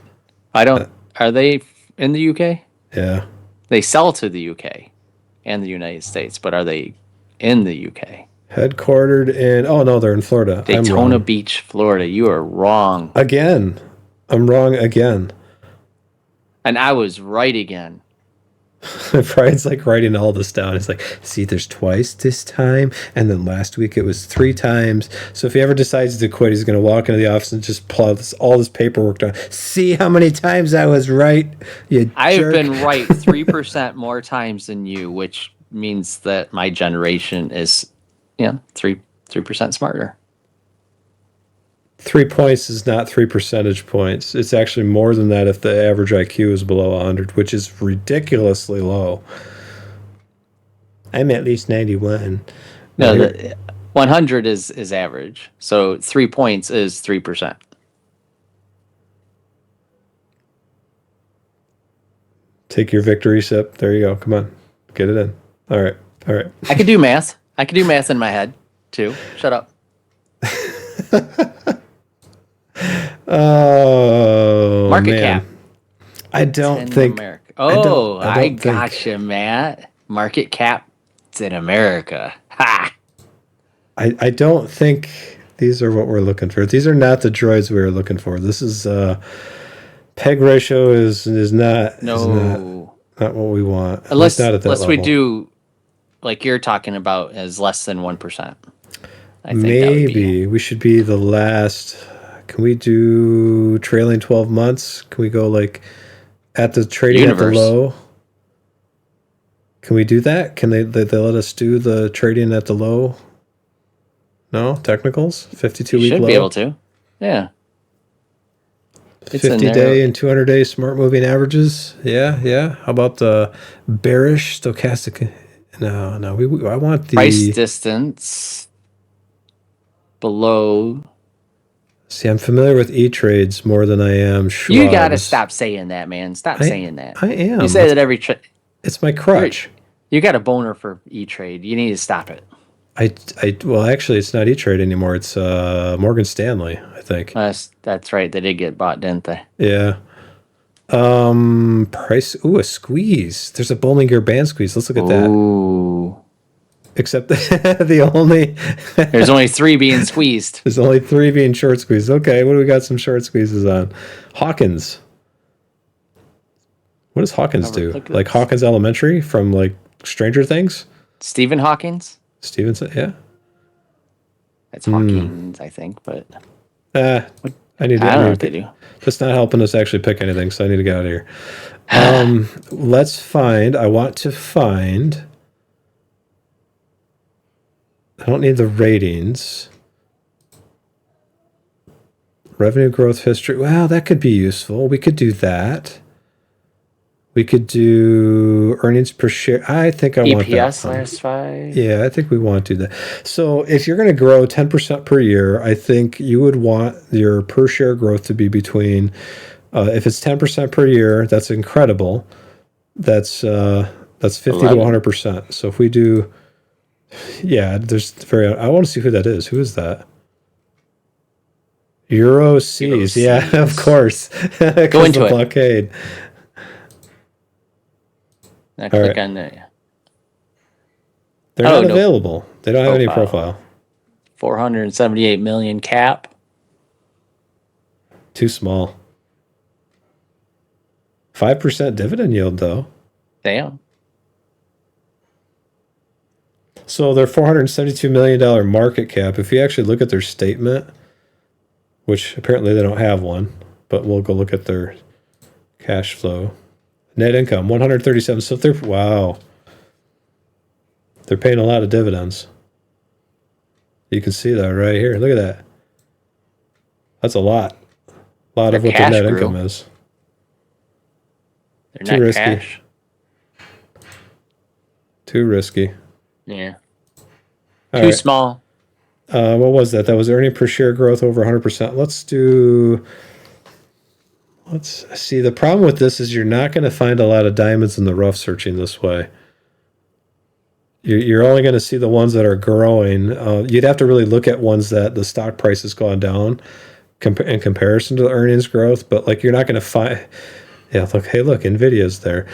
I don't. Are they in the UK? Yeah. They sell to the UK and the United States, but are they in the UK? Headquartered in, oh no, they're in Florida. I'm Daytona wrong. Beach, Florida. You are wrong. Again. I'm wrong again. And I was right again. Brian's like writing all this down. It's like, see, there's twice this time, and then last week it was 3 times. So if he ever decides to quit, he's going to walk into the office and just plow all this paperwork down. See how many times I was right, you I've jerk. been right 3% more times than you, which means that my generation is, 3% smarter. 3 points is not 3 percentage points. It's actually more than that if the average IQ is below 100, which is ridiculously low. I'm at least 91. No, the 100 is average. So 3 points is 3%. Take your victory sip. There you go. Come on. Get it in. All right. I could do math. I could do math in my head, too. Shut up. Oh, Market man. cap. I don't in think. America. Oh, I I don't think- gotcha, Matt. Market cap in America. Ha! I don't think these are what we're looking for. These are not the droids we were looking for. This is peg ratio is not No. not what we want. At Unless least not at that we level. do, like you're talking about, as less than 1%. I think that would be. Maybe we should be the last. Can we do trailing 12 months? Can we go like at the trading Universe. at the low? Can we do that? Can they let us do the trading at the low? No, technicals? 52 You week should low? be able to. Yeah. It's in 50 there. day and 200 day smart moving averages? Yeah. How about the bearish stochastic? No, I want the Price distance below. See, I'm familiar with E-Trades more than I am Schwab's. You got to stop saying that, man. Stop saying that. I am. You say that every It's my crutch. You got a boner for E-Trade. You need to stop it. Well, actually, it's not E-Trade anymore. It's Morgan Stanley, I think. That's right. They did get bought, didn't they? Yeah. Price. Ooh, a squeeze. There's a Bollinger Band squeeze. Let's look at that. Ooh. Except the only There's only 3 being squeezed. there's only 3 being short squeezed. Okay, what do we got? Some short squeezes on. Hawkins. What does Hawkins do? Look at Like this. Hawkins Elementary from like Stranger Things? Stephen Hawkins? Stevenson, yeah. That's Hawkins, I think, but I need to. I don't know what they do. That's not helping us actually pick anything, so I need to get out of here. Let's find. I want to find. I don't need the ratings. Revenue growth history. Well, that could be useful. We could do that. We could do earnings per share. I think I want that. EPS last 5. Yeah, I think we want to do that. So if you're going to grow 10% per year, I think you would want your per share growth to be between, if it's 10% per year, that's incredible. That's 50 to 100%. So if we do, yeah, I want to see who that is. Who is that? Euro Seas. Yeah, of course. Go into it. Blockade. Now click on the. They're not available. They don't have any profile. 478 million cap. Too small. 5% dividend yield, though. Damn. So their $472 million market cap, if you actually look at their statement, which apparently they don't have one, but we'll go look at their cash flow. Net income, 137. So they're, wow. They're paying a lot of dividends. You can see that right here. Look at that. That's a lot. A lot of what their net income is. They're Too risky. Cash. Too risky. Yeah. Too small. What was that? That was earning per share growth over 100%. Let's see. The problem with this is you're not going to find a lot of diamonds in the rough searching this way. You're only going to see the ones that are growing. You'd have to really look at ones that the stock price has gone down in comparison to the earnings growth. But like, you're not going to find. Yeah, look. Hey, look, Nvidia's there.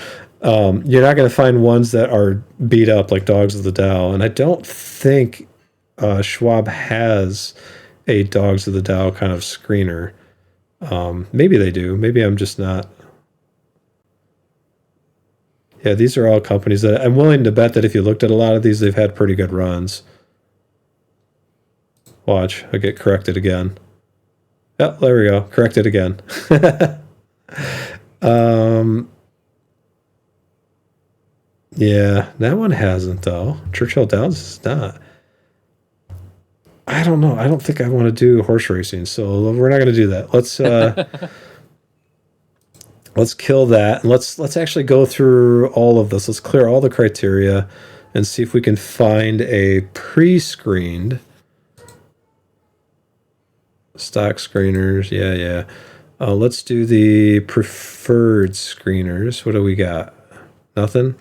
You're not going to find ones that are beat up like dogs of the Dow. And I don't think Schwab has a dogs of the Dow kind of screener. Maybe they do. Maybe I'm just not. Yeah, these are all companies that I'm willing to bet that if you looked at a lot of these, they've had pretty good runs. Watch, I get corrected again. Yep, there we go. Corrected again. Yeah, that one hasn't though. Churchill Downs is not. I don't know. I don't think I want to do horse racing, so we're not going to do that. Let's kill that. And let's actually go through all of this. Let's clear all the criteria and see if we can find a pre-screened stock screeners. Yeah. Let's do the preferred screeners. What do we got? Nothing?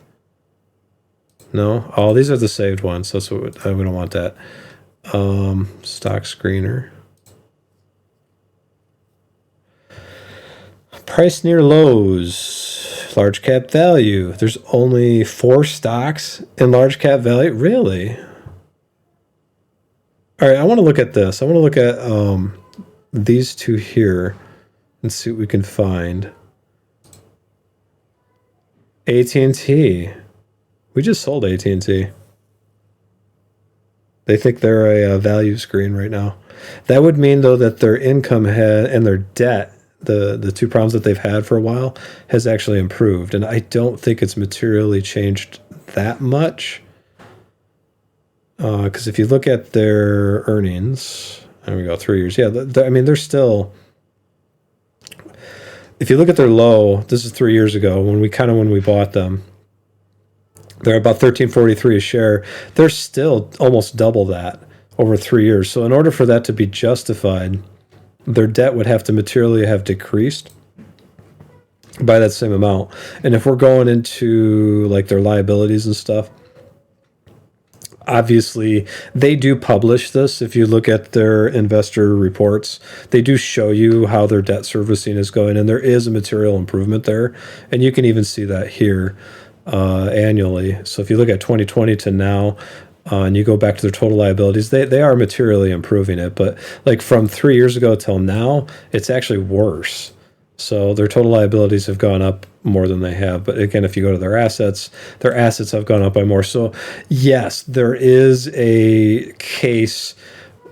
No? Oh, these are the saved ones. That's what we don't want that. Stock screener. Price near lows. Large cap value. There's only 4 stocks in large cap value. Really? All right, I want to look at this. I want to look at these two here and see what we can find. AT&T. We just sold AT&T. They think they're a value screen right now. That would mean, though, that their income and their debt, the two problems that they've had for a while, has actually improved. And I don't think it's materially changed that much. Because if you look at their earnings, there we go, 3 years. Yeah, they're still... If you look at their low, this is 3 years ago, when we bought them, they're about $13.43 a share. They're still almost double that over 3 years. So in order for that to be justified, their debt would have to materially have decreased by that same amount. And if we're going into like their liabilities and stuff, obviously they do publish this. If you look at their investor reports, they do show you how their debt servicing is going, and there is a material improvement there. And you can even see that here annually. So if you look at 2020 to now, and you go back to their total liabilities, they are materially improving it. But like from 3 years ago till now, it's actually worse. So their total liabilities have gone up more than they have. But again, if you go to their assets have gone up by more. So yes, there is a case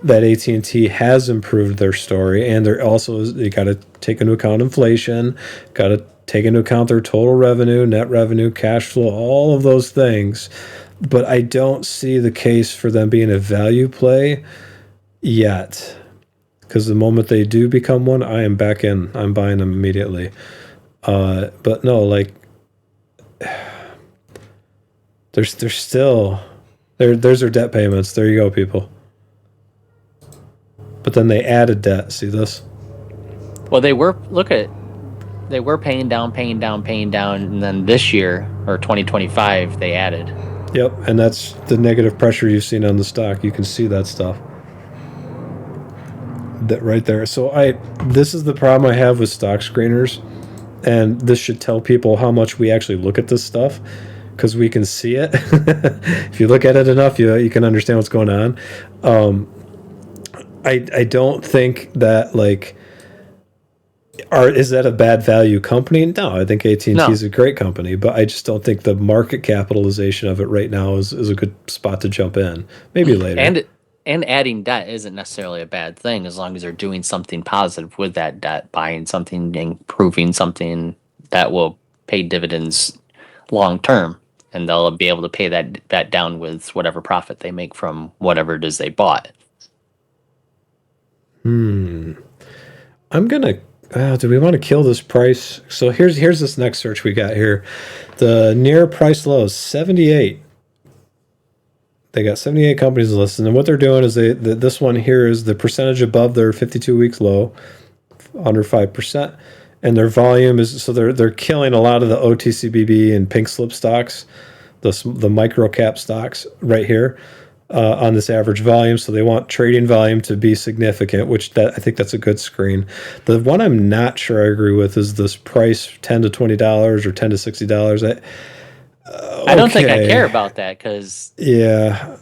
that AT&T has improved their story, and there also is, you got to take into account inflation, got to take into account their total revenue, net revenue, cash flow, all of those things. But I don't see the case for them being a value play yet. Because the moment they do become one, I am back in. I'm buying them immediately. But no, like there's still there's their debt payments. There you go, people. But then they added debt. See this? Well, they were paying down, and then this year or 2025 they added. Yep, and that's the negative pressure you've seen on the stock. You can see that stuff. That right there. So this is the problem I have with stock screeners, and this should tell people how much we actually look at this stuff, because we can see it. If you look at it enough, you can understand what's going on. I don't think that like is that a bad value company? No, I think AT&T is a great company, but I just don't think the market capitalization of it right now is a good spot to jump in. Maybe later. And adding debt isn't necessarily a bad thing as long as they're doing something positive with that debt, buying something, improving something that will pay dividends long term, and they'll be able to pay that down with whatever profit they make from whatever it is they bought. I'm gonna. Do we want to kill this price? So here's this next search we got here. The near price low is 78. They got 78 companies listed, and what they're doing is this one here is the percentage above their 52 weeks low, under 5%, and their volume is, so they're killing a lot of the OTCBB and pink slip stocks, the micro cap stocks right here on this average volume. So they want trading volume to be significant, I think that's a good screen. The one I'm not sure I agree with is this price $10 to $20 or $10 to $60. I don't think I care about that because yeah,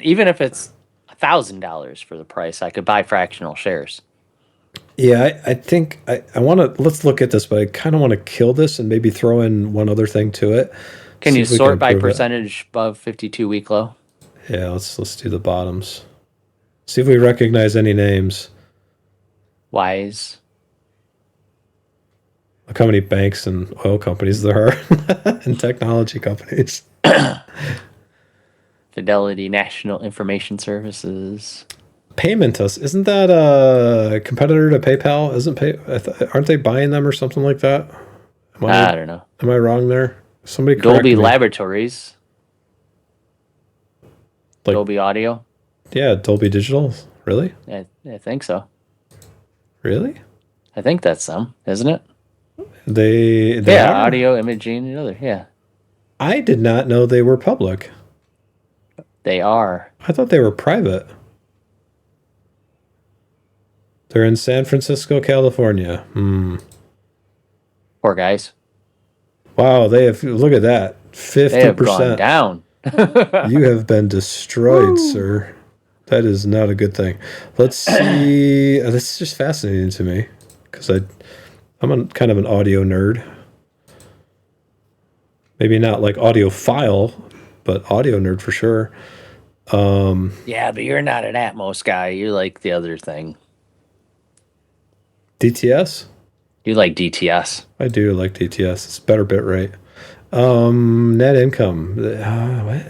even if it's $1,000 for the price, I could buy fractional shares. Yeah, I think I want to, let's look at this, but I kind of want to kill this and maybe throw in one other thing to it. Can you sort by percentage above 52-week low? Yeah, let's do the bottoms. See if we recognize any names. Wise. Look how many banks and oil companies there are and technology companies. Fidelity National Information Services. Paymentus, isn't that a competitor to PayPal? Aren't they buying them or something like that? I don't know. Am I wrong there? Somebody correct Dolby me. Laboratories. Like, Dolby Audio. Yeah, Dolby Digital. Really? I think so. Really? I think that's them, isn't it? They yeah, are? audio, imaging, and other. Yeah, I did not know they were public. they are. I thought they were private. They're in San Francisco, California. Poor guys. Wow, they have, look at that. 50%. They have gone down. You have been destroyed, sir. That is not a good thing. Let's see. This is just fascinating to me because I'm kind of an audio nerd. Maybe not like audiophile, but audio nerd for sure. Yeah, but you're not an Atmos guy. You like the other thing. DTS? You like DTS. I do like DTS. It's better bit rate. Net income.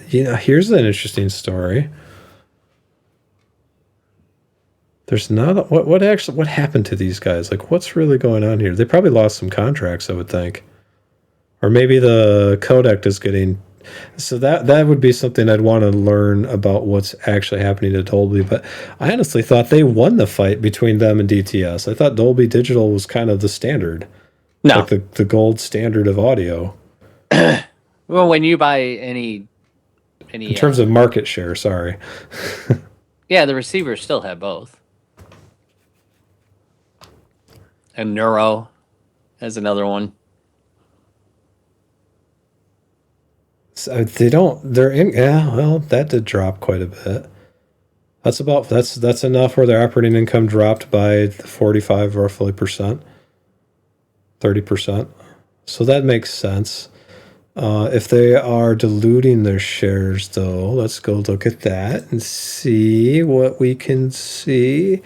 Here's an interesting story. There's not what happened to these guys? Like, what's really going on here? They probably lost some contracts, I would think, or maybe the codec is getting. So that would be something I'd want to learn about what's actually happening to Dolby. But I honestly thought they won the fight between them and DTS. I thought Dolby Digital was kind of the standard, No, like the gold standard of audio. well, when you buy any In terms of market share, sorry. yeah, the receivers still have both. And Neuro as another one. So they're in, yeah, well, that did drop quite a bit. That's enough where their operating income dropped by 45 roughly percent. 30%. So that makes sense. If they are diluting their shares, though, let's go look at that and see what we can see.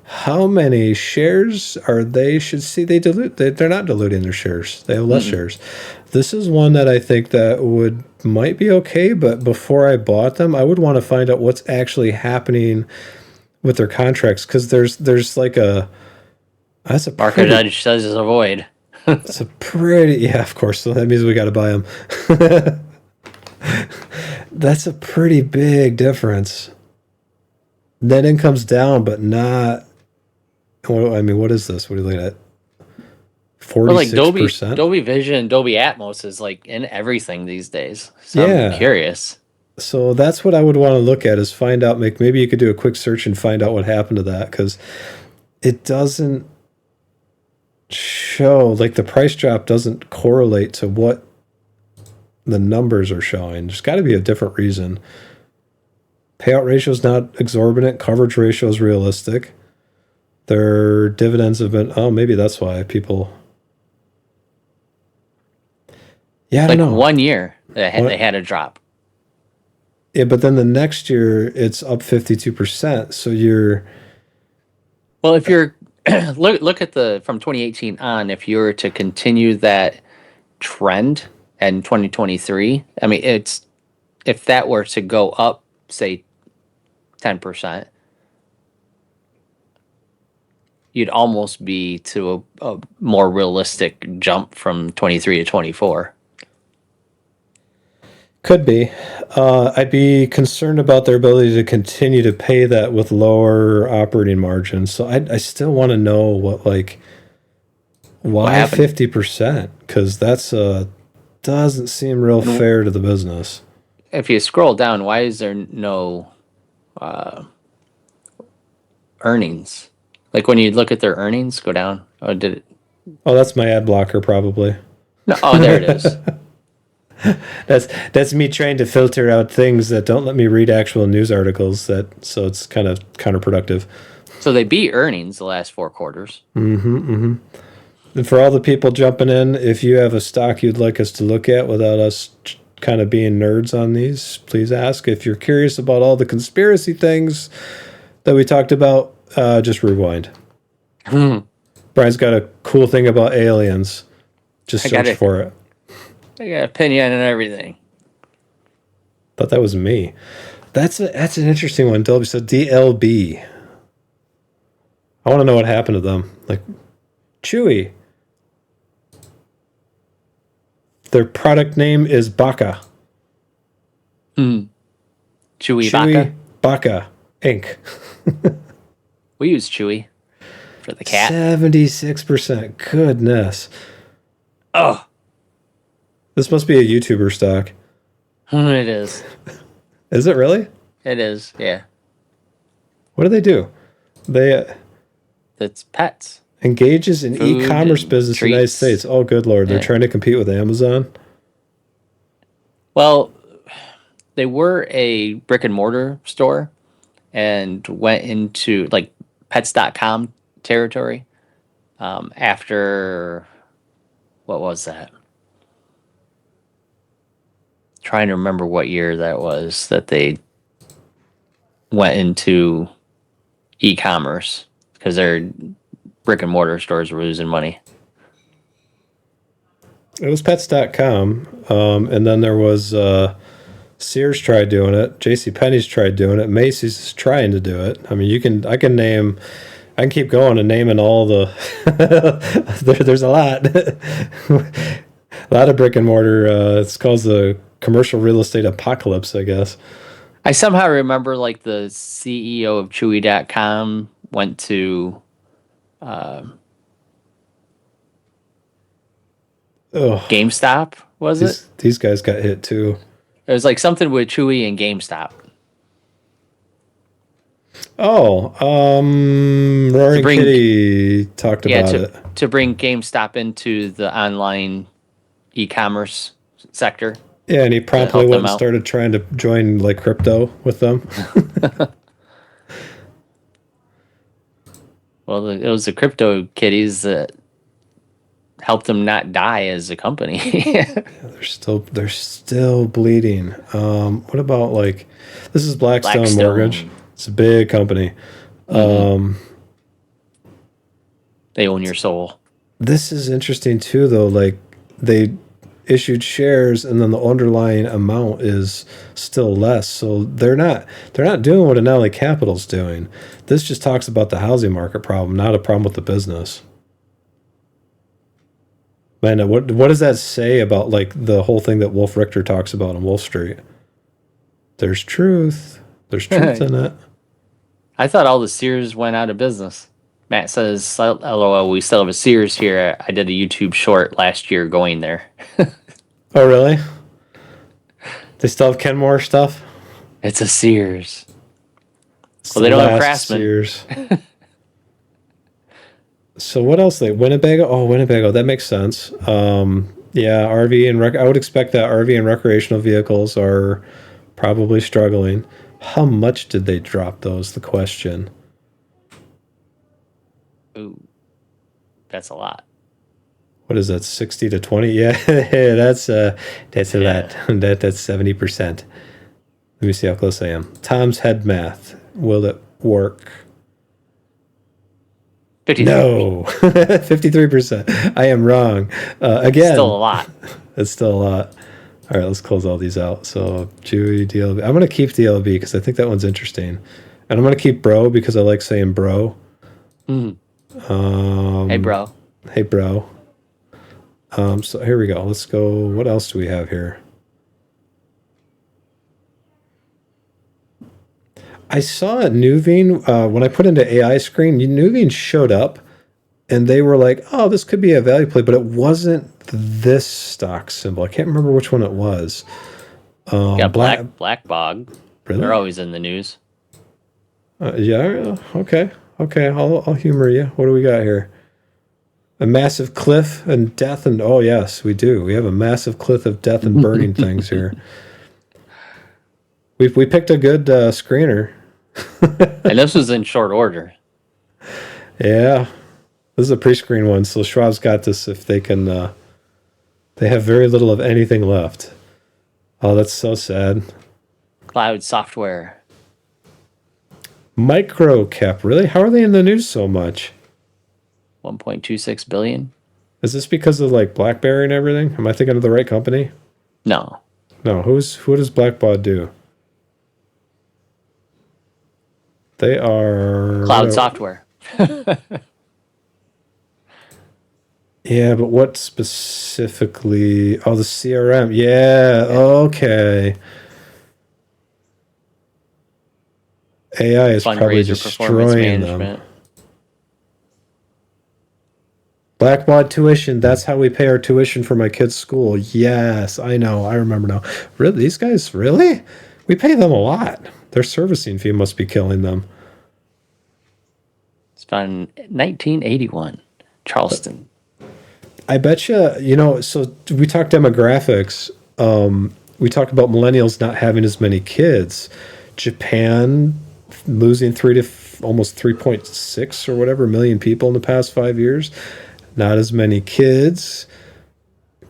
How many shares are they? Should see they dilute. They're not diluting their shares. They have less shares. This is one that I think that might be okay. But before I bought them, I would want to find out what's actually happening with their contracts, because there's like that's a Market edge says avoid. It's a pretty, yeah, of course. So that means we got to buy them. That's a pretty big difference. Net income's down, but not. I mean, what is this? What are you looking at? 46%. Like Dolby Vision, Dolby Atmos is like in everything these days. So Yeah. I'm curious. So that's what I would want to look at, is find out. Maybe you could do a quick search and find out what happened to that, because it doesn't show, like, the price drop doesn't correlate to what the numbers are showing. There's got to be a different reason. Payout ratio is not exorbitant. Coverage ratio is realistic. Their dividends have been, maybe that's why people. Yeah, I don't know. 1 year they had a drop. Yeah, but then the next year it's up 52%. So you're. Well, if you're look at the from 2018 on, if you were to continue that trend in 2023, I mean, if that were to go up, say 10%, you'd almost be to a more realistic jump from 23 to 24. Could be. I'd be concerned about their ability to continue to pay that with lower operating margins. So I still want to know why 50%? Because that's doesn't seem real fair to the business. If you scroll down, why is there no earnings? Like when you look at their earnings, go down. Oh, did it? Oh, that's my ad blocker probably. No. Oh, there it is. That's me trying to filter out things that don't let me read actual news articles. So it's kind of counterproductive. So they beat earnings the last 4 quarters. And for all the people jumping in, if you have a stock you'd like us to look at without us kind of being nerds on these, please ask. If you're curious about all the conspiracy things that we talked about, just rewind. Brian's got a cool thing about aliens. Just search for it. I got an opinion and everything. Thought that was me. That's an interesting one. Dolby. So DLB. I want to know what happened to them. Like Chewy. Their product name is Baka. Chewy Baka Inc. We use Chewy for the cat. 76%. Goodness. Oh. This must be a YouTuber stock. It is. Is it really? It is, yeah. What do they do? It's pets. Engages in Food e-commerce and business in the United treats. States. Oh, good Lord. They're trying to compete with Amazon? Well, they were a brick and mortar store and went into like pets.com territory after, what was that? Trying to remember what year that was that they went into e-commerce, because their brick and mortar stores were losing money. It was pets.com. And then there was Sears tried doing it. JCPenney's tried doing it. Macy's is trying to do it. I mean, I can keep going and naming all the there's a lot. A lot of brick and mortar. It's called the commercial real estate apocalypse, I guess. I somehow remember like the CEO of Chewy.com went to GameStop, was it? These guys got hit too. It was like something with Chewy and GameStop. Oh, Roaring Kitty talked about it. To bring GameStop into the online e-commerce sector. Yeah, and he promptly went and started trying to join like crypto with them. Well, it was the crypto kitties that help them not die as a company. They're still bleeding. What about like this is Blackstone Mortgage? It's a big company. They own your soul. This is interesting too, though. Like they issued shares, and then the underlying amount is still less. So they're not doing what Anelli Capital's doing. This just talks about the housing market problem, not a problem with the business. Man, what does that say about like the whole thing that Wolf Richter talks about on Wolf Street? There's truth. There's truth in it. I thought all the Sears went out of business. Matt says, "LOL, we still have a Sears here. I did a YouTube short last year going there." Oh, really? They still have Kenmore stuff? It's a Sears. Well, they don't have Craftsman. Sears. So what else? Winnebago? Oh, Winnebago. That makes sense. Yeah, RV and I would expect that RV and recreational vehicles are probably struggling. How much did they drop those? The question. Ooh, that's a lot. What is that? 60 to 20? Yeah, that's a lot. That's 70%. Let me see how close I am. Tom's head math. Will it work? 53. No, 53%. I am wrong. Again, still a lot. It's still a lot. All right, let's close all these out. So, Chewy, DLB. I'm going to keep DLB because I think that one's interesting. And I'm going to keep bro because I like saying bro. Hey, bro. Hey, bro. So here we go. Let's go. What else do we have here? I saw at Nuveen, when I put into AI screen, Nuveen showed up and they were like, oh, this could be a value play, but it wasn't this stock symbol. I can't remember which one it was. Yeah, Black Bog. Really? They're always in the news. Yeah. Okay. I'll humor you. What do we got here? A massive cliff and death and oh yes, we do. We have a massive cliff of death and burning things here. We picked a good screener. And this was in short order. Yeah. This is a pre-screen one, so Schwab's got this if they can they have very little of anything left. Oh, that's so sad. Cloud software. Microcap, really? How are they in the news so much? 1.26 billion. Is this because of like BlackBerry and everything? Am I thinking of the right company? No. No, who does Blackbaud do? They are Cloud software. Yeah, but what specifically? Oh, the CRM. Yeah, okay. AI is probably destroying them. Blackbaud tuition. That's how we pay our tuition for my kids' school. Yes, I know. I remember now. Really? These guys, really? We pay them a lot. Their servicing fee must be killing them. It's found in 1981, Charleston. I bet you, so we talked demographics. We talked about millennials not having as many kids. Japan losing almost 3.6 or whatever million people in the past 5 years. Not as many kids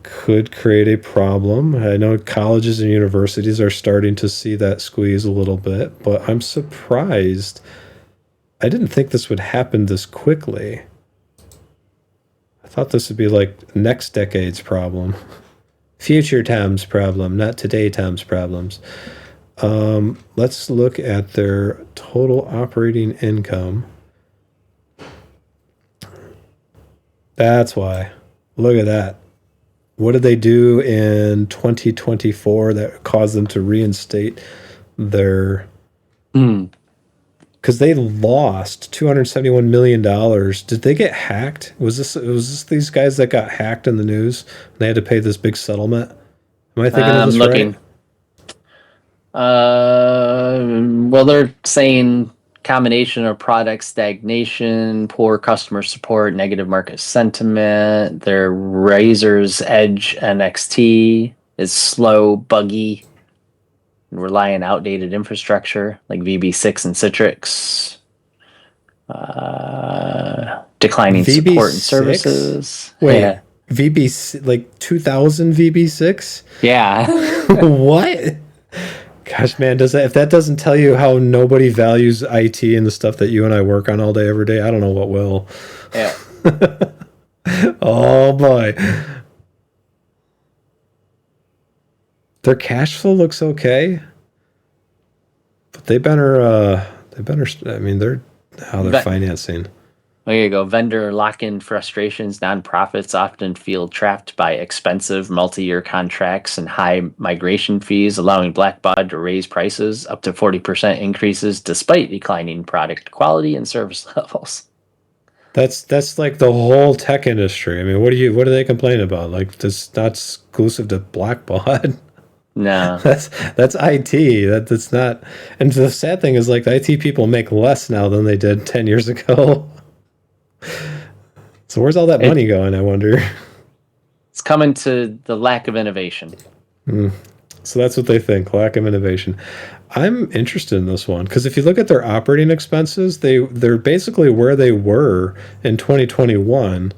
could create a problem. I know colleges and universities are starting to see that squeeze a little bit, but I'm surprised. I didn't think this would happen this quickly. I thought this would be like next decade's problem. Future time's problem, not today time's problems. Let's look at their total operating income. That's why. Look at that. What did they do in 2024 that caused them to reinstate their... Because they lost $271 million. Did they get hacked? Was this these guys that got hacked in the news? And they had to pay this big settlement? Am I thinking of this right? Well, they're saying combination of product stagnation, poor customer support, negative market sentiment. Their Razor's Edge NXT is slow, buggy, and rely on outdated infrastructure like VB6 and Citrix. Declining VB6? support and services. Wait, Yeah. VB like 2000 VB6. Yeah. What? Gosh, man, if that doesn't tell you how nobody values IT and the stuff that you and I work on all day every day, I don't know what will. Yeah. Oh boy. Their cash flow looks okay, but they better. I mean, they're financing. There you go. Vendor lock-in frustrations. Nonprofits often feel trapped by expensive multi-year contracts and high migration fees, allowing Blackbaud to raise prices up to 40% increases despite declining product quality and service levels. That's like the whole tech industry. I mean, what do they complain about? Like, that's not exclusive to Blackbaud. No. That's IT. That's not. And the sad thing is, like, the IT people make less now than they did 10 years ago. So where's all that money going, I wonder? It's coming to the lack of innovation. So that's what they think, lack of innovation. I'm interested in this one because if you look at their operating expenses, they're basically where they were in 2021,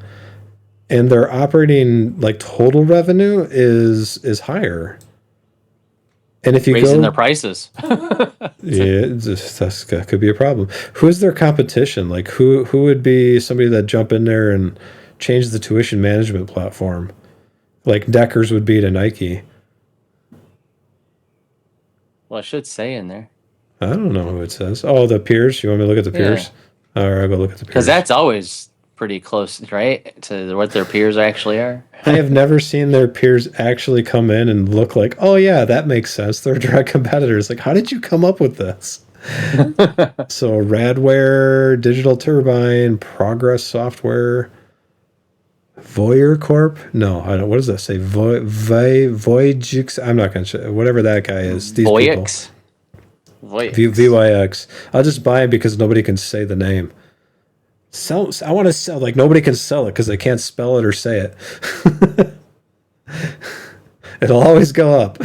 and their operating like total revenue is higher. And if you raising their prices. Yeah, that could be a problem. Who's their competition? Like who would be somebody that jump in there and change the tuition management platform? Like Deckers would be to Nike. Well, it should say in there. I don't know who it says. Oh, the peers. You want me to look at the peers? All right, I'll go look at the peers. Because that's always pretty close, right, to what their peers actually are. I have never seen their peers actually come in and look like, oh yeah, that makes sense. They're direct competitors. Like, how did you come up with this? So Radware, Digital Turbine, Progress Software, Voyeur Corp. No, I don't. What does that say? Voyix. I'm not going to show whatever that guy is. These Voyix. VYX. I'll just buy it because nobody can say the name. I want to sell, like nobody can sell it because they can't spell it or say it. It'll always go up.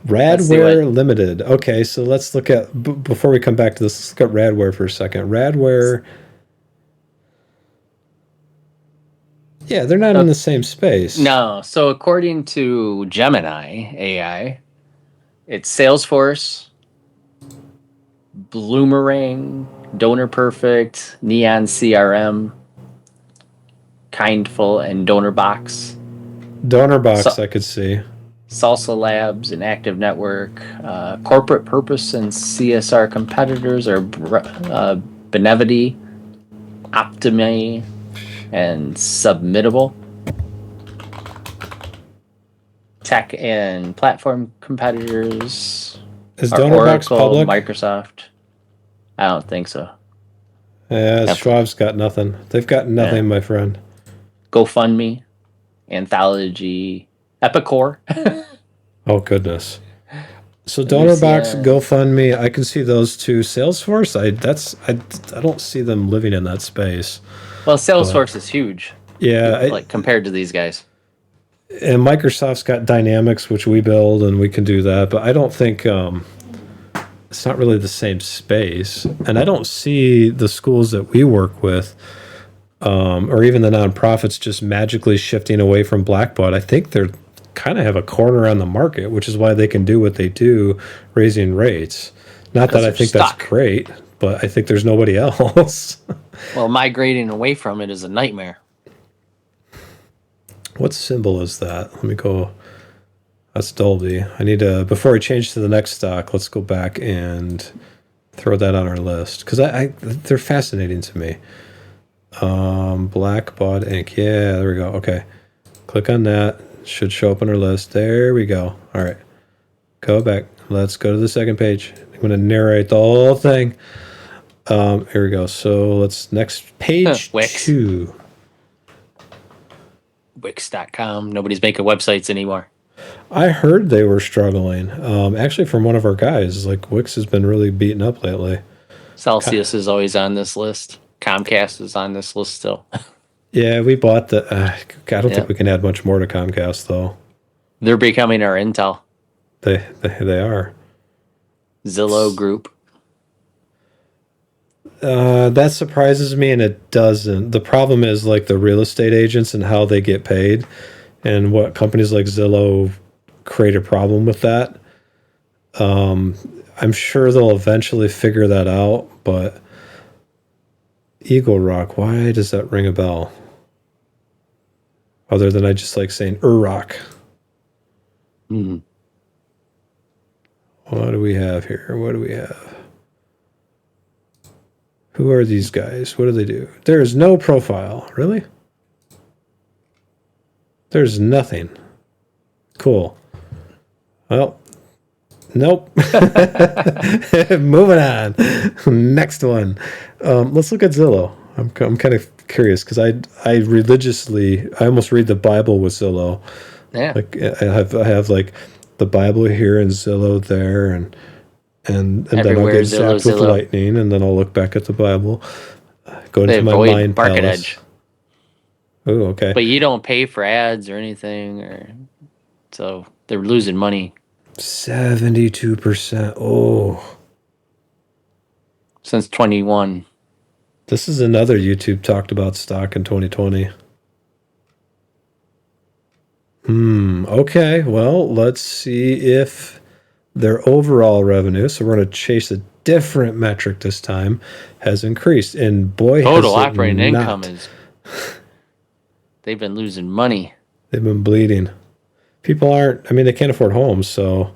Radware Limited. Okay, so let's look at, before we come back to this, let's look at Radware for a second. Radware. Yeah, they're not in the same space. No. So according to Gemini AI, it's Salesforce, Bloomerang, Donor Perfect, Neon CRM, Kindful, and DonorBox. DonorBox, I could see. Salsa Labs and Active Network. Corporate Purpose and CSR competitors are Benevity, Optimi, and Submittable. Tech and platform competitors is are DonorBox Oracle, public? Microsoft. I don't think so. Yeah, Schwab's got nothing. They've got nothing, my friend. GoFundMe, Anthology, Epicor. Oh, goodness. So DonorBox, GoFundMe, I can see those two. Salesforce, I don't see them living in that space. Well, Salesforce is huge. Yeah. Like compared to these guys. And Microsoft's got Dynamics, which we build, and we can do that. But I don't think it's not really the same space. And I don't see the schools that we work with or even the nonprofits just magically shifting away from Blackbaud. I think they're kind of have a corner on the market, which is why they can do what they do, raising rates. Not that I think that's great, but I think there's nobody else. Well, migrating away from it is a nightmare. What symbol is that? Let me go. That's Dolby. I need to, before I change to the next stock, let's go back and throw that on our list. Because they're fascinating to me. Blackbaud Inc. Yeah, there we go. Okay. Click on that. Should show up on our list. There we go. All right. Go back. Let's go to the second page. I'm going to narrate the whole thing. Here we go. So let's next page Wix. 2. Wix.com. Nobody's making websites anymore. I heard they were struggling. Actually, from one of our guys, like Wix has been really beaten up lately. Celsius is always on this list. Comcast is on this list still. Yeah, we bought the. I don't think we can add much more to Comcast though. They're becoming our Intel. They are. Zillow Group. That surprises me, and it doesn't. The problem is like the real estate agents and how they get paid, and what companies like Zillow create a problem with that. I'm sure they'll eventually figure that out, but Eagle Rock, why does that ring a bell? Other than I just like saying Rock. Mm. What do we have here? What do we have? Who are these guys? What do they do? There is no profile. Really? There's nothing. Cool. Well, nope. Moving on. Next one. Let's look at Zillow. I'm kind of curious because I religiously I almost read the Bible with Zillow. Yeah. Like I have like the Bible here and Zillow there, and then I'll Everywhere, get Zillow, zapped with Zillow. lightning, and then I'll look back at the Bible, go They into my avoid mind Market palace. Edge. Oh, okay. But you don't pay for ads or anything, so they're losing money 72%. Oh, since 21. this is another YouTube talked about stock in 2020. Okay. Well, let's see if their overall revenue, so we're going to chase a different metric this time, has increased. And boy, Total has it operating not. income is. They've been losing money. They've been bleeding. People aren't, I mean, they can't afford homes, so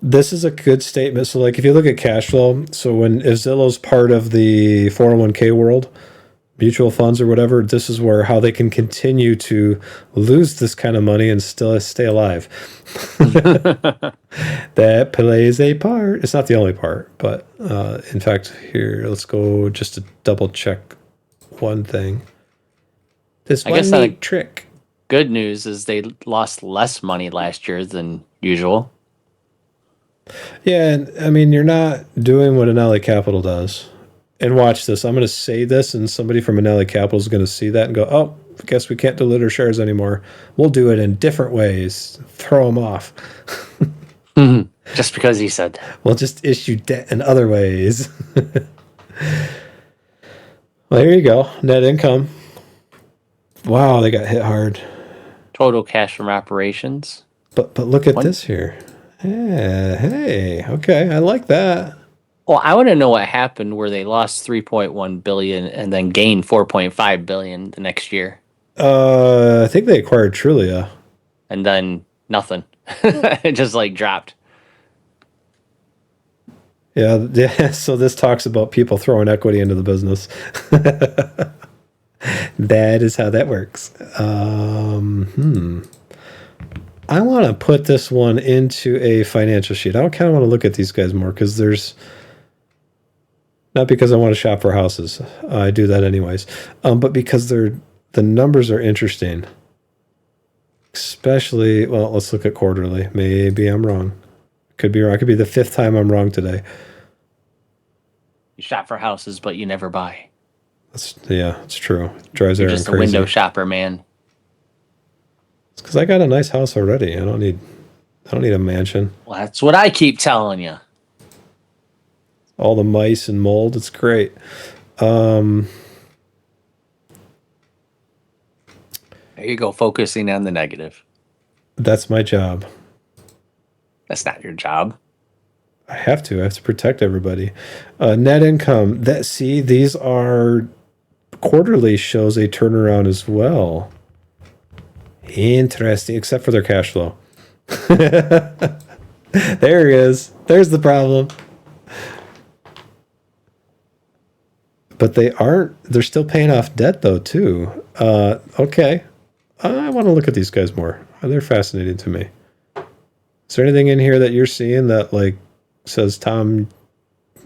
this is a good statement. So, like, if you look at cash flow, so if Zillow's part of the 401k world, mutual funds or whatever, this is where how they can continue to lose this kind of money and still stay alive. That plays a part. It's not the only part, but in fact, here, let's go just to double check one thing. This I one guess neat trick. Good news is they lost less money last year than usual. Yeah, and I mean, you're not doing what Anelli Capital does. And watch this. I'm going to say this, and somebody from Anelli Capital is going to see that and go, oh, I guess we can't dilute our shares anymore. We'll do it in different ways. Throw them off. Just because he said that. We'll just issue debt in other ways. Well, here you go. Net income. Wow, they got hit hard. Total cash from operations. But look at this here. Yeah, hey, okay, I like that. Well, I want to know what happened where they lost 3.1 billion and then gained 4.5 billion the next year, I think they acquired Trulia. and then nothing. It just like dropped. Yeah. So this talks about people throwing equity into the business. That is how that works. I want to put this one into a financial sheet. I kind of want to look at these guys more because not because I want to shop for houses. I do that anyways. But because the numbers are interesting. Especially, well, let's look at quarterly. Maybe I'm wrong. Could be wrong. It could be the fifth time I'm wrong today. You shop for houses, but you never buy. It's true. It drives You're Aaron just a crazy. window shopper, man. It's because I got a nice house already. I don't need a mansion. Well, that's what I keep telling you. All the mice and mold. It's great. There you go, focusing on the negative. That's my job. That's not your job. I have to protect everybody. Net income. These are quarterly shows a turnaround as well. Interesting, except for their cash flow. There he is. There's the problem. But they're still paying off debt though too. Okay. I want to look at these guys more. They're fascinating to me. Is there anything in here that you're seeing that like says, Tom,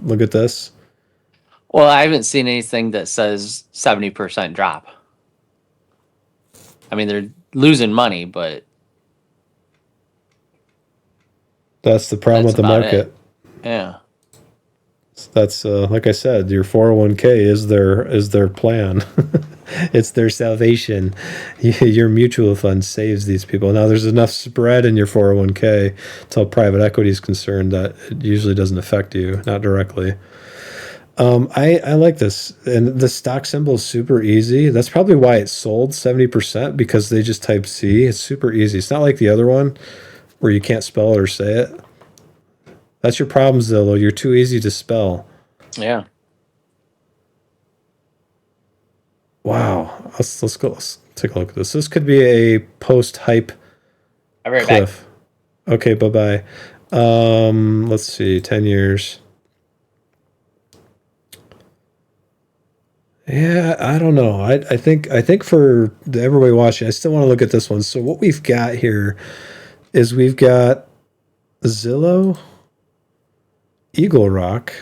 look at this? Well, I haven't seen anything that says 70% drop. I mean, they're losing money, but That's the problem that's with the about market. it. Yeah. That's like I said, your 401k is their plan. It's their salvation. Your mutual fund saves these people. Now there's enough spread in your 401k until private equity is concerned that it usually doesn't affect you, not directly. I like this, and the stock symbol is super easy. That's probably why it sold 70%, because they just type C. It's super easy. It's not like the other one where you can't spell it or say it. That's your problem, Zillow. You're too easy to spell. Yeah. Wow. Let's go. Let's take a look at this. This could be a post-hype I'll be right back. cliff. Okay, bye-bye. Let's see, 10 years. Yeah, I don't know. I think for everybody watching, I still want to look at this one. So what we've got here is we've got Zillow, Eagle Rock,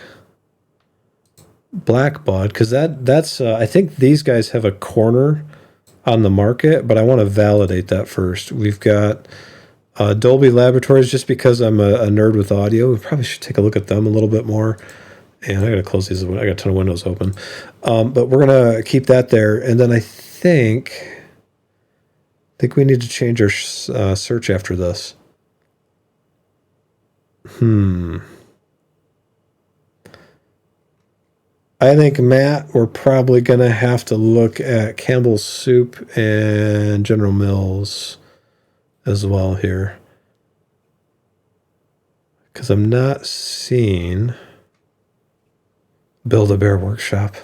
Blackbaud, because that's I think these guys have a corner on the market, but I want to validate that first. We've got Dolby Laboratories, just because I'm a nerd with audio. We probably should take a look at them a little bit more. And I gotta close these. I got a ton of windows open, but we're gonna keep that there. And then I think we need to change our search after this. I think, Matt, we're probably going to have to look at Campbell's Soup and General Mills as well here. Because I'm not seeing Build-A-Bear Workshop.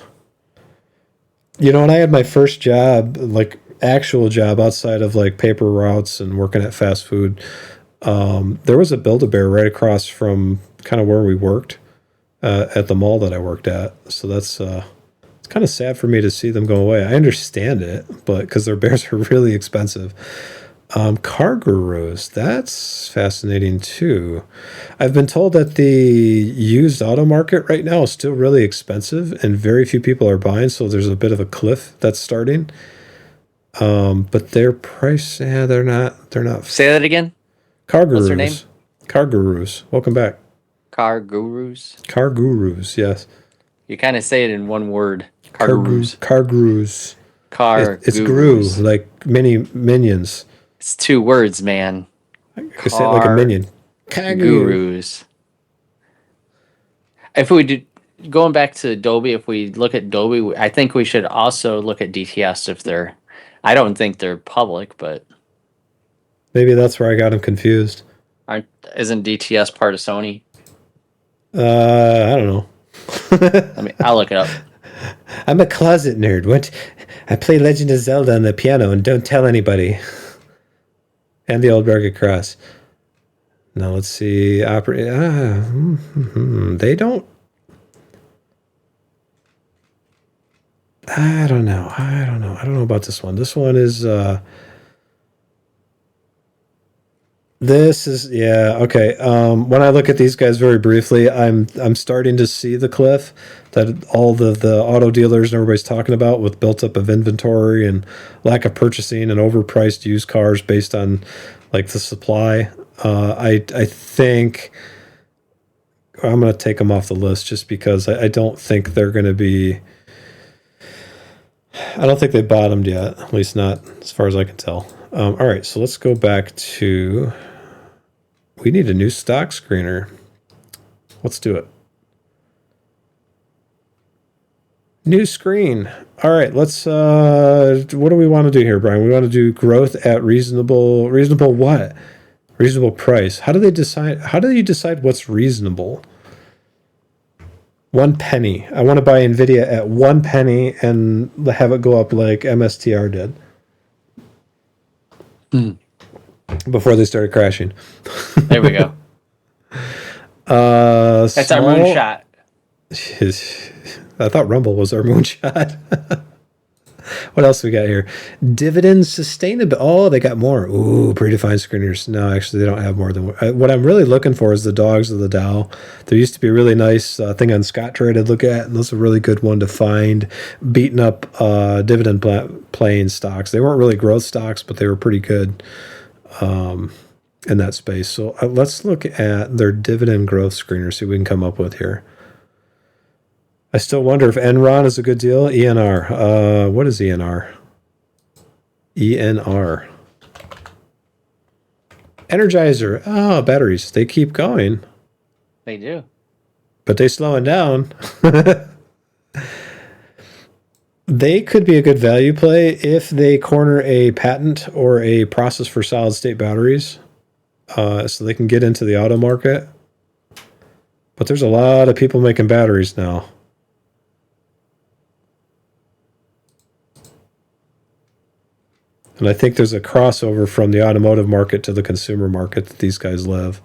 You know, when I had my first job, like actual job outside of like paper routes and working at fast food, there was a Build-A-Bear right across from kind of where we worked. At the mall that I worked at. So that's it's kind of sad for me to see them go away. I understand it, but because their bears are really expensive. Car Gurus, that's fascinating too. I've been told that the used auto market right now is still really expensive and very few people are buying, so there's a bit of a cliff that's starting. But their price, yeah, they're not. Say that again. Car Gurus. What's their name? Car Gurus. Welcome back. Car Gurus. Car Gurus, yes. You kind of say it in one word. Car Car Gurus. Car Gurus. Car It's Guru, Gurus. like mini minions. It's 2 words, man. I say it like a minion. Car Gurus. If we do, going back to Adobe, if we look at Adobe, I think we should also look at DTS if they're. I don't think they're public, but Maybe that's where I got him confused. isn't DTS part of Sony? I don't know. I'll look it up. I'm a closet nerd. What? I play Legend of Zelda on the piano and don't tell anybody. And the old rugged cross. Now let's see. They don't. I don't know. I don't know about this one. This one is. This is, yeah, okay. When I look at these guys very briefly, I'm starting to see the cliff that all the auto dealers and everybody's talking about, with built up of inventory and lack of purchasing and overpriced used cars based on like the supply. I think I'm going to take them off the list just because I don't think they're going to be. I don't think they bottomed yet, at least not as far as I can tell. All right, so let's go back to. We need a new stock screener. Let's do it. New screen. All right, let's. What do we want to do here, Brian? We want to do growth at reasonable what? Reasonable price. How do they decide? How do you decide what's reasonable? 1 penny. I want to buy Nvidia at 1 penny and have it go up like MSTR did. Before they started crashing. There we go. That's our moonshot. I thought Rumble was our moonshot. What else we got here? Dividend sustainability. Oh, they got more. Ooh, predefined screeners. No, actually, they don't have more than one. What I'm really looking for is the dogs of the Dow. There used to be a really nice thing on Scottrade I'd look at, and that's a really good one to find. Beaten up dividend playing stocks. They weren't really growth stocks, but they were pretty good in that space. So let's look at their dividend growth screener, see what we can come up with here. I still wonder if Enron is a good deal. ENR. What is ENR? ENR. Energizer. Oh, batteries. They keep going. They do. But they slowing down. They could be a good value play if they corner a patent or a process for solid state batteries, so they can get into the auto market. But there's a lot of people making batteries now. And I think there's a crossover from the automotive market to the consumer market that these guys live.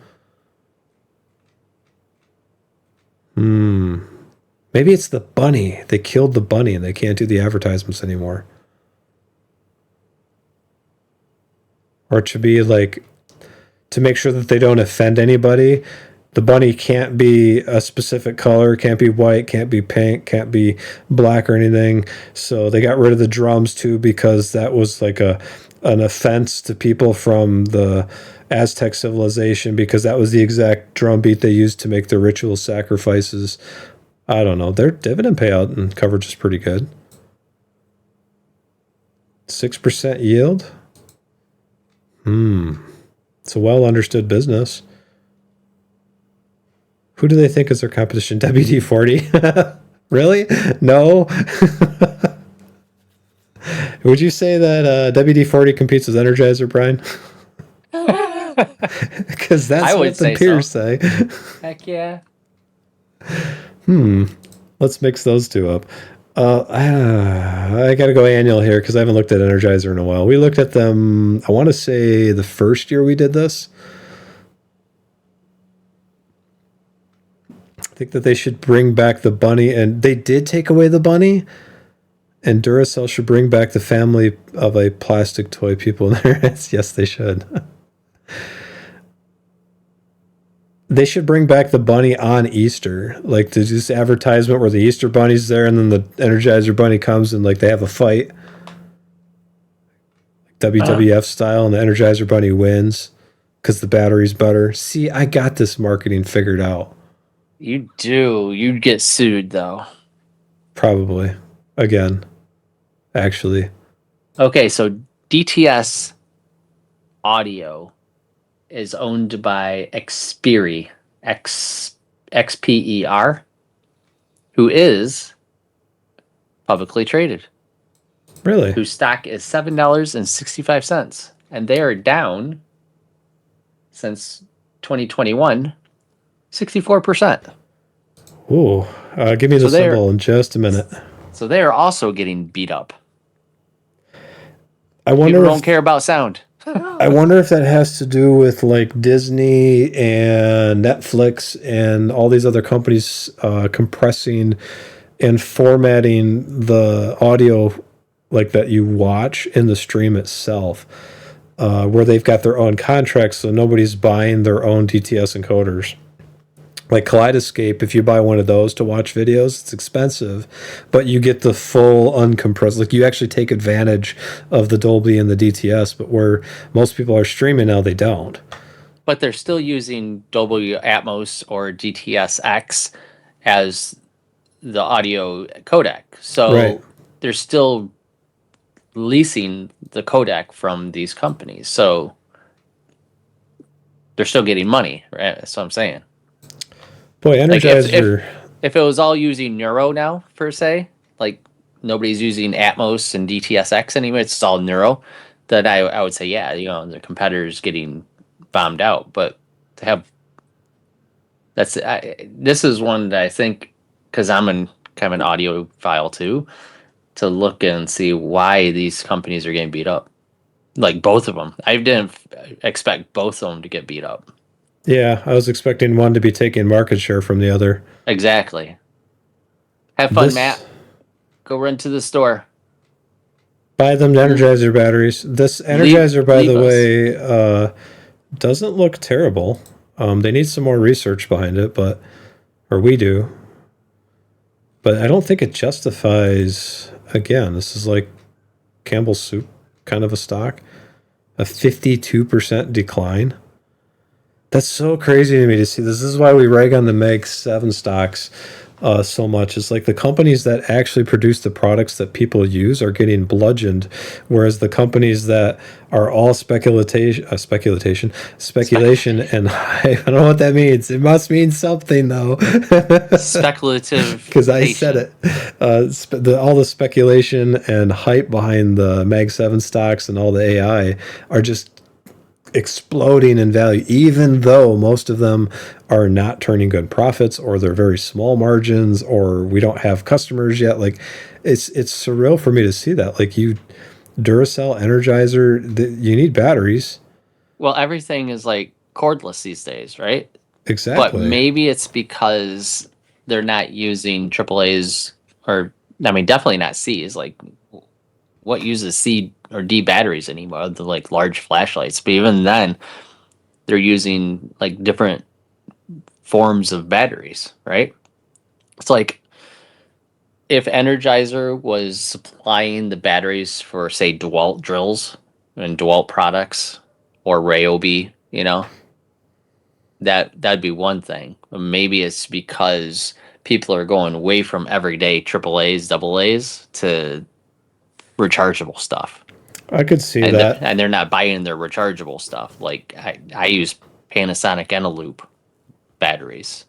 Maybe it's the bunny. They killed the bunny and they can't do the advertisements anymore. Or it should be like, to make sure that they don't offend anybody, the bunny can't be a specific color, can't be white, can't be pink, can't be black or anything. So they got rid of the drums too, because that was like an offense to people from the Aztec civilization, because that was the exact drum beat they used to make their ritual sacrifices. I don't know. Their dividend payout and coverage is pretty good. 6% yield? It's a well understood business. Who do they think is their competition? WD-40? Really? No? Would you say that WD-40 competes with Energizer, Brian? Because that's what the peers say. Heck yeah. Let's mix those two up. I got to go annual here because I haven't looked at Energizer in a while. We looked at them, I want to say, the first year we did this. I think that they should bring back the bunny, and they did take away the bunny. And Duracell should bring back the family of a plastic toy people in their heads. Yes, they should. They should bring back the bunny on Easter. Like, there's this advertisement where the Easter bunny's there and then the Energizer bunny comes and, like, they have a fight. WWF style, and the Energizer bunny wins because the battery's better. See, I got this marketing figured out. You do. You'd get sued, though. Probably. Again. Actually. Okay, so DTS Audio is owned by Xperi, XPER, who is publicly traded. Really? Whose stock is $7.65. And they are down since 2021, 64%. Ooh. Give me the symbol in just a minute. So they are also getting beat up. I wonder People don't care about sound. I wonder if that has to do with like Disney and Netflix and all these other companies compressing and formatting the audio like that you watch in the stream itself, where they've got their own contracts, so nobody's buying their own DTS encoders. Like Kaleidoscape, if you buy one of those to watch videos, it's expensive, but you get the full uncompressed. Like, you actually take advantage of the Dolby and the DTS, but where most people are streaming now, they don't. But they're still using Dolby Atmos or DTS-X as the audio codec. So they're still leasing the codec from these companies. So they're still getting money, right? That's what I'm saying. Boy, Energizer. Like if it was all using Neuro now, per se, like nobody's using Atmos and DTS-X anymore, it's all Neuro, then I would say, yeah, you know, the competitor's getting bombed out. But to have this is one that I think, because I'm kind of an audiophile too, to look and see why these companies are getting beat up. Like both of them. I didn't expect both of them to get beat up. Yeah, I was expecting one to be taking market share from the other. Exactly. Have fun, Matt. Go run to the store. Buy them Energizer batteries. This Energizer, by the way, doesn't look terrible. They need some more research behind it, or we do. But I don't think it justifies, again, this is like Campbell's Soup kind of a stock. A 52% decline. That's so crazy to me to see. This is why we rag on the Meg 7 stocks. so much. It's like the companies that actually produce the products that people use are getting bludgeoned, whereas the companies that are all speculation and hype. I don't know what that means. It must mean something though, Speculative. because I said it. All the speculation and hype behind the Mag 7 stocks and all the AI are just exploding in value, even though most of them are not turning good profits, or they're very small margins, or we don't have customers yet. Like it's surreal for me to see that. Like Duracell, Energizer, you need batteries. Well, everything is like cordless these days, right? But Exactly. maybe it's because they're not using AAA's, or I mean, definitely not C's. Like, what uses C or D batteries anymore? The like large flashlights, but even then, they're using like different forms of batteries, right? It's like if Energizer was supplying the batteries for, say, DeWalt drills and DeWalt products or Ryobi, that'd be one thing. But maybe it's because people are going away from everyday AAA's, AA's to rechargeable stuff, I could see and that. and they're not buying their rechargeable stuff. Like I use Panasonic Eneloop batteries.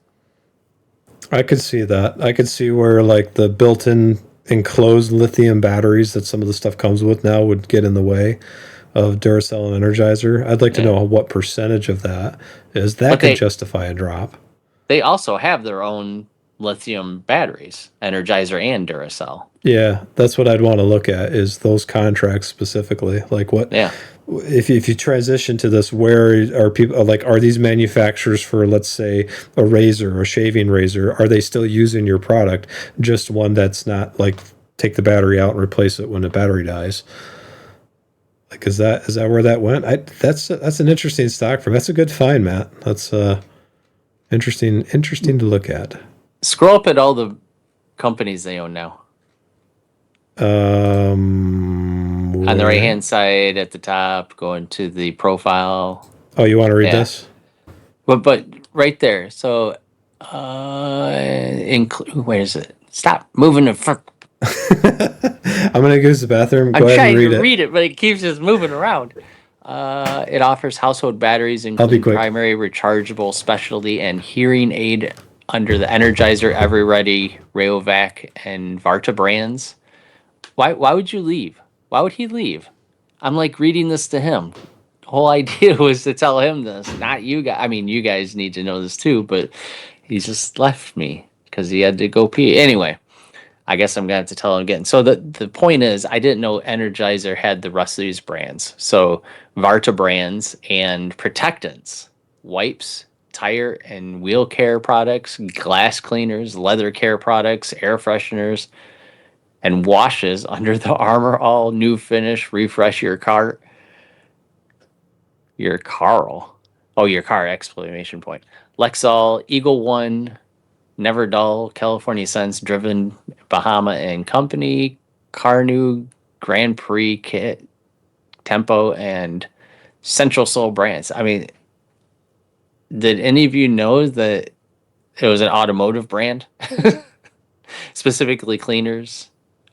I could see that. I could see where like the built-in enclosed lithium batteries that some of the stuff comes with now would get in the way of Duracell and Energizer. I'd like to know what percentage of that is. That But could justify a drop. they also have their own lithium batteries, Energizer and Duracell. Yeah, that's what I'd want to look at, is those contracts specifically. Like what Yeah. if you transition to this, where are people, like, are these manufacturers for, let's say, a razor or a shaving razor, are they still using your product, just one that's not like take the battery out and replace it when the battery dies? Like, is that where that went? That's an interesting stock for me. That's a good find, Matt. That's interesting to look at. Scroll up at all the companies they own now. On the right hand side at the top, going to the profile. Oh, you want to read Yeah. this? But right there. So where is it? Stop moving the fuck. I'm gonna go to the bathroom. Go I'm ahead trying and read to it. read it, but it keeps just moving around. It offers household batteries, be including quick. primary, rechargeable, specialty, and hearing aid under the Energizer, Everready, Rayovac, and Varta brands. Why would you leave? Why would he leave? I'm like reading this to him. The whole idea was to tell him this, not you guys. I mean, you guys need to know this too, but he just left me because he had to go pee. Anyway, I guess I'm gonna have to tell him again. So the point is, I didn't know Energizer had the rest of these brands. So Varta brands and protectants, wipes, tire and wheel care products, glass cleaners, leather care products, air fresheners, and washes under the Armor All New Finish Refresh Your Car. Your Carl. Oh, your car! Exclamation point. Lexol, Eagle One, Never Dull, California Sense, Driven, Bahama and Company, Carnu, Grand Prix, Kit, Tempo, and Central Soul brands. I mean, did any of you know that it was an automotive brand? Specifically cleaners.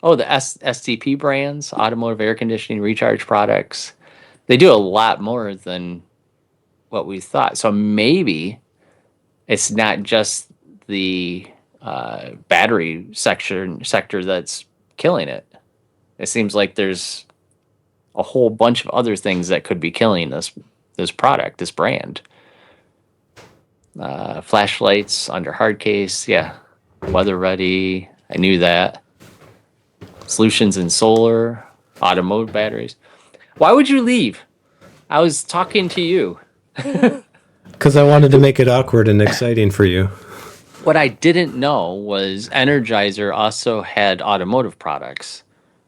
Oh, the STP brands, automotive air conditioning, recharge products. They do a lot more than what we thought. So maybe it's not just the battery sector that's killing it. It seems like there's a whole bunch of other things that could be killing this product, this brand. Flashlights under hard case, yeah. Weather ready, I knew that. Solutions in solar, automotive batteries. Why would you leave? I was talking to you. Because I wanted to make it awkward and exciting for you. What I didn't know was Energizer also had automotive products.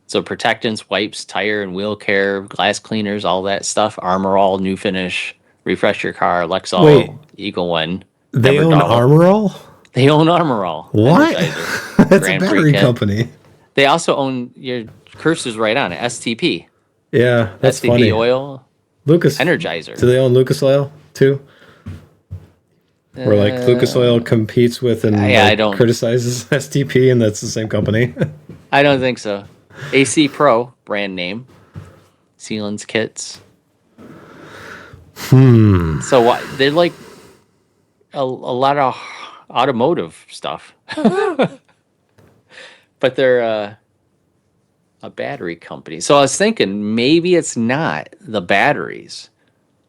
So protectants, wipes, tire and wheel care, glass cleaners, all that stuff. Armor All, New Finish, Refresh Your Car, Lexol, Wait. Eagle One. They Never own Dull. Armor All? They own Armor All. What? Energizer, That's a Grand Prix battery kit. company. They also own, your cursor's right on it, STP. Yeah, that's STP funny. oil, Lucas. Energizer. Do they own Lucas Oil too? Where like Lucas Oil competes with and yeah, I like, don't- criticizes STP, and that's the same company. I don't think so. AC Pro brand name, sealants kits. So what? They're like a lot of automotive stuff, but they're a battery company. So I was thinking maybe it's not the batteries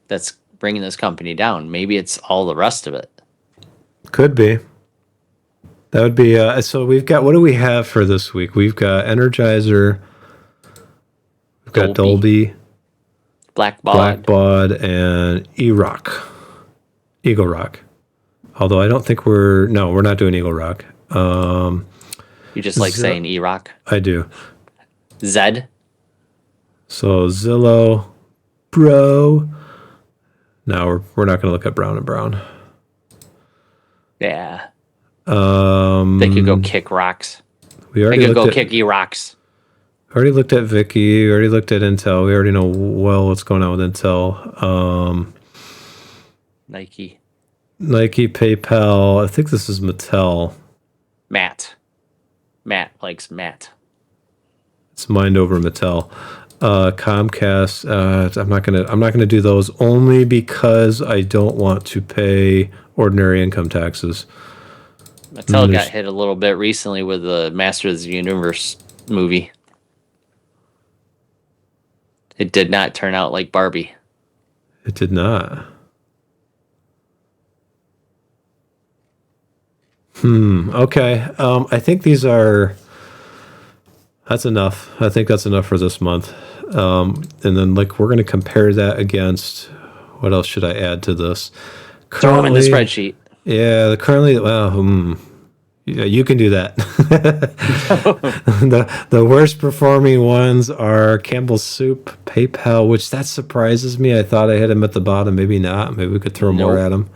that's bringing this company down. Maybe it's all the rest of it. Could be. That would be. So we've got. What do we have for this week? We've got Energizer. We've got Dolby, Blackbaud. and Eagle Rock. Although I don't think we're not doing Eagle Rock. You just like saying E-Rock. I do. Zed. So Zillow, Bro. No, we're not going to look at Brown and Brown. Yeah. They could go kick rocks. We They already could go looked at, kick E-Rocks. already looked at Vicky. We already looked at Intel. We already know well what's going on with Intel. Nike. Nike, PayPal. I think this is Mattel. Matt likes Matt. It's Mind over Mattel. Comcast. I'm not gonna do those only because I don't want to pay ordinary income taxes. Mattel got hit a little bit recently with the Masters of the Universe movie. It did not turn out like Barbie. It did not. Okay. I think that's enough. I think that's enough for this month. And then like we're gonna compare that against what else should I add to this? Throw them in the spreadsheet. Yeah, yeah, you can do that. the worst performing ones are Campbell's Soup, PayPal, which that surprises me. I thought I had him at the bottom. Maybe not. Maybe we could throw more at him.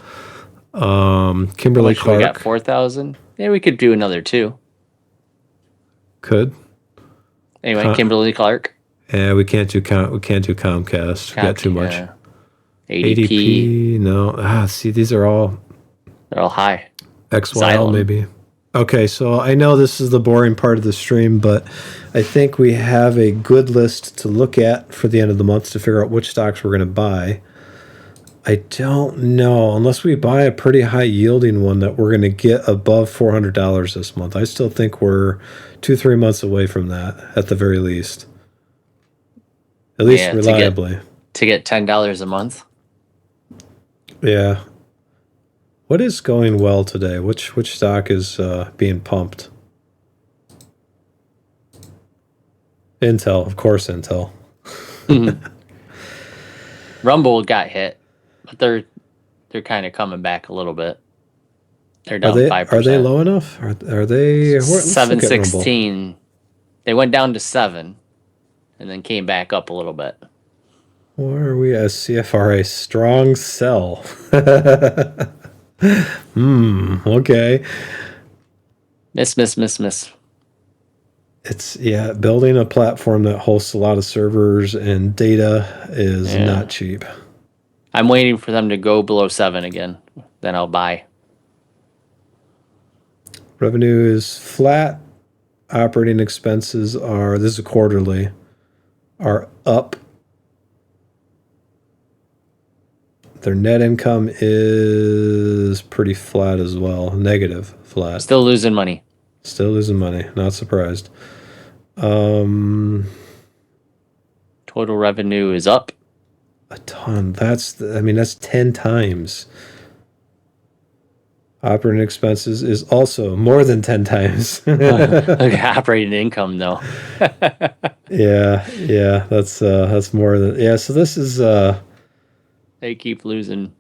Kimberly We got Clark 4,000. Yeah, we could do another 2. could. Anyway, Kimberly Clark. Yeah, we can't do Comcast. We got too much. Yeah. ADP. ADP, no. See, these are all They're all high. XYL Xylem. maybe. Okay, so I know this is the boring part of the stream, but I think we have a good list to look at for the end of the month to figure out which stocks we're going to buy. I don't know, unless we buy a pretty high yielding one that we're going to get above $400 this month. I still think we're 2-3 months away from that at the very least. At least reliably. To get $10 a month. Yeah. What is going well today? Which stock is being pumped? Intel, of course, Intel. Rumble got hit, but they're kind of coming back a little bit. They're down 5%. Are they low enough? Are they? Let's look at Rumble. 716. They went down to 7, and then came back up a little bit. Where are we as CFRA? Strong sell. Okay. Miss. It's building a platform that hosts a lot of servers and data is not cheap. I'm waiting for them to go below 7 again. Then I'll buy. Revenue is flat. Operating expenses this is quarterly, are up. Their net income is pretty flat as well. Negative flat. Still losing money. Still losing money. Not surprised. Total revenue is up. A ton. That's 10 times. Operating expenses is also more than 10 times. Operating income though. Yeah. That's more than so this is They keep losing.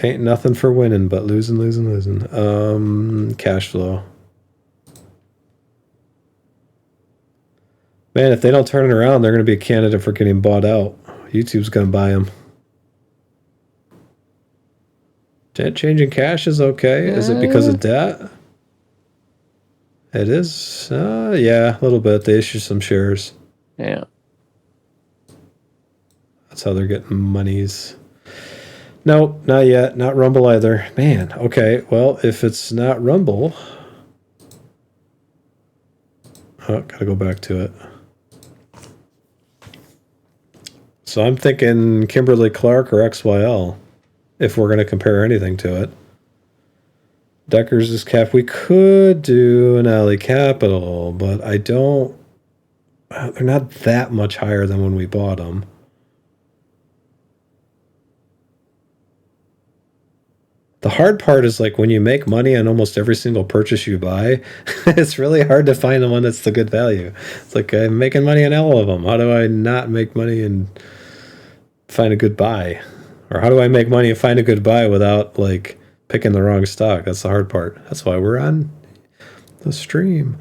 ain't nothing for winning but losing. Cash flow. Man, if they don't turn it around, they're going to be a candidate for getting bought out. YouTube's going to buy them. Debt changing cash is okay. Is it because of debt? It is. Yeah, a little bit. They issue some shares. Yeah. That's how they're getting monies. Nope, not yet. Not Rumble either. Man, okay. Well, if it's not Rumble... Oh, gotta go back to it. So I'm thinking Kimberly-Clark or XYL, if we're going to compare anything to it. Deckers is cap. We could do an Alley Capital, but I don't... They're not that much higher than when we bought them. The hard part is like when you make money on almost every single purchase you buy, it's really hard to find the one that's the good value. It's like I'm making money on all of them. How do I not make money and find a good buy? Or how do I make money and find a good buy without like picking the wrong stock? That's the hard part. That's why we're on the stream.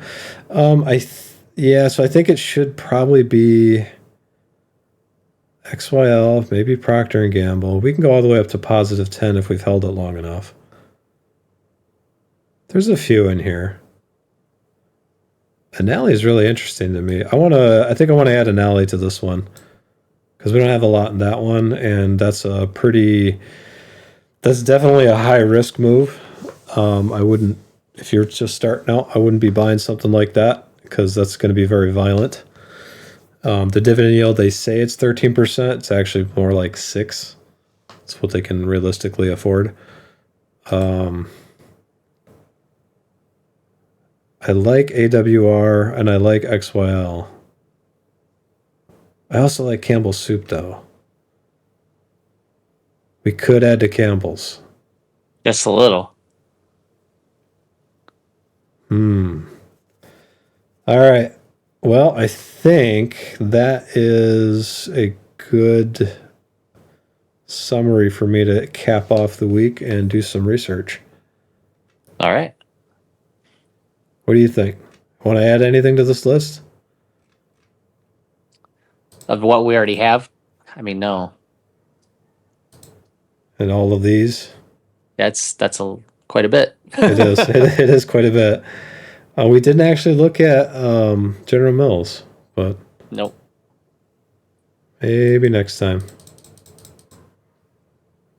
So I think it should probably be XYL, maybe Procter & Gamble. We can go all the way up to positive 10 if we've held it long enough. There's a few in here. Anali is really interesting to me. I think I want to add Anali to this one because we don't have a lot in that one, and that's definitely a high risk move. If you're just starting out, I wouldn't be buying something like that because that's going to be very violent. The dividend yield, they say it's 13%. It's actually more like 6%. That's what they can realistically afford. I like AWR and I like XYL. I also like Campbell's Soup, though. We could add to Campbell's. Just a little. All right. Well, I think that is a good summary for me to cap off the week and do some research. All right. What do you think? Want to add anything to this list? Of what we already have? I mean, no. And all of these? That's quite a bit. It is. It is quite a bit. We didn't actually look at General Mills, but Nope. maybe next time.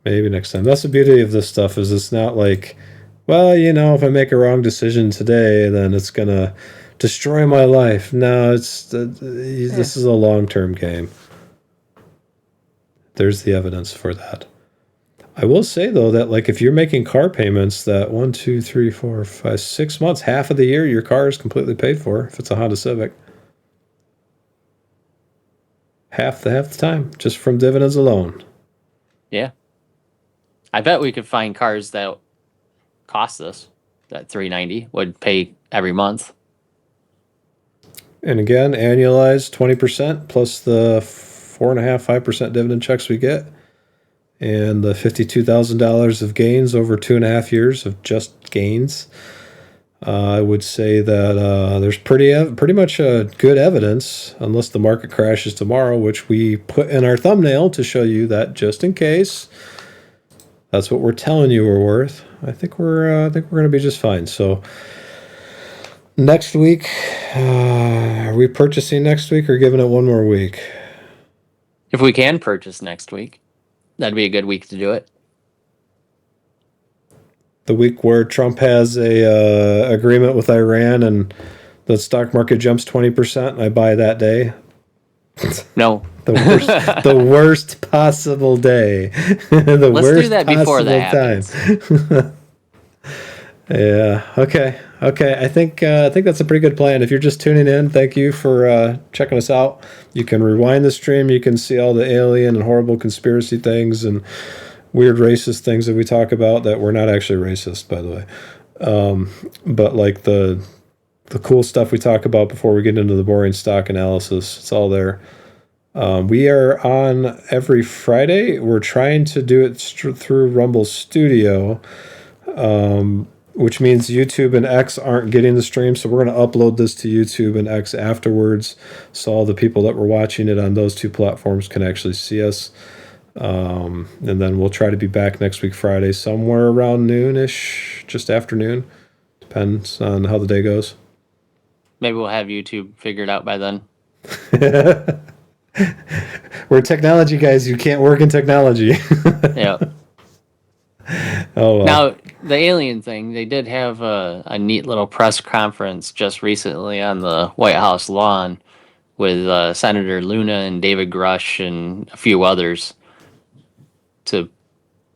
Maybe next time. That's the beauty of this stuff is it's not like, well, if I make a wrong decision today, then it's going to destroy my life. No, this is a long-term game. There's the evidence for that. I will say, though, that like if you're making car payments that 1, 2, 3, 4, 5, 6 months, half of the year, your car is completely paid for if it's a Honda Civic. Half the time, just from dividends alone. Yeah. I bet we could find cars that cost us that $390 would pay every month. And again, annualized 20% plus the 4.5% dividend checks we get. And the $52,000 of gains over 2.5 years of just gains. I would say that there's pretty much good evidence, unless the market crashes tomorrow, which we put in our thumbnail to show you that just in case. That's what we're telling you we're worth. I think we're going to be just fine. So next week, are we purchasing next week or giving it one more week? If we can purchase next week, that'd be a good week to do it. The week where Trump has a agreement with Iran and the stock market jumps 20%, and I buy that day. No. The worst possible day. Let's do that before that happens. Yeah. Okay. I think that's a pretty good plan. If you're just tuning in, thank you for checking us out. You can rewind the stream. You can see all the alien and horrible conspiracy things and weird racist things that we talk about that we're not actually racist, by the way. But like the cool stuff we talk about before we get into the boring stock analysis, it's all there. We are on every Friday. We're trying to do it through Rumble Studio, which means YouTube and X aren't getting the stream. So we're going to upload this to YouTube and X afterwards. So all the people that were watching it on those two platforms can actually see us. And then we'll try to be back next week, Friday, somewhere around noon-ish, just afternoon. Depends on how the day goes. Maybe we'll have YouTube figured out by then. We're technology guys. You can't work in technology. Yeah. Oh well. Now, the alien thing, they did have a neat little press conference just recently on the White House lawn with Senator Luna and David Grush and a few others to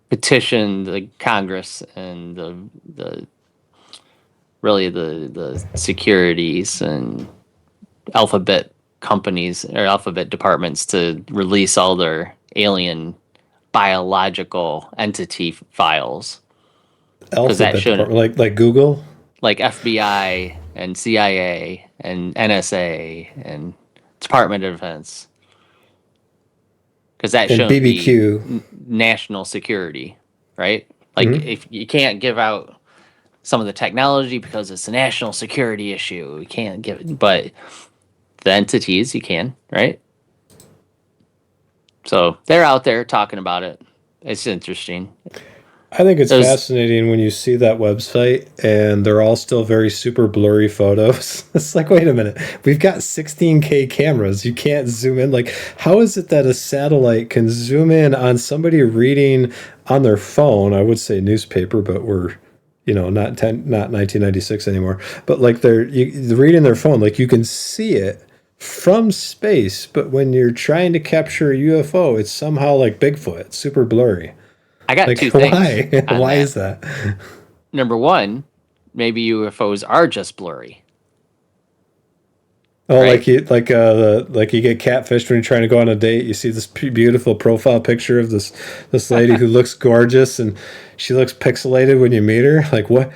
petition the Congress and the really the securities and alphabet companies or alphabet departments to release all their alien biological entity files. Alphabet that shouldn't- department, like Google Like FBI and CIA and NSA and Department of Defense, because that and shouldn't be BBQ. national security, right? Like if you can't give out some of the technology because it's a national security issue, you can't give it, but the entities you can, right? So they're out there talking about it. It's interesting. I think it's There's- fascinating when you see that website and they're all still very super blurry photos. It's like, wait a minute, we've got 16K cameras. You can't zoom in. Like, how is it that a satellite can zoom in on somebody reading on their phone? I would say newspaper, but we're, not 1996 anymore. But like they're reading their phone, like you can see it from space. But when you're trying to capture a UFO, it's somehow like Bigfoot. It's super blurry. I got Like, two things. why? on Why that. is that? Number one, maybe UFOs are just blurry. Oh, Right. like you get catfished when you're trying to go on a date. You see this beautiful profile picture of this lady who looks gorgeous, and she looks pixelated when you meet her. Like, what?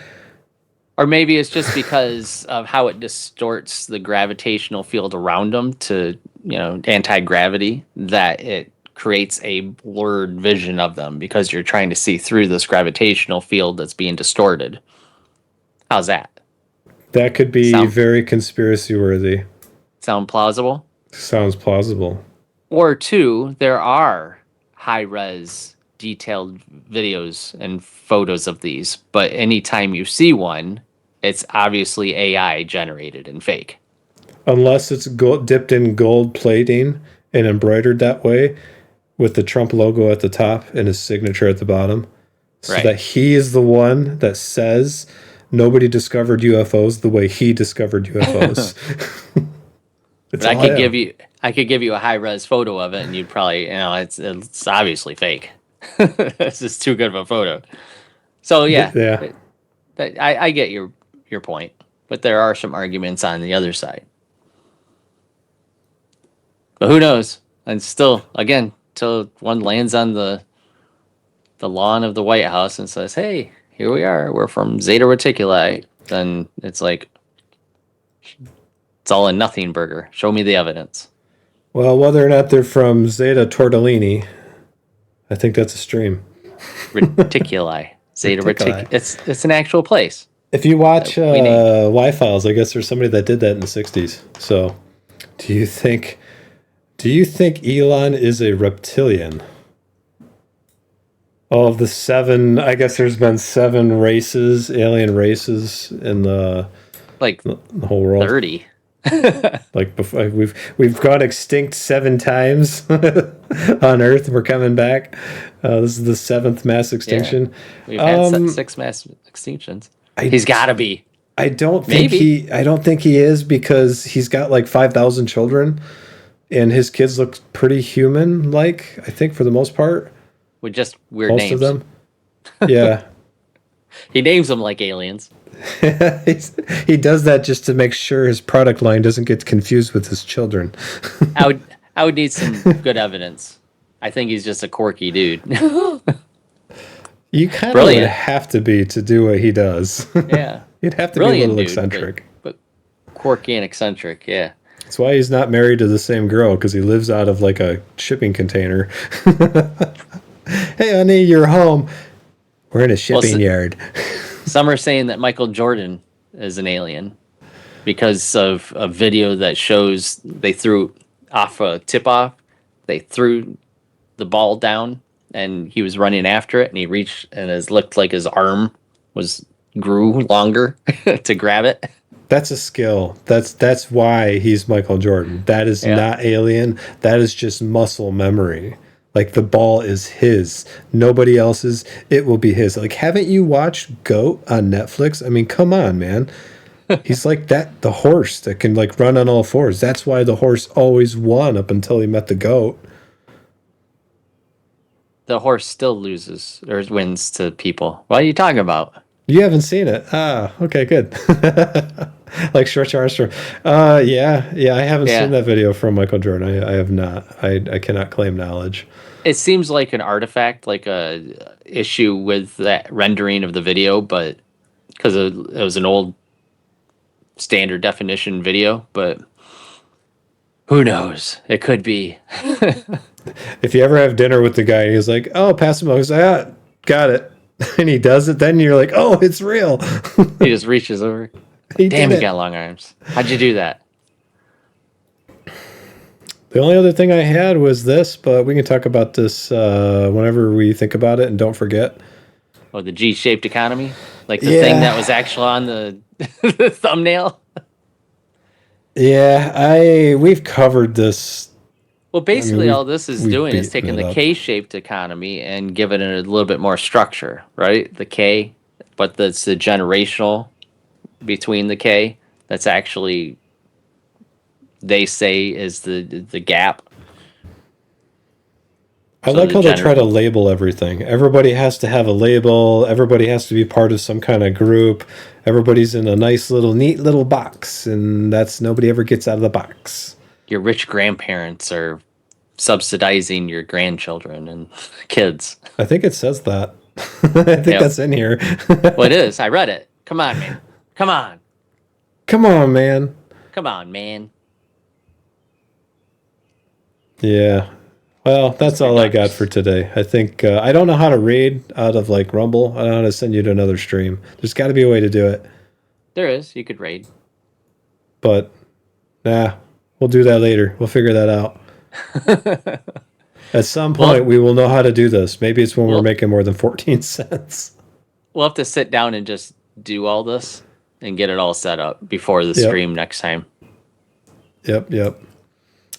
Or maybe it's just because of how it distorts the gravitational field around them to, anti-gravity, that it creates a blurred vision of them because you're trying to see through this gravitational field that's being distorted. How's that? That could be Sound- very conspiracy worthy. Sound plausible? Sounds plausible. Or two, there are high-res detailed videos and photos of these, but anytime you see one, it's obviously AI generated and fake. Unless it's dipped in gold plating and embroidered that way with the Trump logo at the top and his signature at the bottom. So Right. that he is the one that says nobody discovered UFOs the way he discovered UFOs. But I could give you a high-res photo of it, and you'd probably, it's obviously fake. It's just too good of a photo. So yeah, Yeah. I get your point, but there are some arguments on the other side. But who knows? And still, again, till one lands on the lawn of the White House and says, "Hey, here we are. We're from Zeta Reticuli," then it's like it's all a nothing burger. Show me the evidence. Well, whether or not they're from Zeta Tortellini, I think that's a stream. Reticuli. Zeta Reticuli. Reticuli. It's an actual place. If you watch we named. Y-Files, I guess there's somebody that did that in the 60s. So, do you think Elon is a reptilian? Of the 7, I guess there's been 7 races, alien races in the Like whole world. 30. Like before, we've gone extinct 7 times on Earth. We're coming back. This is the 7th mass extinction. We've had 6 mass extinctions. I- He's got to be. I don't think he is, because he's got like 5,000 children, and his kids look pretty human like, I think, for the most part. With just weird Most names. of them. Yeah. He names them like aliens. He does that just to make sure his product line doesn't get confused with his children. I would need some good evidence. I think he's just a quirky dude. You kind of would Brilliant. have to be to do what he does. Yeah. You'd have to be a Brilliant little dude, eccentric. But quirky and eccentric, yeah. That's why he's not married to the same girl, because he lives out of like a shipping container. Hey, honey, you're home. We're in a shipping yard. Some are saying that Michael Jordan is an alien because of a video that shows they threw off a tip-off. They threw the ball down, and he was running after it, and he reached, and it looked like his arm grew longer to grab it. That's a skill. That's why he's Michael Jordan. That is Yeah. not alien. That is just muscle memory. Like the ball is his, nobody else's. It will be his. Like, haven't you watched Goat on Netflix? I mean, come on, man. He's like that, the horse that can like run on all fours. That's why the horse always won up until he met the goat. The horse still loses or wins to people. What are you talking about? You haven't seen it. Ah, okay, good. Like Stretch Armstrong. Yeah, I haven't Yeah. seen that video from Michael Jordan. I have not. I cannot claim knowledge. It seems like an artifact, like a issue with that rendering of the video, but because it was an old standard definition video, but who knows? It could be. If you ever have dinner with the guy and he's like, "Oh, pass him over," he's like, "Ah, got it," and he does it, then you're like, "Oh, it's real." He just reaches over. He Damn, did he it. got long arms. How'd you do that? The only other thing I had was this, but we can talk about this whenever we think about it, and don't forget. Oh, the G-shaped economy? Like the thing that was actually on the, the thumbnail? Yeah, we've covered this. Well, basically, we've- all this is we've doing is beaten taking it the up. K-shaped economy and giving it a little bit more structure, right? The K, but that's the generational between the K. That's actually, they say, is the gap. I So like the how they try to label everything. Everybody has to have a label. Everybody has to be part of some kind of group. Everybody's in a nice little, neat little box, and that's nobody ever gets out of the box. Your rich grandparents are subsidizing your grandchildren and kids. I think it says that. I think that's in here. Well, it is. I read it. Come on, man. Come on. Come on, man. Come on, man. Yeah. Well, that's all I got for today. I think I don't know how to raid out of like Rumble. I don't know how to send you to another stream. There's got to be a way to do it. There is. You could raid. But nah, we'll do that later. We'll figure that out. At some point, we will know how to do this. Maybe it's when we're making more than 14 cents. We'll have to sit down and just do all this and get it all set up before the stream next time. Yep.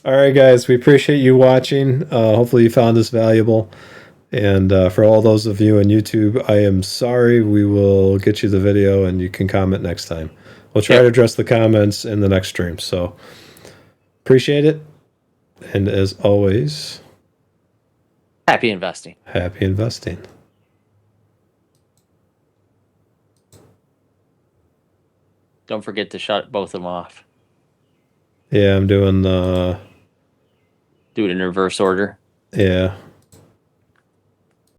All right, guys, we appreciate you watching. Hopefully you found this valuable. And for all those of you on YouTube, I am sorry. We will get you the video and you can comment next time. We'll try to address the comments in the next stream. So appreciate it. And as always, happy investing. Happy investing. Don't forget to shut both of them off. Yeah, I'm doing the... Do it in reverse order. Yeah.